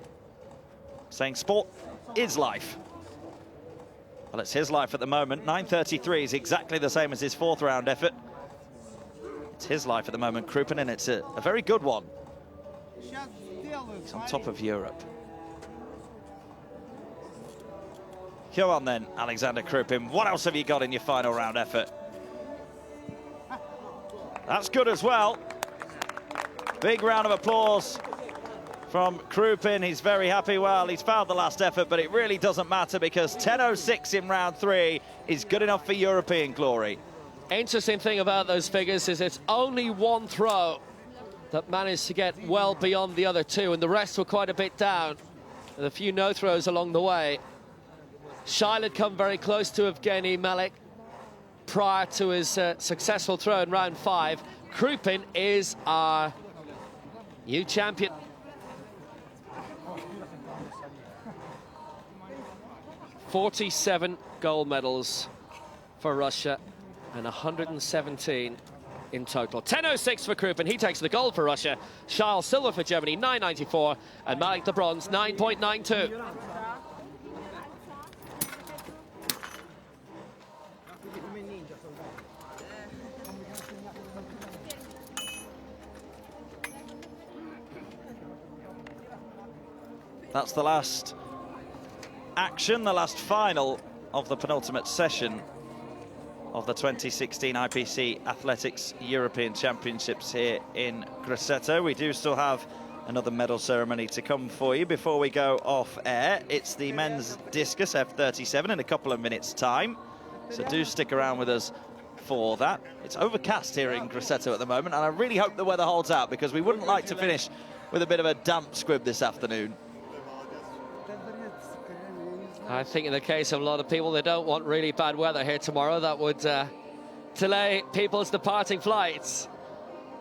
saying sport is life. Well, it's his life at the moment. 9.33 is exactly the same as his 4th round effort. It's his life at the moment, Krupin, and it's a very good one. He's on top of Europe. Come on then, Alexander Krupin. What else have you got in your final round effort? That's good as well. Big round of applause from Krupin. He's very happy. Well, he's fouled the last effort, but it really doesn't matter because 10.06 in round 3 is good enough for European glory. Interesting thing about those figures is it's only one throw that managed to get well beyond the other two, and the rest were quite a bit down, with a few no throws along the way. Shail had come very close to Evgeny Malik prior to his successful throw in round 5. Krupin is our new champion. "47 gold medals for Russia and 117 in total. 10.06 for Krupin. He takes the gold for Russia. Shail silver for Germany, 9.94, and Malik the bronze, 9.92. That's the last action, the last final of the penultimate session of the 2016 IPC Athletics European Championships here in Grosseto. We do still have another medal ceremony to come for you before we go off air. It's the men's discus F37 in a couple of minutes' time, so do stick around with us for that. It's overcast here in Grosseto at the moment, and I really hope the weather holds out because we wouldn't like to finish with a bit of a damp squib this afternoon. I think in the case of a lot of people, they don't want really bad weather here tomorrow. That would delay people's departing flights.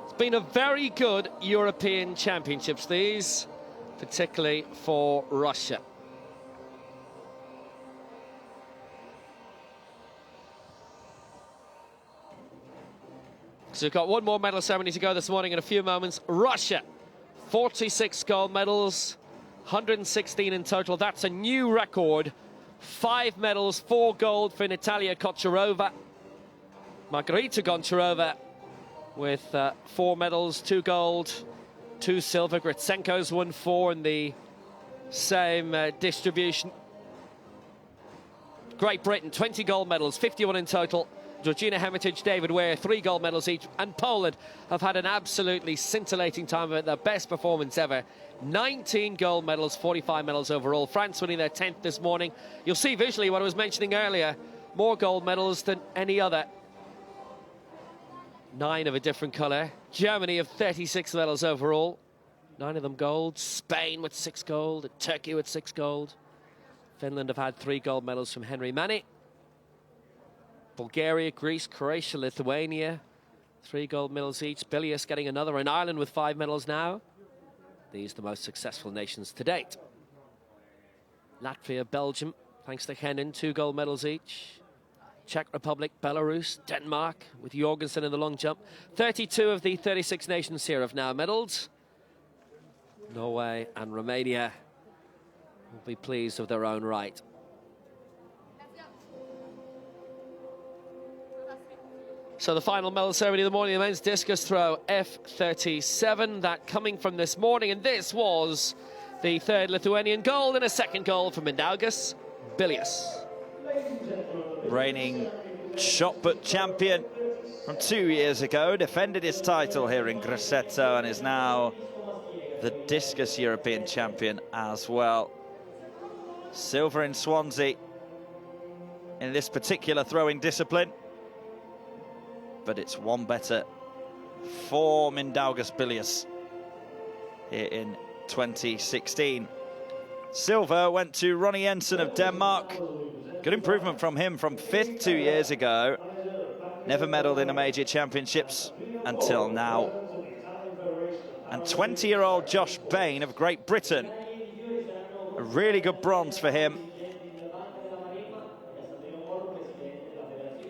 It's been a very good European Championships, these, particularly for Russia. So we've got one more medal ceremony to go this morning in a few moments. Russia, 46 gold medals, 116 in total. That's a new record. 5 medals, 4 gold for Natalia Kocherova. Margarita Goncharova with 4 medals, 2 gold, 2 silver. Gritsenko's won 4 in the same distribution. Great Britain, 20 gold medals, 51 in total. Georgina Hermitage, David Weir, 3 gold medals each. And Poland have had an absolutely scintillating time of it, their best performance ever. 19 gold medals, 45 medals overall. France winning their 10th this morning. You'll see visually what I was mentioning earlier, more gold medals than any other. 9 of a different colour. Germany have 36 medals overall, 9 of them gold. Spain with 6 gold, and Turkey with 6 gold. Finland have had 3 gold medals from Henry Mani. Bulgaria, Greece, Croatia, Lithuania, 3 gold medals each. Bilius getting another, and Ireland with 5 medals now. These are the most successful nations to date. Latvia, Belgium, thanks to Henin, 2 gold medals each. Czech Republic, Belarus, Denmark, with Jorgensen in the long jump. 32 of the 36 nations here have now medalled. Norway and Romania will be pleased with their own right. So the final medal ceremony of the morning, the men's discus throw F37, that coming from this morning, and this was the 3rd Lithuanian gold and a 2nd gold for Mindaugas Bilius. Reigning shot put champion from 2 years ago, defended his title here in Grosseto and is now the discus European champion as well. Silver in Swansea in this particular throwing discipline, but it's one better for Mindaugas Bilius here in 2016. Silver went to Ronnie Jensen of Denmark. Good improvement from him from 5th 2 years ago. Never medalled in the major championships until now. And 20-year-old Josh Bain of Great Britain. A really good bronze for him.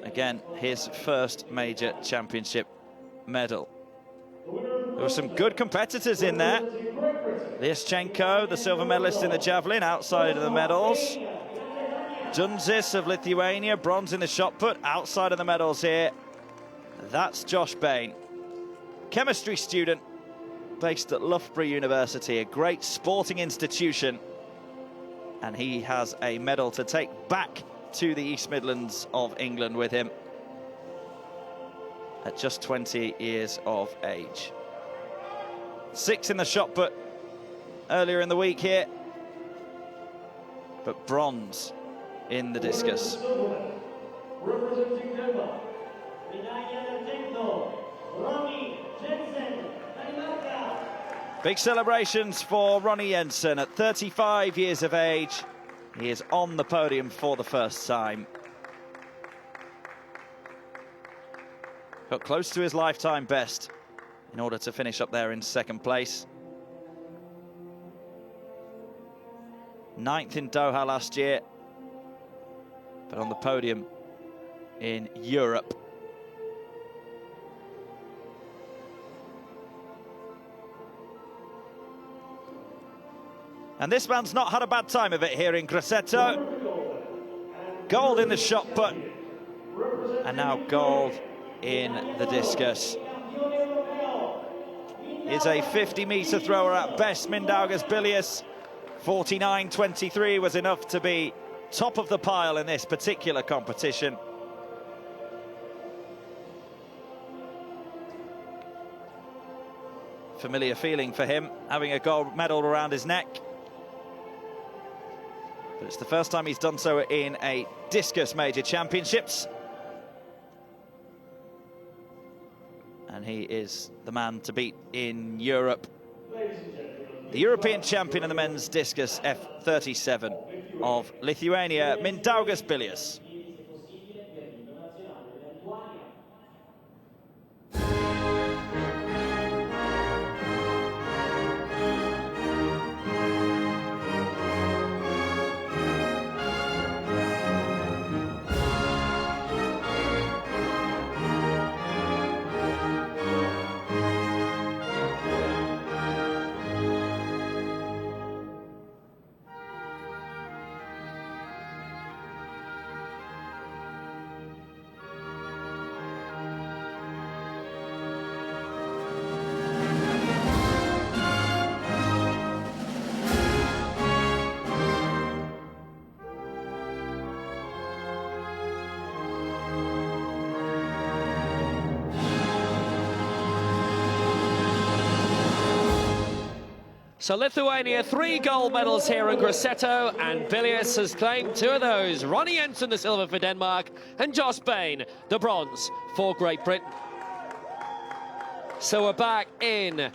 Again, his first major championship medal. There were some good competitors in there. Lyashchenko, the silver medalist in the javelin, outside of the medals. Dunzis of Lithuania, bronze in the shot put, outside of the medals here. That's Josh Bain, chemistry student based at Loughborough University, a great sporting institution. And he has a medal to take back to the East Midlands of England with him at just 20 years of age. 6 in the shot put earlier in the week here, but bronze in the discus. Representing Denmark, medaglia d'argento, Ronnie Jensen, Danimarca. Big celebrations for Ronnie Jensen at 35 years of age. He is on the podium for the first time. Got close to his lifetime best in order to finish up there in second place. 9th in Doha last year, but on the podium in Europe. And this man's not had a bad time of it here in Grosseto. Gold in the shot put, and now gold in the discus. Is a 50-metre thrower at best, Mindaugas Bilius. 49.23 was enough to be top of the pile in this particular competition. Familiar feeling for him, having a gold medal around his neck. But it's the first time he's done so in a discus major championships. And he is the man to beat in Europe. The European champion in the men's discus F37 of Lithuania, Mindaugas Bilius. So Lithuania, 3 gold medals here in Grosseto, and Bilius has claimed 2 of those. Ronnie Jensen, the silver for Denmark, and Joss Bain, the bronze for Great Britain. So we're back in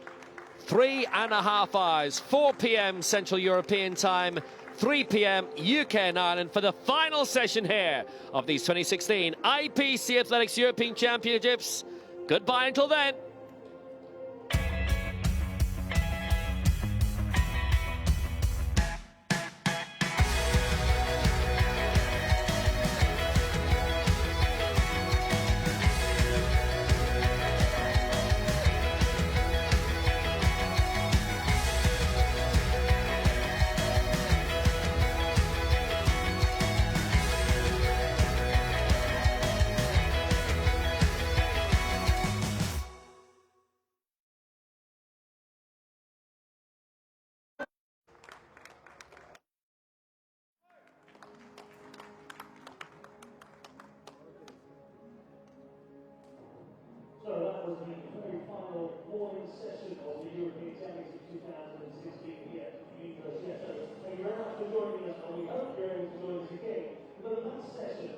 3.5 hours, 4 p.m. Central European time, 3 p.m. UK and Ireland for the final session here of these 2016 IPC Athletics European Championships. Goodbye until then. So that was the very final morning session of the European Championships 2016 here in Grosseto. Thank you very much for joining us, and we hope you're able to join us again for the last session